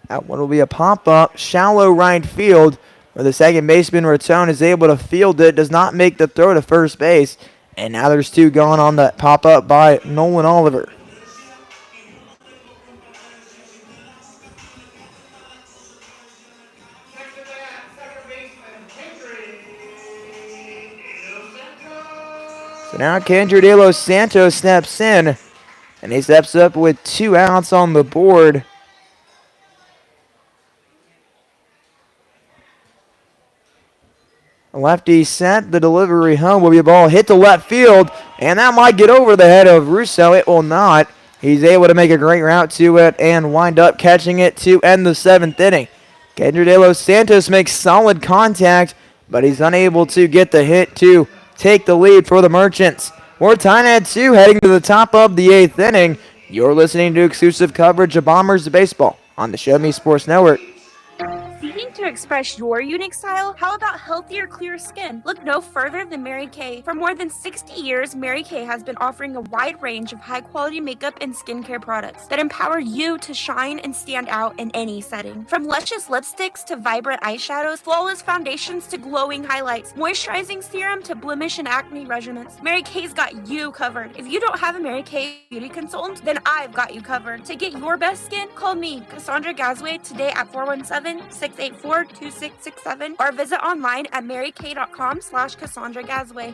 That one will be a pop-up, shallow right field, where the second baseman, Raton, is able to field it, does not make the throw to first base. And now there's 2 gone on the pop-up by Nolan Oliver. So now Kendra De Los Santos steps in, and he steps up with 2 outs on the board. Lefty set, the delivery home will be a ball hit to left field, and that might get over the head of Russo. It will not. He's able to make a great route to it and wind up catching it to end the 7th inning. Kendra De Los Santos makes solid contact, but he's unable to get the hit to take the lead for the Merchants. We're tied at 2 heading to the top of the 8th inning. You're listening to exclusive coverage of Bombers baseball on the Show Me Sports Network. Seeking to express your unique style? How about healthier, clear skin? Look no further than Mary Kay. For more than 60 years, Mary Kay has been offering a wide range of high-quality makeup and skincare products that empower you to shine and stand out in any setting. From luscious lipsticks to vibrant eyeshadows, flawless foundations to glowing highlights, moisturizing serum to blemish and acne regimens, Mary Kay's got you covered. If you don't have a Mary Kay beauty consultant, then I've got you covered. To get your best skin, call me, Cassandra Gazway, today at 417-684-2667 or visit online at marykay.com/Cassandra Gazway.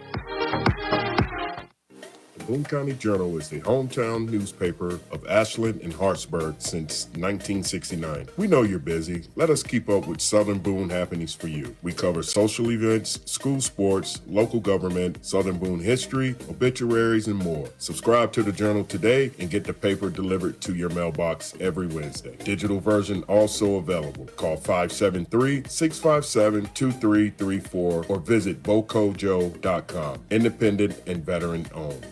The Boone County Journal is the hometown newspaper of Ashland and Hartsburg since 1969. We know you're busy. Let us keep up with Southern Boone happenings for you. We cover social events, school sports, local government, Southern Boone history, obituaries, and more. Subscribe to the Journal today and get the paper delivered to your mailbox every Wednesday. Digital version also available. Call 573-657-2334 or visit bocojo.com. Independent and veteran owned.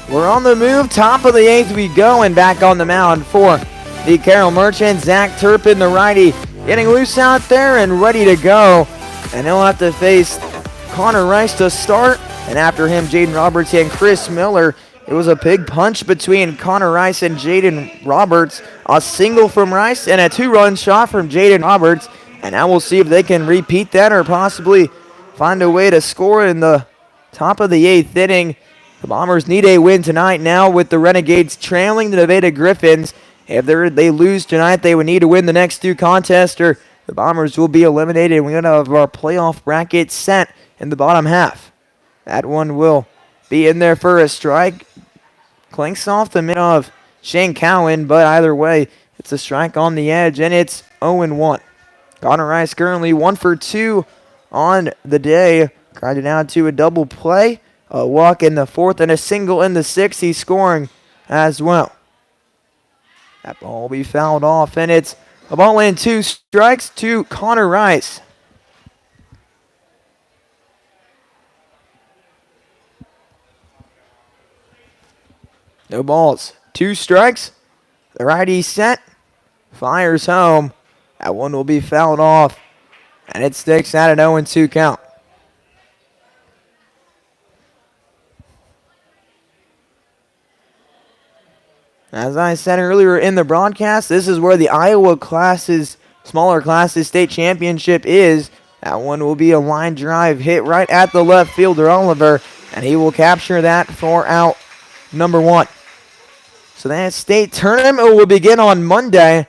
We're on the move, top of the 8th we go, and back on the mound for the Carroll Merchants. Zach Turpin, the righty, getting loose out there and ready to go. And he'll have to face Connor Rice to start. And after him, Jaden Roberts and Chris Miller. It was a big punch between Connor Rice and Jaden Roberts. A single from Rice and a 2-run shot from Jaden Roberts. And now we'll see if they can repeat that or possibly find a way to score in the top of the 8th inning. The Bombers need a win tonight now with the Renegades trailing the Nevada Griffins. If they lose tonight, they would need to win the next 2 contests or the Bombers will be eliminated. We're going to have our playoff bracket set in the bottom half. That one will be in there for a strike. Clinks off the mid of Shane Cowan, but either way, it's a strike on the edge, and it's 0-1. Connor Rice currently 1 for 2 on the day. Grinded down to a double play. A walk in the 4th and a single in the 6th. He's scoring as well. That ball will be fouled off, and it's a ball and 2 strikes to Connor Rice. No balls. 2 strikes. The righty set. Fires home. That one will be fouled off, and it sticks at an 0-2 count. As I said earlier in the broadcast, this is where the Iowa smaller classes state championship is. That one will be a line drive hit right at the left fielder, Oliver, and he will capture that for out number 1. So that state tournament will begin on Monday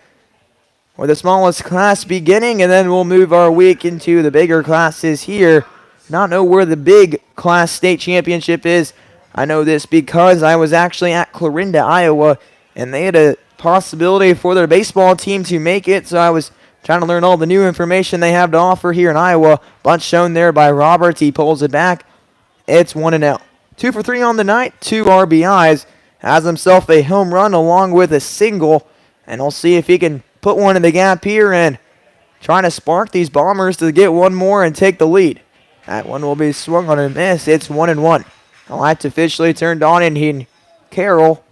with the smallest class beginning, and then we'll move our week into the bigger classes here. Not know where the big class state championship is. I know this because I was actually at Clarinda, Iowa, and they had a possibility for their baseball team to make it, so I was trying to learn all the new information they have to offer here in Iowa. Bunch shown there by Roberts. He pulls it back. It's 1-0. 2 for 3 on the night, 2 RBIs. Has himself a home run along with a single. And we'll see if he can put one in the gap here and try to spark these Bombers to get one more and take the lead. That one will be swung on and miss. It's 1-1. The lights officially turned on in Carroll.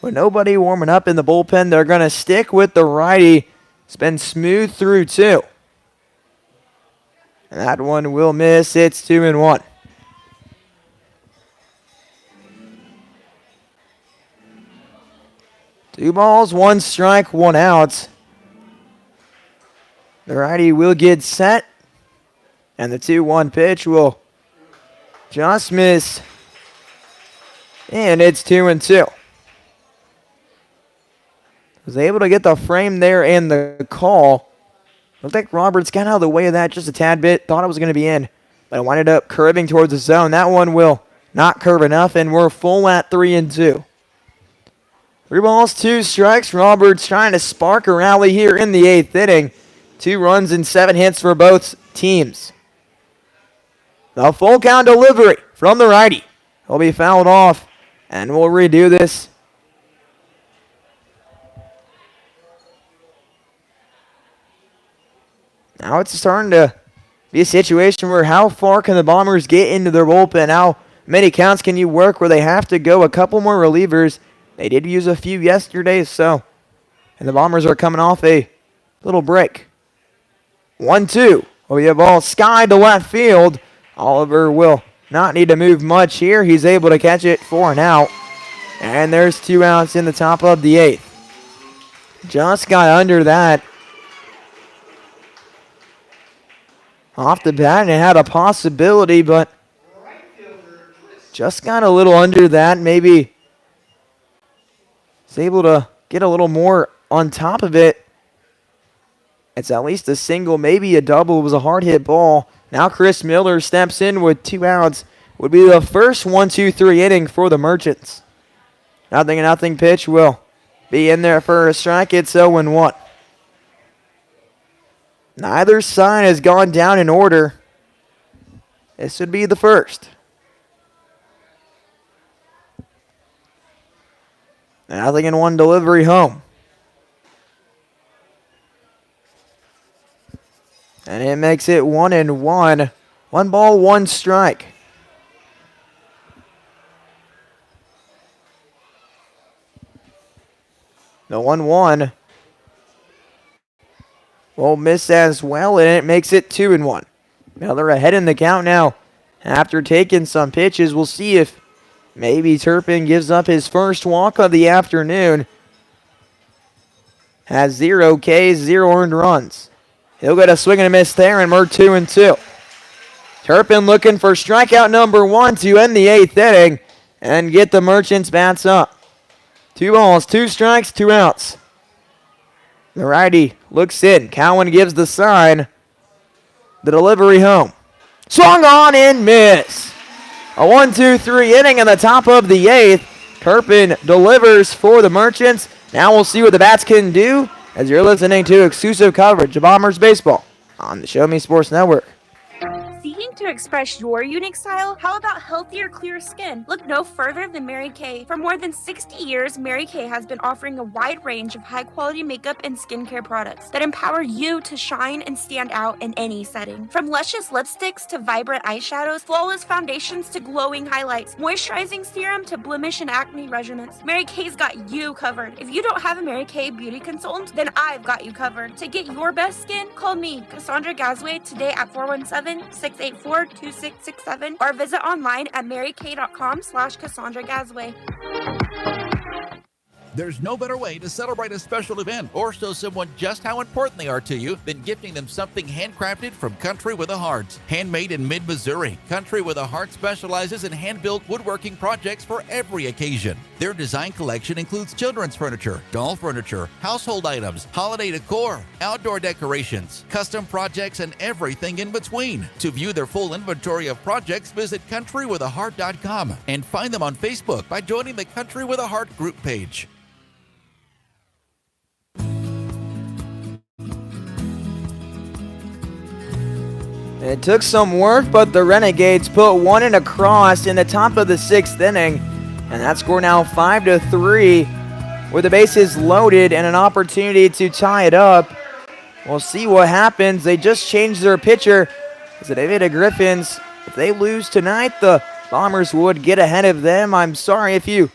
With nobody warming up in the bullpen, they're going to stick with the righty. It's been smooth through 2. And that one will miss. It's 2-1. Two balls, 1 strike, 1 out. The righty will get set. And the 2-1 pitch will just miss. And it's 2-2. Was able to get the frame there and the call. Looked like Roberts got out of the way of that just a tad bit. Thought it was going to be in. But it winded up curving towards the zone. That one will not curve enough. And we're full at 3-2. 3 balls, 2 strikes. Roberts trying to spark a rally here in the 8th inning. 2 runs and 7 hits for both teams. The full count delivery from the righty. He'll be fouled off. And we'll redo this. Now it's starting to be a situation where how far can the Bombers get into their bullpen? How many counts can you work where they have to go a couple more relievers? They did use a few yesterday, so. And the Bombers are coming off a little break. 1-2. Oh, yeah, ball sky to left field. Oliver will not need to move much here. He's able to catch it for an out. And there's 2 outs in the top of the 8th. Just got under that. Off the bat, and it had a possibility, but just got a little under that. Maybe is able to get a little more on top of it. It's at least a single, maybe a double. It was a hard hit ball. Now Chris Miller steps in with 2 outs. Would be the first 1-2-3 inning for the Merchants. 0-0 pitch will be in there for a strike. It's 0-1. Neither side has gone down in order. This would be the first. 0-1 delivery home. And it makes it 1-1. 1 ball, 1 strike. The 1-1 will miss as well, and it makes it 2-1. Miller ahead in the count now. After taking some pitches, we'll see if maybe Turpin gives up his first walk of the afternoon. Has 0 Ks, 0 earned runs. He'll get a swing and a miss there, and we're 2-2. Turpin looking for strikeout number 1 to end the 8th inning and get the Merchants bats up. 2 balls, 2 strikes, 2 outs. The righty looks in. Cowan gives the sign. The delivery home. Swung on and miss. A 1-2-3 inning in the top of the 8th. Turpin delivers for the Merchants. Now we'll see what the bats can do as you're listening to exclusive coverage of Bombers baseball on the Show Me Sports Network. Seeking to express your unique style? How about healthier, clear skin? Look no further than Mary Kay. For more than 60 years, Mary Kay has been offering a wide range of high-quality makeup and skincare products that empower you to shine and stand out in any setting. From luscious lipsticks to vibrant eyeshadows, flawless foundations to glowing highlights, moisturizing serum to blemish and acne regimens, Mary Kay's got you covered. If you don't have a Mary Kay beauty consultant, then I've got you covered. To get your best skin, call me, Cassandra Gazway, today at 417-684-2667 or visit online at marykay.com/Cassandra Gazway. There's no better way to celebrate a special event or show someone just how important they are to you than gifting them something handcrafted from Country with a Heart. Handmade in mid-Missouri, Country with a Heart specializes in hand-built woodworking projects for every occasion. Their design collection includes children's furniture, doll furniture, household items, holiday decor, outdoor decorations, custom projects, and everything in between. To view their full inventory of projects, visit countrywithaheart.com and find them on Facebook by joining the Country with a Heart group page. It took some work, but the Renegades put one in across in the top of the 6th inning. And that score now 5-3 with the bases loaded and an opportunity to tie it up. We'll see what happens. They just changed their pitcher. It's the David Griffins. If they lose tonight, the Bombers would get ahead of them. I'm sorry if you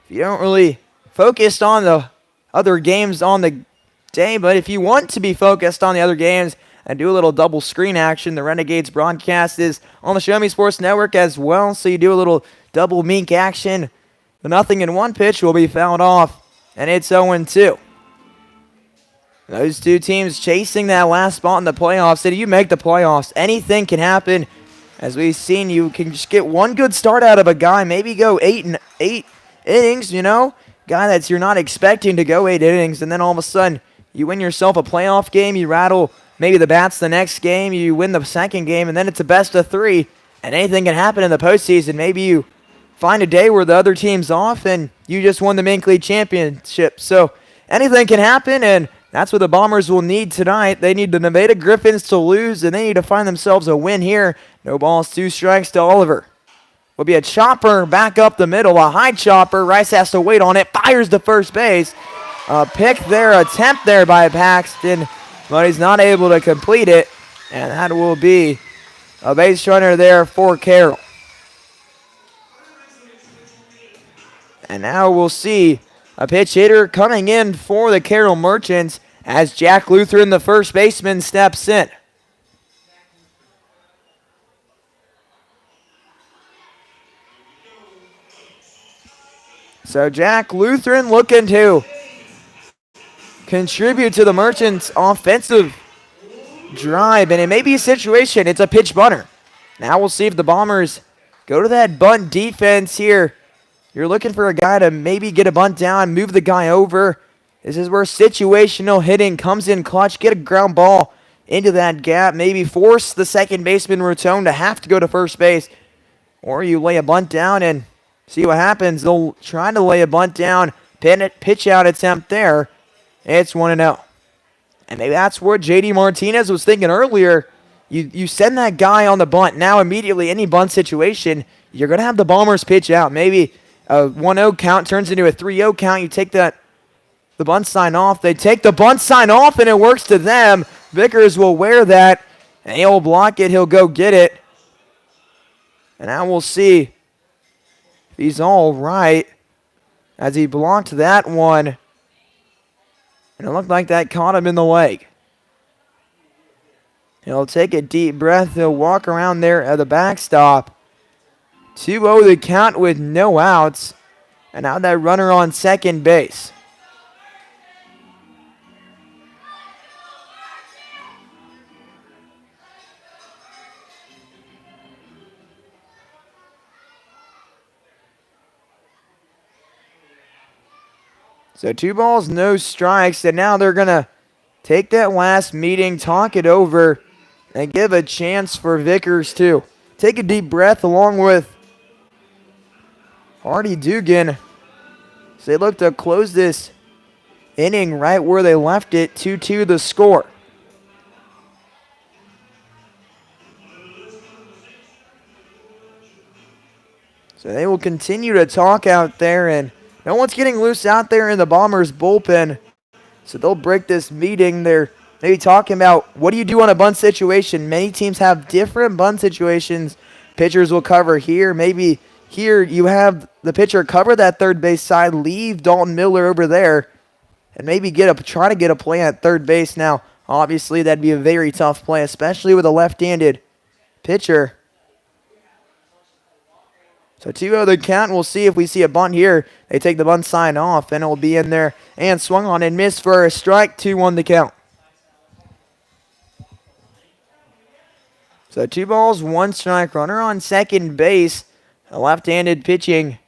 don't really focus on the other games on the day, but if you want to be focused on the other games and do a little double screen action, the Renegades broadcast is on the Show Me Sports Network as well, so you do a little double meek action. The nothing in one pitch will be fouled off, and it's 0-2. Those two teams chasing that last spot in the playoffs. If you make the playoffs, anything can happen. As we've seen, you can just get one good start out of a guy, maybe go 8 innings, you know? Guy that you're not expecting to go 8 innings, and then all of a sudden, you win yourself a playoff game, you rattle maybe the bats the next game, you win the second game, and then it's a best of 3, and anything can happen in the postseason. Maybe you find a day where the other team's off, and you just won the Mink League Championship. So anything can happen, and that's what the Bombers will need tonight. They need the Nevada Griffins to lose, and they need to find themselves a win here. No balls, 2 strikes to Oliver. Will be a chopper back up the middle, a high chopper. Rice has to wait on it, fires to first base. A pick there, attempt there by Paxton, but he's not able to complete it, and that will be a base runner there for Carroll. And now we'll see a pitch hitter coming in for the Carroll Merchants as Jack Lutheran, the first baseman, steps in. So Jack Lutheran looking to contribute to the Merchants' offensive drive, and it may be a situation. It's a pitch bunter. Now we'll see if the Bombers go to that bunt defense here. You're looking for a guy to maybe get a bunt down, move the guy over. This is where situational hitting comes in clutch. Get a ground ball into that gap. Maybe force the second baseman Rotone to have to go to first base. Or you lay a bunt down and see what happens. They'll try to lay a bunt down. Pitch out attempt there. It's 1-0. And maybe that's what J.D. Martinez was thinking earlier. You send that guy on the bunt. Now immediately any bunt situation, you're going to have the Bombers pitch out. Maybe a 1-0 count turns into a 3-0 count. You take the bunt sign off. They take the bunt sign off, and it works to them. Vickers will wear that, and he'll block it. He'll go get it. And now we'll see if he's all right as he blocked that one. And it looked like that caught him in the leg. He'll take a deep breath. He'll walk around there at the backstop. 2-0 the count with no outs. And now that runner on second base. So 2 balls, no strikes, and now they're going to take that last meeting, talk it over, and give a chance for Vickers to take a deep breath along with Hardy Dugan. So they look to close this inning right where they left it, 2-2 the score. So they will continue to talk out there, and no one's getting loose out there in the Bombers bullpen. So they'll break this meeting. They're maybe talking about what do you do on a bunt situation. Many teams have different bunt situations. Pitchers will cover here. Maybe here you have the pitcher cover that third base side, leave Dalton Miller over there, and maybe try to get a play at third base. Now, obviously, that'd be a very tough play, especially with a left-handed pitcher. So 2-0 the count. We'll see if we see a bunt here. They take the bunt sign off, and it will be in there and swung on and missed for a strike. 2-1 the count. So 2 balls, 1 strike. Runner on second base. A left-handed pitching.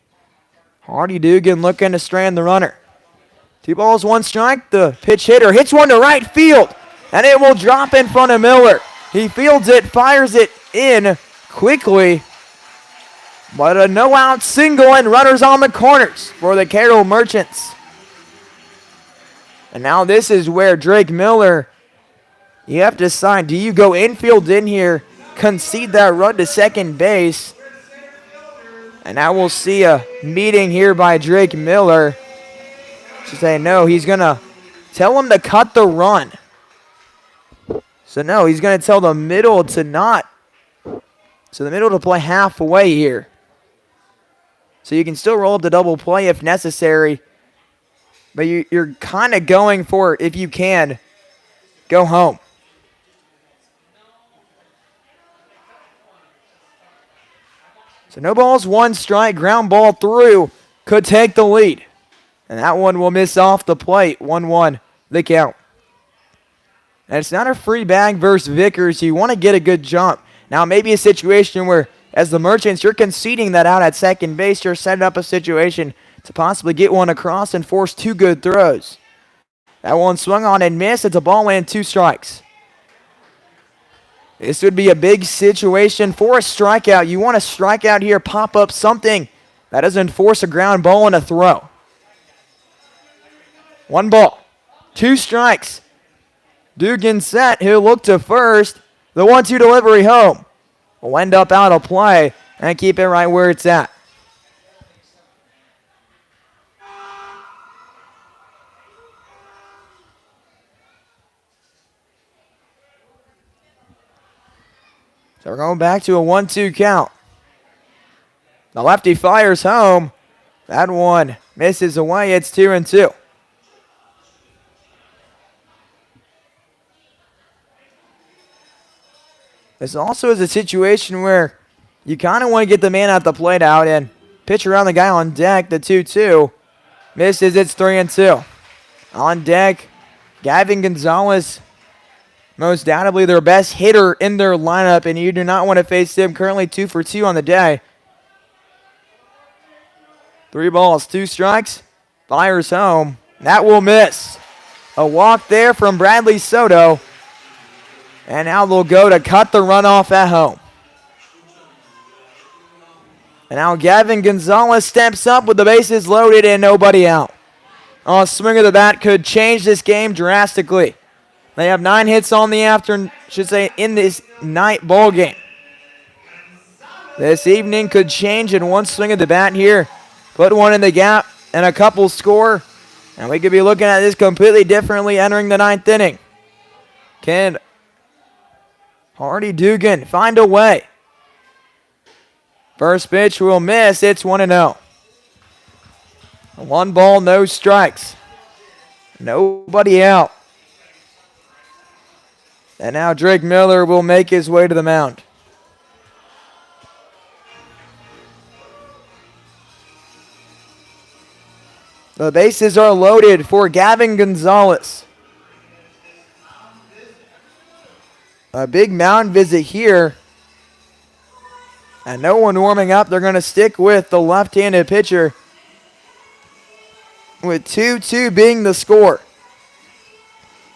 Hardy Dugan looking to strand the runner. 2 balls, 1 strike. The pitch hitter hits one to right field, and it will drop in front of Miller. He fields it, fires it in quickly. But a no-out single and runners on the corners for the Carroll Merchants. And now this is where Drake Miller, You have to decide, do you go infield in here, concede that run to second base, and now we'll see a meeting here by Drake Miller. To say no, he's going to tell him to cut the run. So no, he's going to tell the middle to not. So the middle to play halfway here. So you can still roll up the double play if necessary. But you're kind of going for, if you can, go home. So no balls, one strike, ground ball through, could take the lead. And that one will miss off the plate, 1-1 the count. And it's not a free bag versus Vickers. You want to get a good jump. Now maybe a situation where, as the Merchants, you're conceding that out at second base. You're setting up a situation to possibly get one across and force two good throws. That one swung on and missed. It's a ball and 2 strikes. This would be a big situation for a strikeout. You want to strike out here, pop up something that doesn't force a ground ball and a throw. 1 ball, 2 strikes. Dugan set, he'll look to first. The 1-2 delivery home will end up out of play and keep it right where it's at. So we're going back to a 1-2 count. The lefty fires home. That one misses away. It's 2-2. This also is a situation where you kind of want to get the man at the plate out and pitch around the guy on deck. The 2-2 misses. It's 3-2. On deck, Gavin Gonzalez, most doubtably their best hitter in their lineup, and you do not want to face him. Currently 2 for 2 on the day. 3 balls, 2 strikes. Fires home. That will miss. A walk there from Bradley Soto. And now they'll go to cut the run off at home. And now Gavin Gonzalez steps up with the bases loaded and nobody out. A swing of the bat could change this game drastically. They have 9 hits on the in this night ball game. This evening could change in one swing of the bat here. Put one in the gap and a couple score. And we could be looking at this completely differently entering the 9th inning. Can Hardy Dugan find a way? First pitch will miss. It's 1-0. 1 ball, no strikes. Nobody out. And now Drake Miller will make his way to the mound. The bases are loaded for Gavin Gonzalez. A big mound visit here. And no one warming up. They're going to stick with the left-handed pitcher, with 2-2 being the score.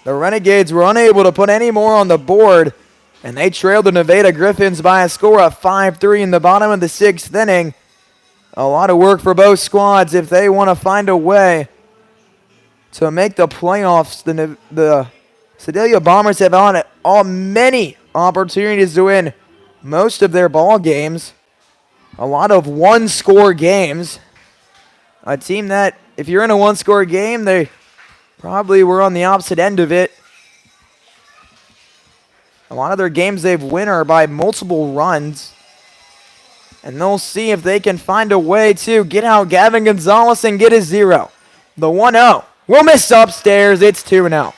The Renegades were unable to put any more on the board, and they trailed the Nevada Griffins by a score of 5-3 in the bottom of the 6th inning. A lot of work for both squads if they want to find a way to make the playoffs. The Sedalia Bombers have had many opportunities to win most of their ball games. A lot of one-score games. A team that, if you're in a one-score game, they probably were on the opposite end of it. A lot of their games they've won are by multiple runs. And they'll see if they can find a way to get out Gavin Gonzalez and get a 0. The 1-0 will miss upstairs. It's 2-0.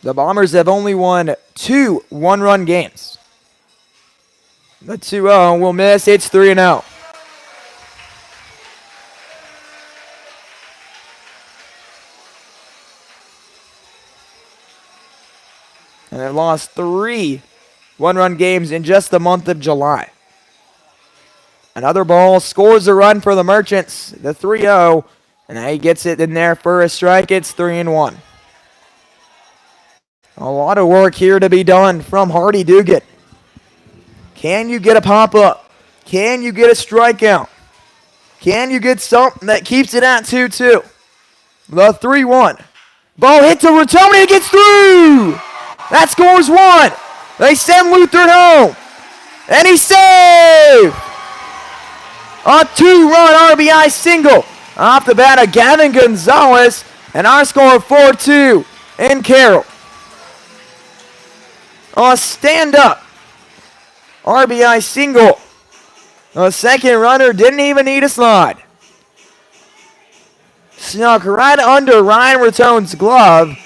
The Bombers have only won 2 one-run games. The 2-0 will miss. It's 3-0. And they've lost 3 one-run games in just the month of July. Another ball scores a run for the Merchants. The 3-0. And he gets it in there for a strike. It's 3-1. A lot of work here to be done from Hardy Dugan. Can you get a pop-up? Can you get a strikeout? Can you get something that keeps it at 2-2? The 3-1. Ball hit to Rattoni. It gets through. That scores 1. They send Lutheran home. And he's saved. A 2-run RBI single off the bat of Gavin Gonzalez. And our score 4-2 in Carroll. A stand-up RBI single. The second runner didn't even need a slide. Snuck right under Ryan Rattone's glove.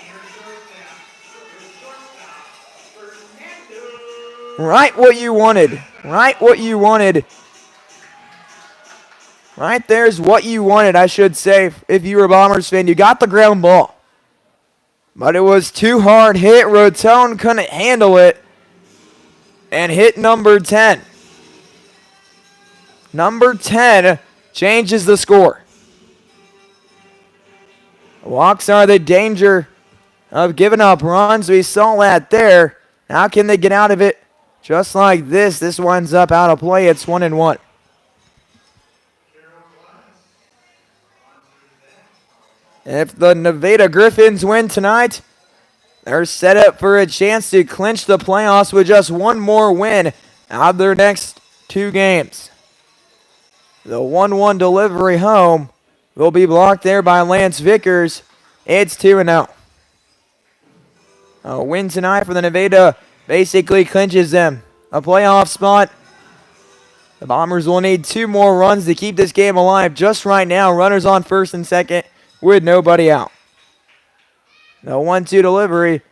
Right what you wanted. Right what you wanted. Right there's what you wanted, I should say, if you were a Bombers fan. You got the ground ball. But it was too hard hit. Rattone couldn't handle it. And hit number 10. Number 10 changes the score. Walks are the danger of giving up runs. We saw that there. How can they get out of it? Just like this. This winds up out of play. It's 1-1. If the Nevada Griffins win tonight, they're set up for a chance to clinch the playoffs with just one more win out of their next 2 games. The 1-1 delivery home will be blocked there by Lance Vickers. It's 2-0. A win tonight for the Nevada basically clinches them a playoff spot. The Bombers will need 2 more runs to keep this game alive. Just right now, runners on first and second with nobody out. The 1-2 delivery.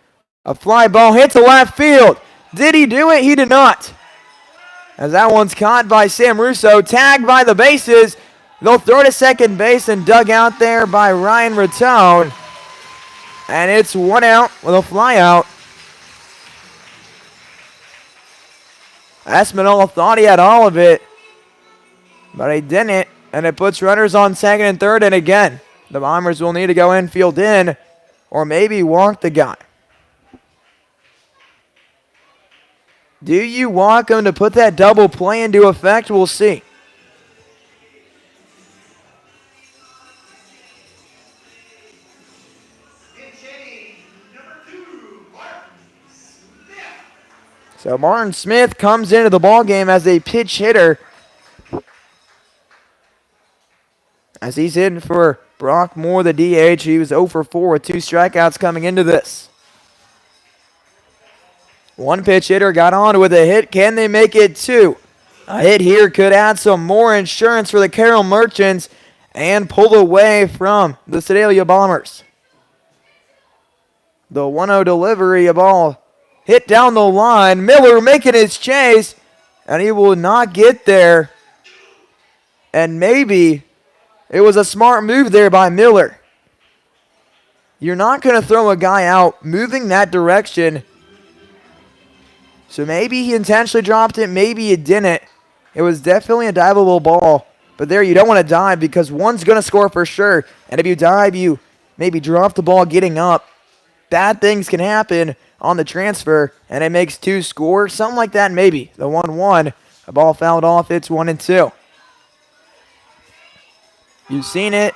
A fly ball hits the left field. Did he do it? He did not. As that one's caught by Sam Russo. Tagged by the bases. They'll throw to second base and dug out there by Ryan Rattone. And it's 1 out with a fly out. Espinola thought he had all of it, but he didn't. And it puts runners on second and third. And again, the Bombers will need to go infield in or maybe walk the guy. Do you walk him to put that double play into effect? We'll see. So Martin Smith comes into the ballgame as a pitch hitter, as he's hitting for Brock Moore, the DH. He was 0 for 4 with 2 strikeouts coming into this. One pitch hitter got on with a hit. Can they make it 2? A hit here could add some more insurance for the Carroll Merchants and pull away from the Sedalia Bombers. The 1-0 delivery, a ball hit down the line. Miller making his chase, and he will not get there. And maybe it was a smart move there by Miller. You're not going to throw a guy out moving that direction. So maybe he intentionally dropped it, maybe he didn't. It was definitely a diveable ball. But there, you don't want to dive because one's going to score for sure. And if you dive, you maybe drop the ball getting up. Bad things can happen on the transfer, and it makes 2 score. Something like that, maybe. The 1-1, a ball fouled off, it's 1-2. You've seen it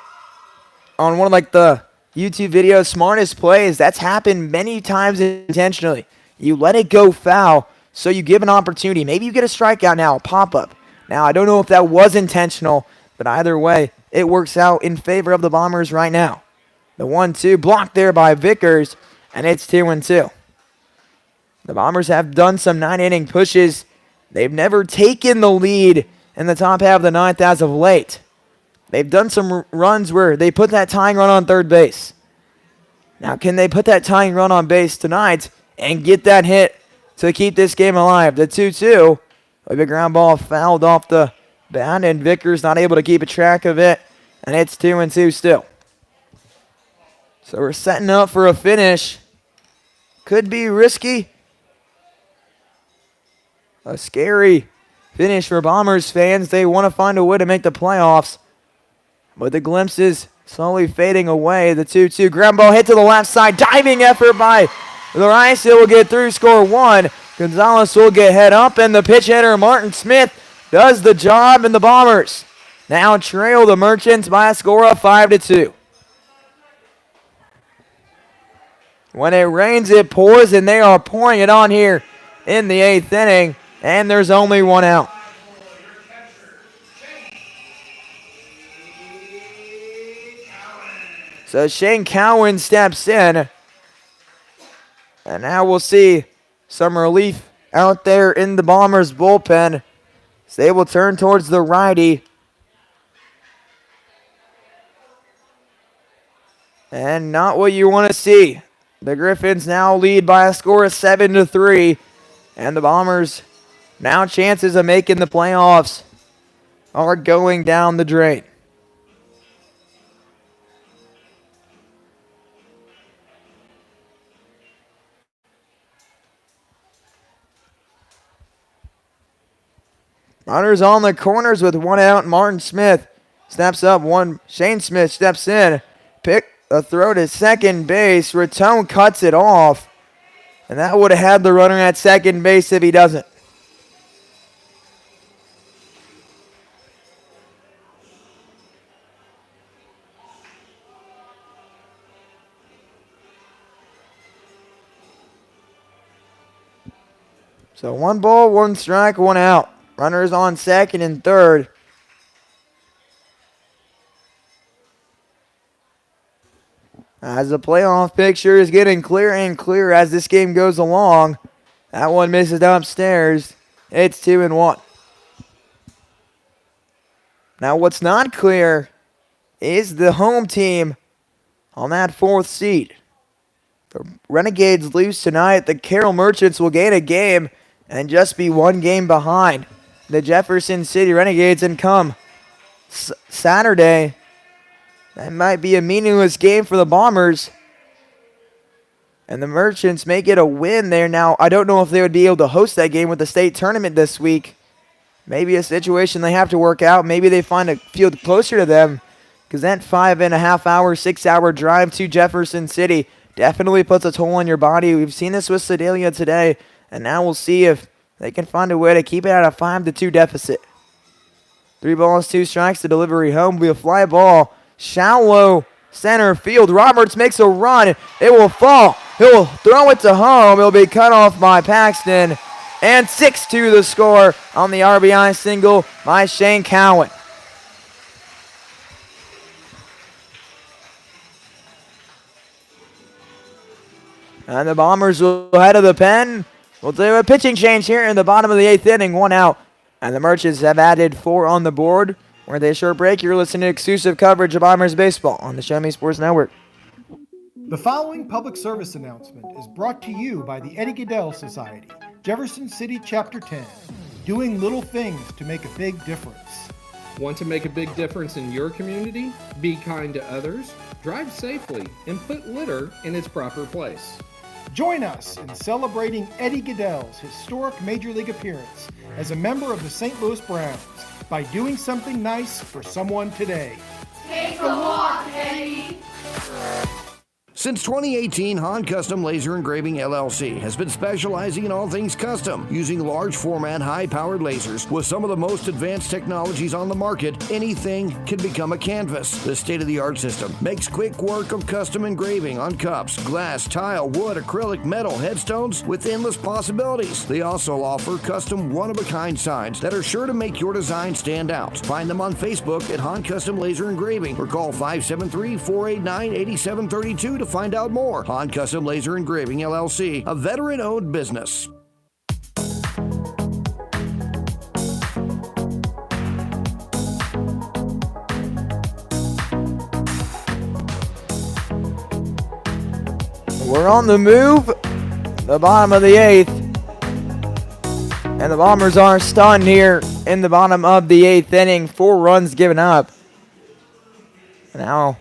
on one of the YouTube videos, smartest plays. That's happened many times intentionally. You let it go foul, so you give an opportunity. Maybe you get a strikeout now, a pop-up. Now, I don't know if that was intentional, but either way, it works out in favor of the Bombers right now. The 1-2 blocked there by Vickers, and it's 2-2. The Bombers have done some 9-inning pushes. They've never taken the lead in the top half of the 9th as of late. They've done some runs where they put that tying run on third base. Now, can they put that tying run on base tonight and get that hit to keep this game alive? The 2-2, a big ground ball fouled off the bat, and Vickers not able to keep a track of it, and it's 2-2 still. So we're setting up for a finish. Could be risky. A scary finish for Bombers fans. They want to find a way to make the playoffs. But the glimpses slowly fading away. The 2-2 ground ball hit to the left side. Diving effort by the Rice. It will get through, score 1. Gonzalez will get head up, and the pitch hitter Martin Smith does the job, and the Bombers now trail the Merchants by a score of 5-2. When it rains, it pours, and they are pouring it on here in the 8th inning, and there's only one out. So Shane Cowan steps in, and now we'll see some relief out there in the Bombers' bullpen. So they will turn towards the righty. And not what you want to see. The Griffins now lead by a score of 7-3. And the Bombers, now chances of making the playoffs, are going down the drain. Runners on the corners with one out. Martin Smith steps up. Shane Smith steps in. Pick a throw to second base. Raton cuts it off. And that would have had the runner at second base if he doesn't. So 1 ball, 1 strike, 1 out. Runners on second and third. As the playoff picture is getting clearer and clearer as this game goes along. That one misses upstairs. It's 2-1. Now what's not clear is the home team on that 4th seed. The Renegades lose tonight. The Carroll Merchants will gain a game and just be 1 game behind the Jefferson City Renegades, and come Saturday, that might be a meaningless game for the Bombers. And the Merchants may get a win there. Now, I don't know if they would be able to host that game with the state tournament this week. Maybe a situation they have to work out. Maybe they find a field closer to them, because that 5.5 hour, 6 hour drive to Jefferson City definitely puts a toll on your body. We've seen this with Sedalia today, and now we'll see if they can find a way to keep it at a 5-2 deficit. 3 balls, 2 strikes. The delivery home will be a fly ball. Shallow center field. Roberts makes a run. It will fall. He'll throw it to home. It'll be cut off by Paxton. And 6-2 the score on the RBI single by Shane Cowan. And the Bombers will head to the pen. We'll do a pitching change here in the bottom of the 8th inning. 1 out. And the Merchants have added 4 on the board. Where they short break, you're listening to exclusive coverage of Bombers baseball on the Show Me Sports Network. The following public service announcement is brought to you by the Eddie Gaedel Society, Jefferson City Chapter 10, doing little things to make a big difference. Want to make a big difference in your community? Be kind to others, drive safely, and put litter in its proper place. Join us in celebrating Eddie Gaedel's historic Major League appearance as a member of the St. Louis Browns by doing something nice for someone today. Take a walk, Eddie. Since 2018, Han Custom Laser Engraving LLC has been specializing in all things custom, using large format, high-powered lasers with some of the most advanced technologies on the market. Anything can become a canvas. The state-of-the-art system makes quick work of custom engraving on cups, glass, tile, wood, acrylic, metal, headstones with endless possibilities. They also offer custom one-of-a-kind signs that are sure to make your design stand out. Find them on Facebook at Han Custom Laser Engraving or call 573-489-8732 to find out more. Han Custom Laser Engraving LLC, a veteran-owned business. We're on the move, the bottom of the 8th. And the Bombers are stunned here in the bottom of the 8th inning. 4 runs given up. Now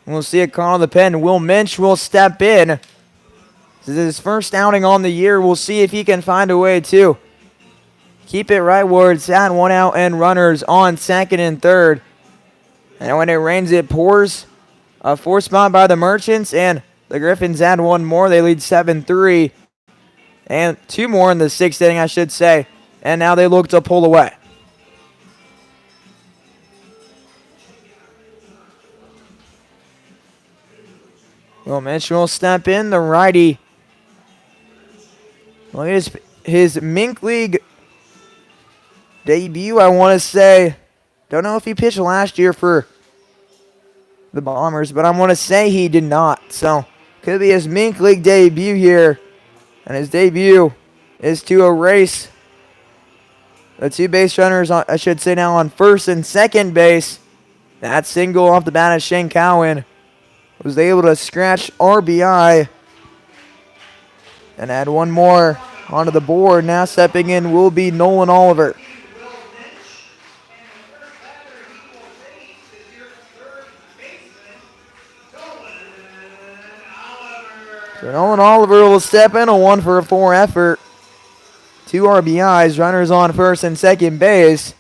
we'll see a call on the pen. Will Minch will step in. This is his first outing on the year. We'll see if he can find a way to keep it right where it's at. 1 out and runners on second and third. And when it rains, it pours. A 4 spot by the Merchants, and the Griffins add 1 more. They lead 7-3. And 2 more in the 6th inning, I should say. And now they look to pull away. Will Mitchell will step in, the righty. Look at his Mink League debut, I want to say. Don't know if he pitched last year for the Bombers, but I want to say he did not. So, could be his Mink League debut here. And his debut is to erase the 2 base runners, I should say now, on first and second base. That single off the bat of Shane Cowan was able to scratch RBI and add 1 more onto the board. Now stepping in will be Nolan Oliver. So Nolan Oliver will step in, a 1-for-4 effort. 2 RBIs, runners on first and second base.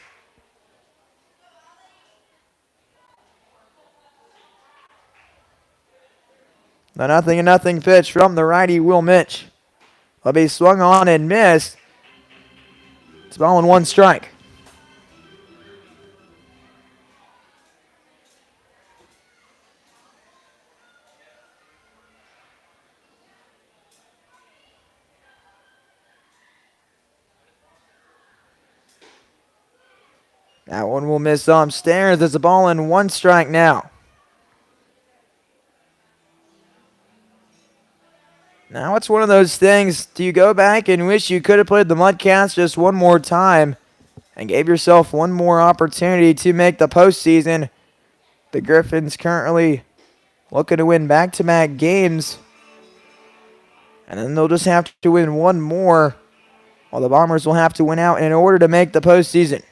The 0-0 pitch from the righty Will Mitch. Will be swung on and missed. It's ball and 1 strike. That one will miss upstairs. There's a ball and 1 strike now. Now it's one of those things, do you go back and wish you could have played the Mudcats just one more time and gave yourself one more opportunity to make the postseason? The Griffins currently looking to win back-to-back games, and then they'll just have to win 1 more, while the Bombers will have to win out in order to make the postseason.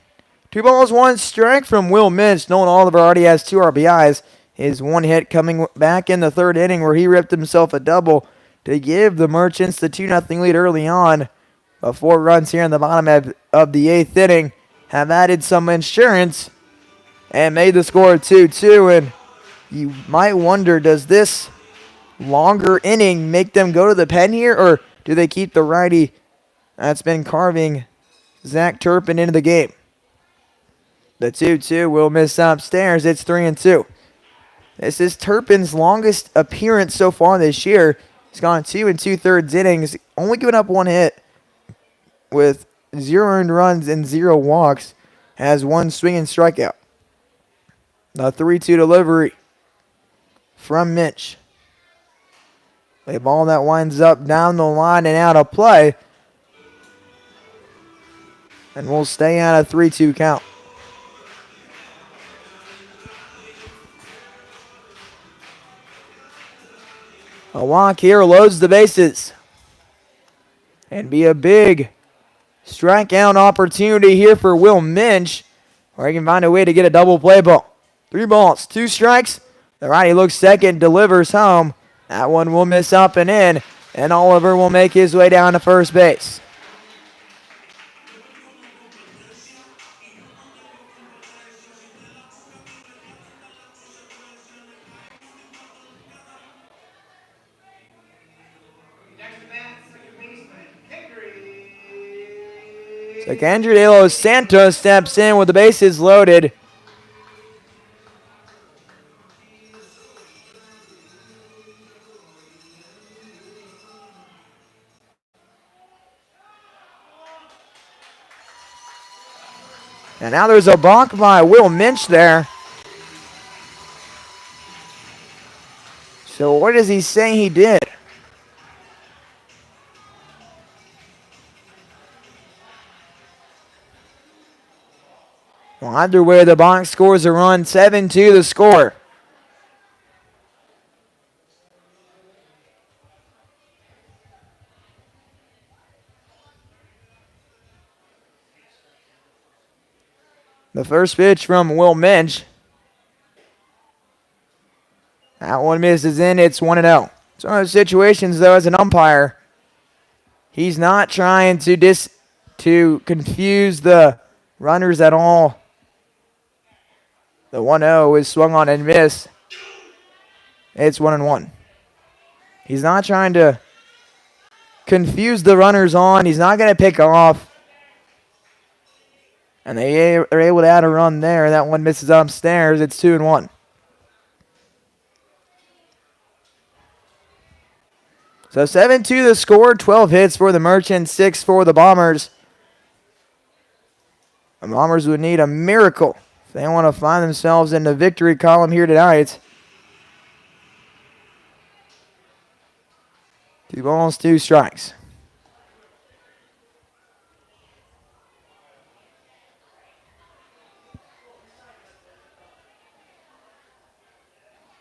2 balls, 1 strike from Will Mitch. Nolan Oliver already has 2 RBIs. His 1 hit coming back in the 3rd inning where he ripped himself a double to give the Merchants the 2-0 lead early on. But 4 runs here in the bottom of the 8th inning have added some insurance and made the score 2-2. And you might wonder, does this longer inning make them go to the pen here, or do they keep the righty that's been carving Zach Turpin into the game? The 2-2 will miss upstairs. It's 3-2. This is Turpin's longest appearance so far this year. He's gone 2 2/3 innings, only given up 1 hit with 0 earned runs and 0 walks. Has 1 swinging strikeout. The 3-2 delivery from Mitch. A ball that winds up down the line and out of play. And we'll stay at a 3-2 count. A walk here loads the bases. And be a big strikeout opportunity here for Will Mitch, or he can find a way to get a double play ball. 3 balls, 2 strikes. The righty looks second, delivers home. That one will miss up and in, and Oliver will make his way down to first base. So Kendry De Los Santos steps in with the bases loaded. And now there's a balk by Will Mitch there. So what does he say he did? Well, either way, the box scores a run. 7-2 the score. The first pitch from Will Mitch. That one misses in. It's 1-0. It's one of those situations, though, as an umpire, he's not trying to confuse the runners at all. The 1-0 is swung on and missed. It's 1-1. He's not trying to confuse the runners on. He's not going to pick off. And they are able to add a run there. That one misses upstairs. It's 2-1. So 7-2 the score. 12 hits for the Merchants, 6 for the Bombers. The Bombers would need a miracle if they want to find themselves in the victory column here tonight. 2 balls, 2 strikes.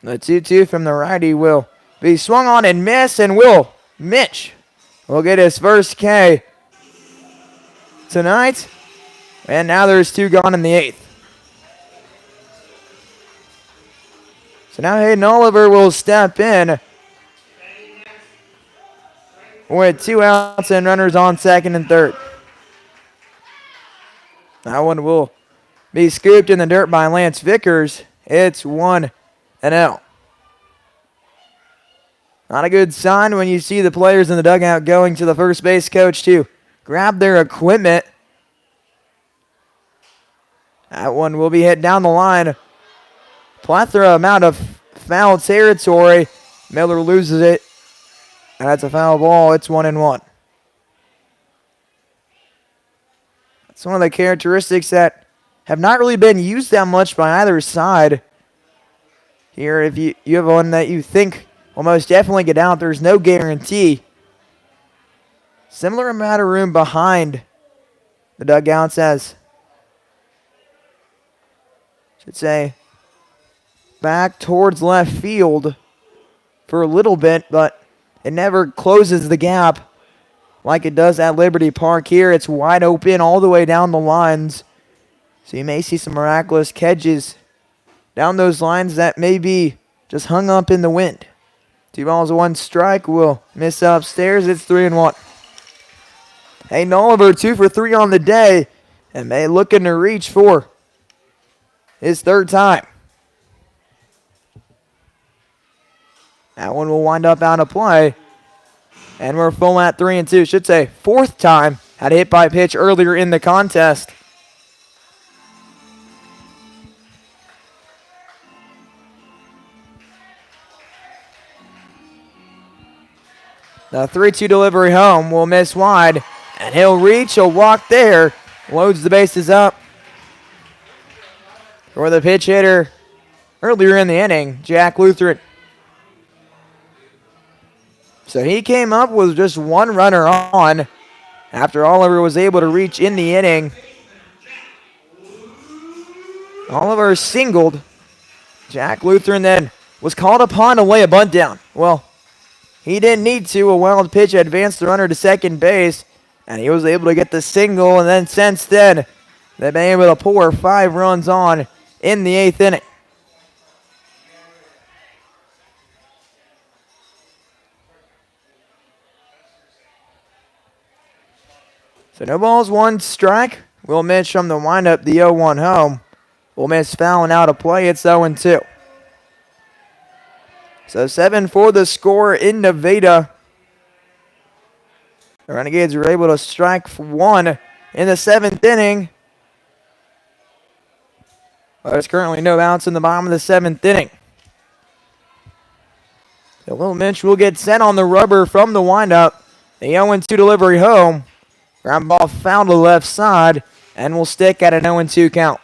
The 2-2 from the righty will be swung on and miss, and Mitch will get his first K tonight. And now there's 2 gone in the 8th. So now Hayden Oliver will step in with 2 outs and runners on second and third. That one will be scooped in the dirt by Lance Vickers. It's 1-0. Not a good sign when you see the players in the dugout going to the first base coach to grab their equipment. That one will be hit down the line. Plethora amount of foul territory. Miller loses it. And that's a foul ball. It's 1-1. That's one of the characteristics that have not really been used that much by either side. Here, if you have one that you think will most definitely get out, there's no guarantee. Similar amount of room behind the dugouts as, should say, back towards left field for a little bit, but it never closes the gap like it does at Liberty Park here. It's wide open all the way down the lines. So you may see some miraculous catches down those lines that may be just hung up in the wind. 2 balls, 1 strike will miss upstairs. It's 3-1. Hayden Oliver 2 for 3 on the day and may looking to reach for his 3rd time. That one will wind up out of play. And we're full at 3-2. Should say 4th time. Had a hit by pitch earlier in the contest. The 3-2 delivery home will miss wide. And he'll reach, he'll walk there. Loads the bases up for the pitch hitter earlier in the inning, Jack Lutheran. So he came up with just 1 runner on after Oliver was able to reach in the inning. Oliver singled. Jack Lutheran then was called upon to lay a bunt down. Well, he didn't need to. A wild pitch advanced the runner to second base, and he was able to get the single, and then since then, they've been able to pour 5 runs on in the 8th inning. So no balls, 1 strike. Will Mitch from the windup, the 0-1 home. Will miss fouling out of play. It's 0-2. So 7 for the score in Nevada. The Renegades were able to strike 1 in the 7th inning. But there's currently no outs in the bottom of the 7th inning. So Will Mitch will get sent on the rubber from the windup. The 0-2 delivery home. Ground ball foul to the left side and will stick at an 0-2 count.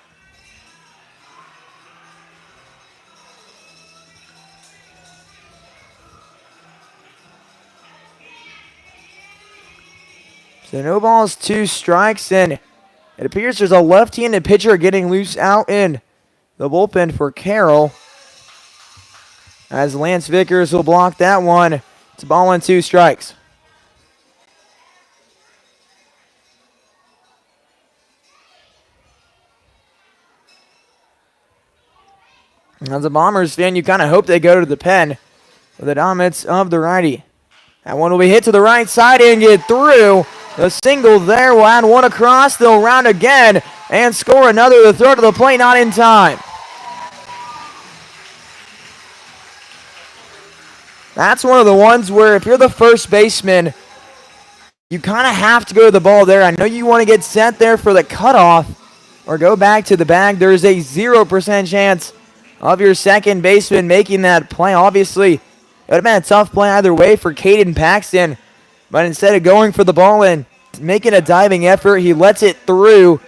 So no balls, 2 strikes, and it appears there's a left-handed pitcher getting loose out in the bullpen for Carroll. As Lance Vickers will block that one. It's a ball and 2 strikes. As a Bombers fan, you kind of hope they go to the pen with the dominance of the righty. That one will be hit to the right side and get through. The single there will add 1 across. They'll round again and score another. The throw to the plate, not in time. That's one of the ones where if you're the first baseman you kind of have to go to the ball there. I know you want to get set there for the cutoff or go back to the bag. There's a 0% chance of your second baseman making that play. Obviously, it would have been a tough play either way for Caden Paxton, but instead of going for the ball and making a diving effort, he lets it through,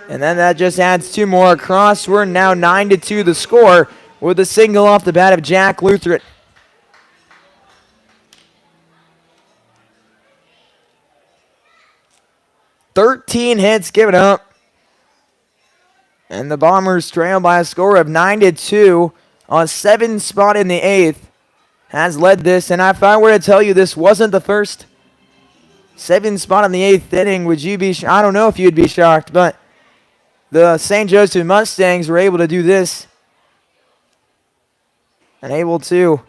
and then that just adds 2 more across. We're now 9-2 the score with a single off the bat of Jack Lutheran. "13 hits given up. And the Bombers trail by a score of 9-2. A 7 spot in the 8th has led this. And if I were to tell you this wasn't the first 7 spot in the 8th inning, would you be I don't know if you'd be shocked, but the St. Joseph Mustangs were able to do this and able to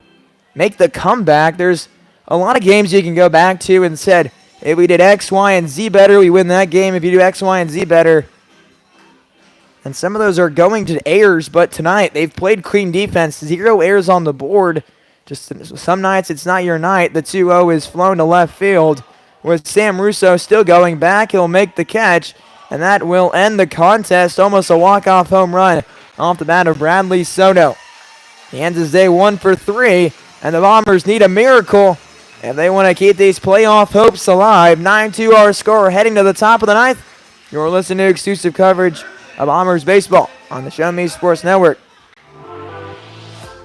make the comeback. There's a lot of games you can go back to and said, if we did X, Y, and Z better, we win that game. If you do X, Y, and Z better. And some of those are going to errors, but tonight they've played clean defense. 0 errors on the board. Just some nights it's not your night. The 2-0 is flown to left field with Sam Russo still going back. He'll make the catch, and that will end the contest. Almost a walk-off home run off the bat of Bradley Soto. He ends his day 1 for 3, and the Bombers need a miracle if they want to keep these playoff hopes alive. 9-2 our score heading to the top of the 9th. You're listening to exclusive coverage of Bombers baseball on the Show Me Sports Network.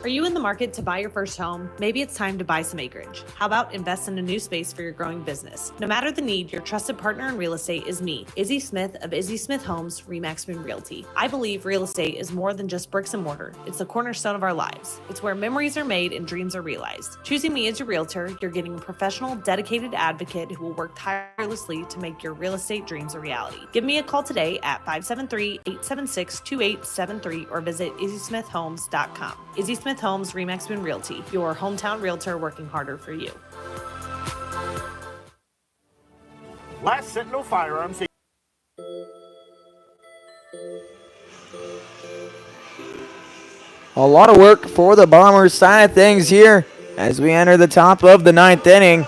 Are you in the market to buy your first home? Maybe it's time to buy some acreage. How about invest in a new space for your growing business? No matter the need, your trusted partner in real estate is me, Izzy Smith of Izzy Smith Homes, Remaxman Realty. I believe real estate is more than just bricks and mortar. It's the cornerstone of our lives. It's where memories are made and dreams are realized. Choosing me as your realtor, you're getting a professional, dedicated advocate who will work tirelessly to make your real estate dreams a reality. Give me a call today at 573-876-2873 or visit izzysmithhomes.com. Izzy Smith Homes, Remaxman Realty, your hometown realtor working harder for you. Last Sentinel Firearms. A lot of work for the Bombers side of things here as we enter the top of the 9th inning.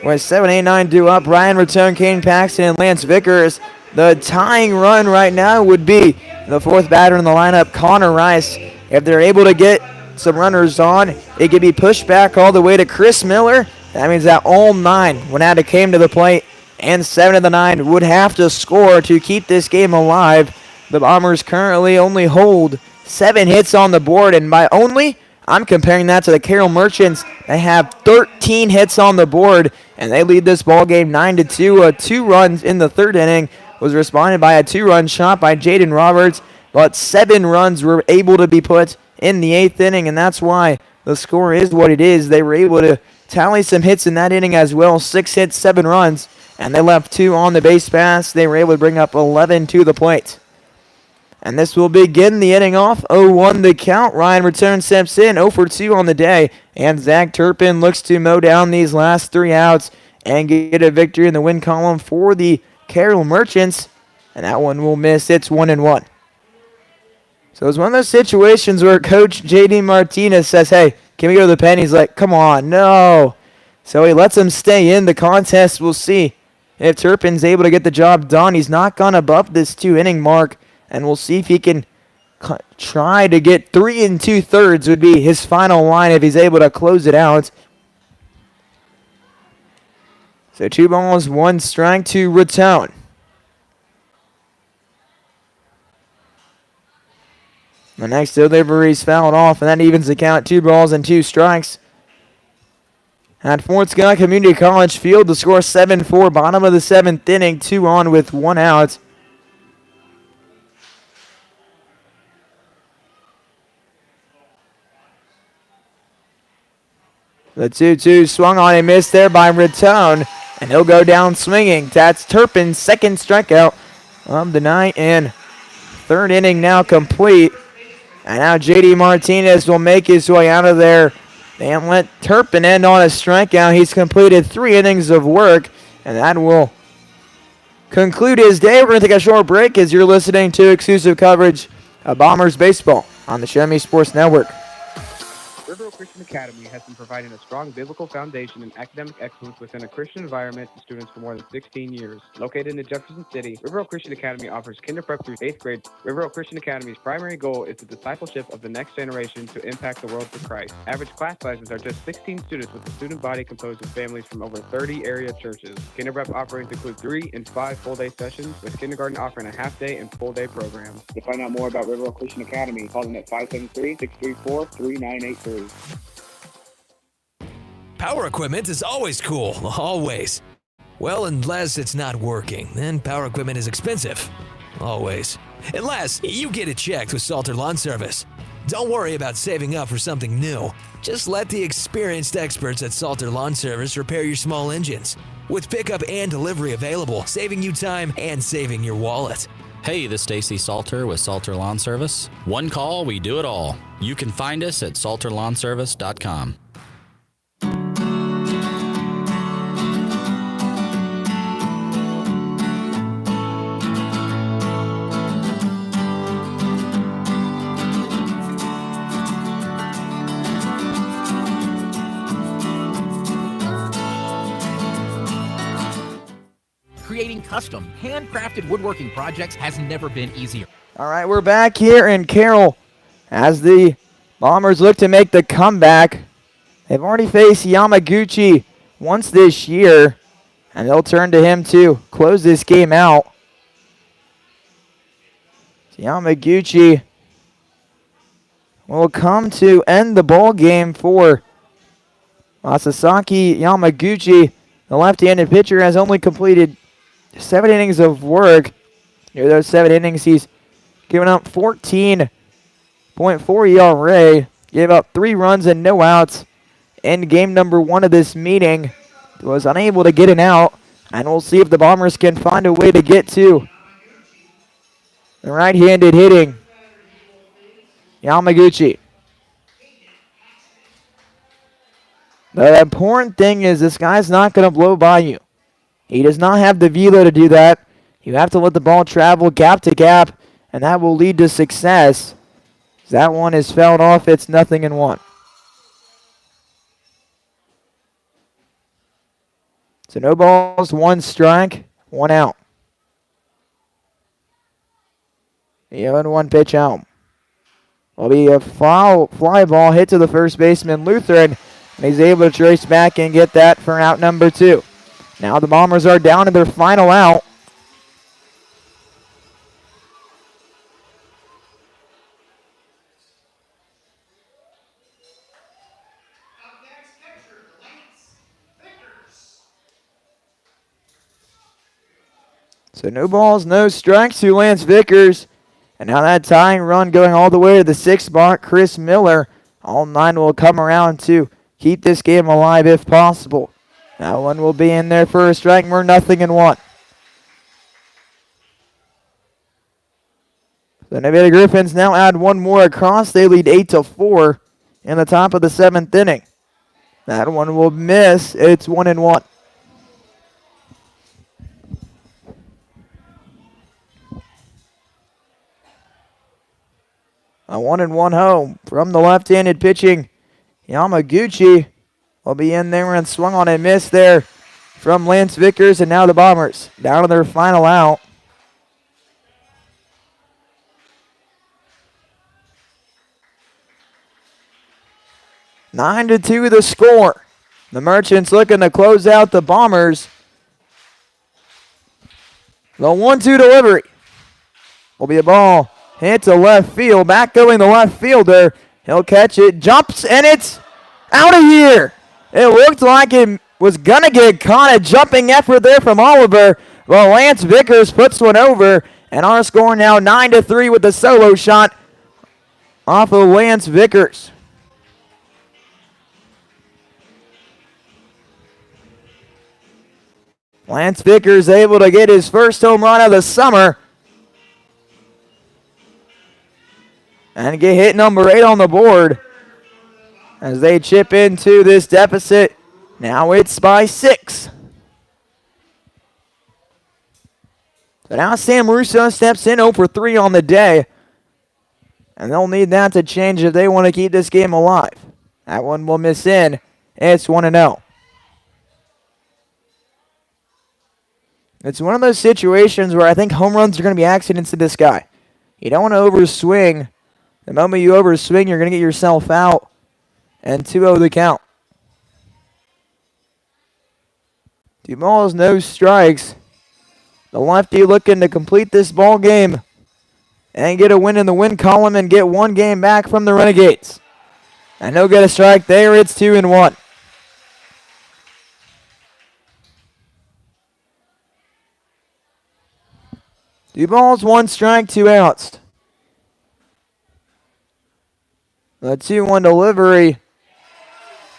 With 7-8-9 due up, Ryan Ratone, Kane Paxton, and Lance Vickers. The tying run right now would be the 4th batter in the lineup, Connor Rice. If they're able to get some runners on, it could be pushed back all the way to Chris Miller. That means that all 9 would have to came to the plate, and 7 of the 9 would have to score to keep this game alive. The Bombers currently only hold 7 hits on the board, and by only, I'm comparing that to the Carroll Merchants. They have 13 hits on the board, and they lead this ball game 9-2. 2 runs in the 3rd inning was responded by a 2-run shot by Jaden Roberts, but 7 runs were able to be put in the 8th inning, and that's why the score is what it is. They were able to tally some hits in that inning as well. 6 hits, 7 runs, and they left 2 on the base pass. They were able to bring up 11 to the plate. And this will begin the inning off. 0-1 the count. Ryan Return steps in, 0 for 2 on the day, and Zach Turpin looks to mow down these last 3 outs and get a victory in the win column for the Carroll Merchants, and that one will miss. It's 1-1. So it's one of those situations where Coach J.D. Martinez says, hey, can we go to the pen? He's like, come on, no. So he lets him stay in the contest. We'll see if Turpin's able to get the job done. He's not gone above this 2-inning mark, and we'll see if he can try to get 3 2/3 would be his final line if he's able to close it out. So 2 balls, 1 strike to Ratone. The next delivery is fouled off, and that evens the count. 2 balls and 2 strikes. At Fort Scott Community College Field, the score 7-4, bottom of the 7th inning, 2 on with 1 out. The 2-2 swung on and missed there by Ratone, and he'll go down swinging. That's Turpin's 2nd strikeout of the night, and 3rd inning now complete. And now J.D. Martinez will make his way out of there and let Turpin end on a strikeout. He's completed 3 innings of work, and that will conclude his day. We're going to take a short break as you're listening to exclusive coverage of Bombers baseball on the Show Me Sports Network. Riverville Christian Academy has been providing a strong biblical foundation and academic excellence within a Christian environment to students for more than 16 years. Located in Jefferson City, Riverville Christian Academy offers kinder prep through 8th grade. Riverville Christian Academy's primary goal is the discipleship of the next generation to impact the world for Christ. Average class sizes are just 16 students, with the student body composed of families from over 30 area churches. Kinder prep offerings include 3 and 5 full-day sessions, with kindergarten offering a half-day and full-day program. To find out more about Riverville Christian Academy, call them at 573-634-3983. Power equipment is always cool, always. Well, unless it's not working, then power equipment is expensive. Always. Unless you get it checked with Salter Lawn Service. Don't worry about saving up for something new. Just let the experienced experts at Salter Lawn Service repair your small engines. With pickup and delivery available, saving you time and saving your wallet. Hey, this is Stacy Salter with Salter Lawn Service. One call, we do it all. You can find us at salterlawnservice.com. Creating custom, handcrafted woodworking projects has never been easier. All right, we're back here in Carroll as the Bombers look to make the comeback. They've already faced Yamaguchi once this year, and they'll turn to him to close this game out. Yamaguchi will come to end the ball game for Masasaki Yamaguchi. The left-handed pitcher has only completed 7 innings of work. Near those 7 innings, he's given up 14.4 ERA, gave up 3 runs and no outs in game number 1 of this meeting. Was unable to get an out, and we'll see if the Bombers can find a way to get to the right-handed hitting Yamaguchi. The important thing is this guy's not going to blow by you. He does not have the velo to do that. You have to let the ball travel gap to gap, and that will lead to success. That one is fouled off. It's 0-1. So no balls, 1 strike, 1 out. The 0-1 pitch out. Will be a fly ball hit to the first baseman, Lutheran, and he's able to trace back and get that for out number 2. Now the Bombers are down to their final out. So no balls, no strikes to Lance Vickers. And now that tying run going all the way to the 6th spot, Chris Miller. All 9 will come around to keep this game alive if possible. That one will be in there for a strike. We're 0-1. The Nevada Griffins now add 1 more across. They lead 8-4 in the top of the 7th inning. That one will miss. It's 1-1. A 1-1 home from the left-handed pitching. Yamaguchi will be in there and swung on and missed there from Lance Vickers, and now the Bombers down to their final out. Nine to 2 the score. The Merchants looking to close out the Bombers. The 1-2 delivery will be a ball hit to left field. Back going the left fielder. He'll catch it, jumps, and it's out of here. It looked like it was going to get caught. A jumping effort there from Oliver. Well, Lance Vickers puts one over, and our score now 9-3 with the solo shot off of Lance Vickers. Lance Vickers able to get his first home run of the summer. And get hit number 8 on the board as they chip into this deficit. Now it's by 6. So now Sam Russo steps in 0 for 3 on the day. And they'll need that to change if they want to keep this game alive. That one will miss in. It's 1-0. It's one of those situations where I think home runs are going to be accidents to this guy. You don't want to overswing. The moment you overswing, you're going to get yourself out. And 2-0 the count. 2 balls, no strikes. The lefty looking to complete this ball game and get a win in the win column and get one game back from the Renegades. And he'll get a strike there. It's 2-1. Two balls, one strike, 2 outs. The 2-1 delivery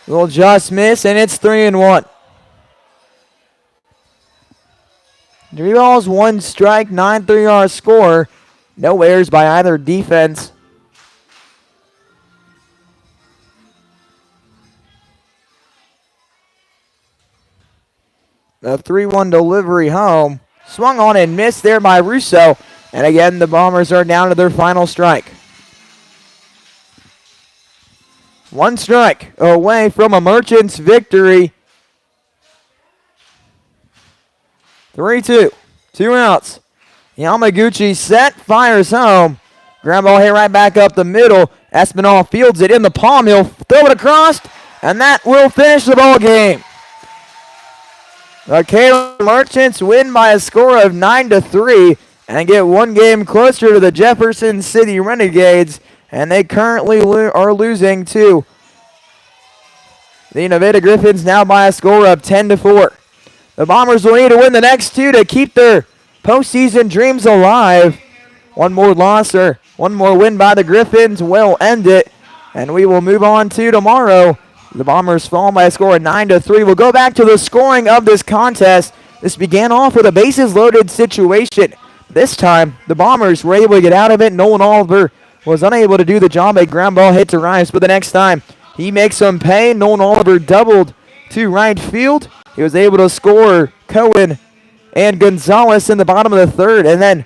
will just miss, and it's 3-1. 3 balls, 1 strike, 9-3 our score. No errors by either defense. The 3-1 delivery home. Swung on and missed there by Russo. And again, the Bombers are down to their final strike. 1 strike away from a Merchants victory. 3-2. 2 outs. Yamaguchi set, fires home. Ground ball hit right back up the middle. Espinal fields it in the palm. He'll throw it across, and that will finish the ball game. The Carroll Merchants win by a score of 9-3 and get one game closer to the Jefferson City Renegades, and they currently are losing to the Nevada Griffins now by a score of 10-4. The Bombers will need to win the next 2 to keep their postseason dreams alive. One more loss or one more win by the Griffins will end it, and we will move on to tomorrow. The Bombers fall by a score of 9-3. We'll go back to the scoring of this contest. This began off with a bases-loaded situation. This time, the Bombers were able to get out of it. Nolan Oliver was unable to do the job. A ground ball hit to Rice, but the next time he makes some pay. Nolan Oliver doubled to right field. He was able to score Cohen and Gonzalez in the bottom of the third, and then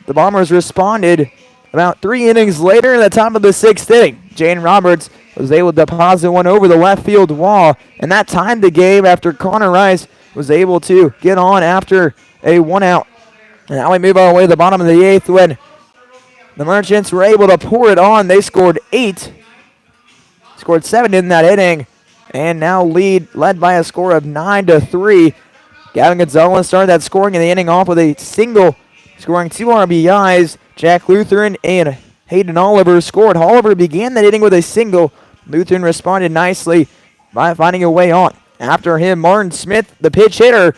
the Bombers responded about 3 innings later in the top of the 6th inning. Jane Roberts was able to deposit one over the left field wall, and that timed the game after Connor Rice was able to get on after a 1-out. And now we move our way to the bottom of the 8th when the Merchants were able to pour it on. They scored 7 in that inning, and now led by a score of 9-3. Gavin Gonzalez started that scoring in the inning off with a single, scoring 2 RBIs. Jack Lutheran and Hayden Oliver scored. Oliver began that inning with a single. Lutheran responded nicely by finding a way on. After him, Martin Smith, the pitch hitter,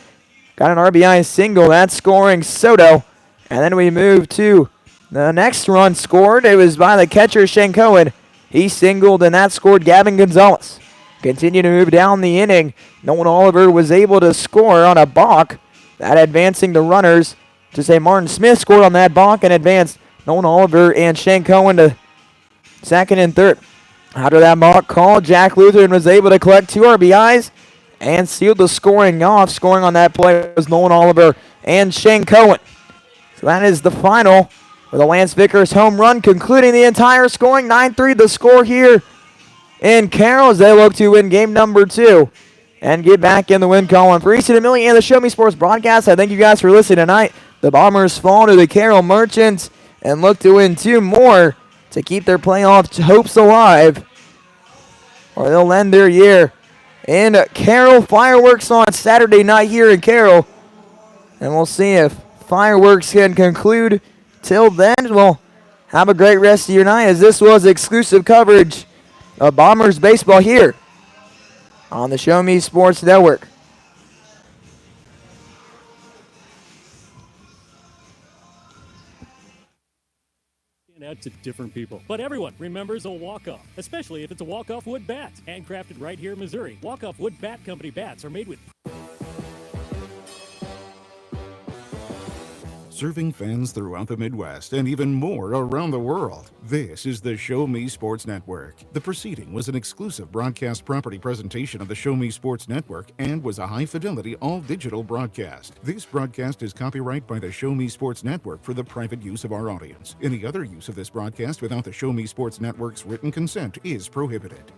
got an RBI single. That's scoring Soto. And then we move to the next run scored. It was by the catcher, Shane Cohen. He singled, and that scored Gavin Gonzalez. Continue to move down the inning. Nolan Oliver was able to score on a balk, that advancing the runners. To say Martin Smith scored on that balk and advanced Nolan Oliver and Shane Cohen to second and third. After that balk call, Jack Lutheran was able to collect 2 RBIs and sealed the scoring off. Scoring on that play was Nolan Oliver and Shane Cohen. So that is the final for the Lance Vickers home run, concluding the entire scoring. 9-3 the score here in Carroll as they look to win game number 2 and get back in the win column. For Easton and Millie and the Show Me Sports broadcast, I thank you guys for listening tonight. The Bombers fall to the Carroll Merchants and look to win 2 more to keep their playoff hopes alive, or they'll end their year in Carroll. Fireworks on Saturday night here in Carroll, and we'll see if fireworks can conclude. Till then, well, have a great rest of your night, as this was exclusive coverage of Bombers baseball here on the Show Me Sports Network. Out to different people. But everyone remembers a walk-off, especially if it's a walk-off wood bat. Handcrafted right here in Missouri. Walk-off Wood Bat Company bats are made with... Serving fans throughout the Midwest and even more around the world. This is the Show Me Sports Network. The proceeding was an exclusive broadcast property presentation of the Show Me Sports Network and was a high-fidelity, all-digital broadcast. This broadcast is copyright by the Show Me Sports Network for the private use of our audience. Any other use of this broadcast without the Show Me Sports Network's written consent is prohibited.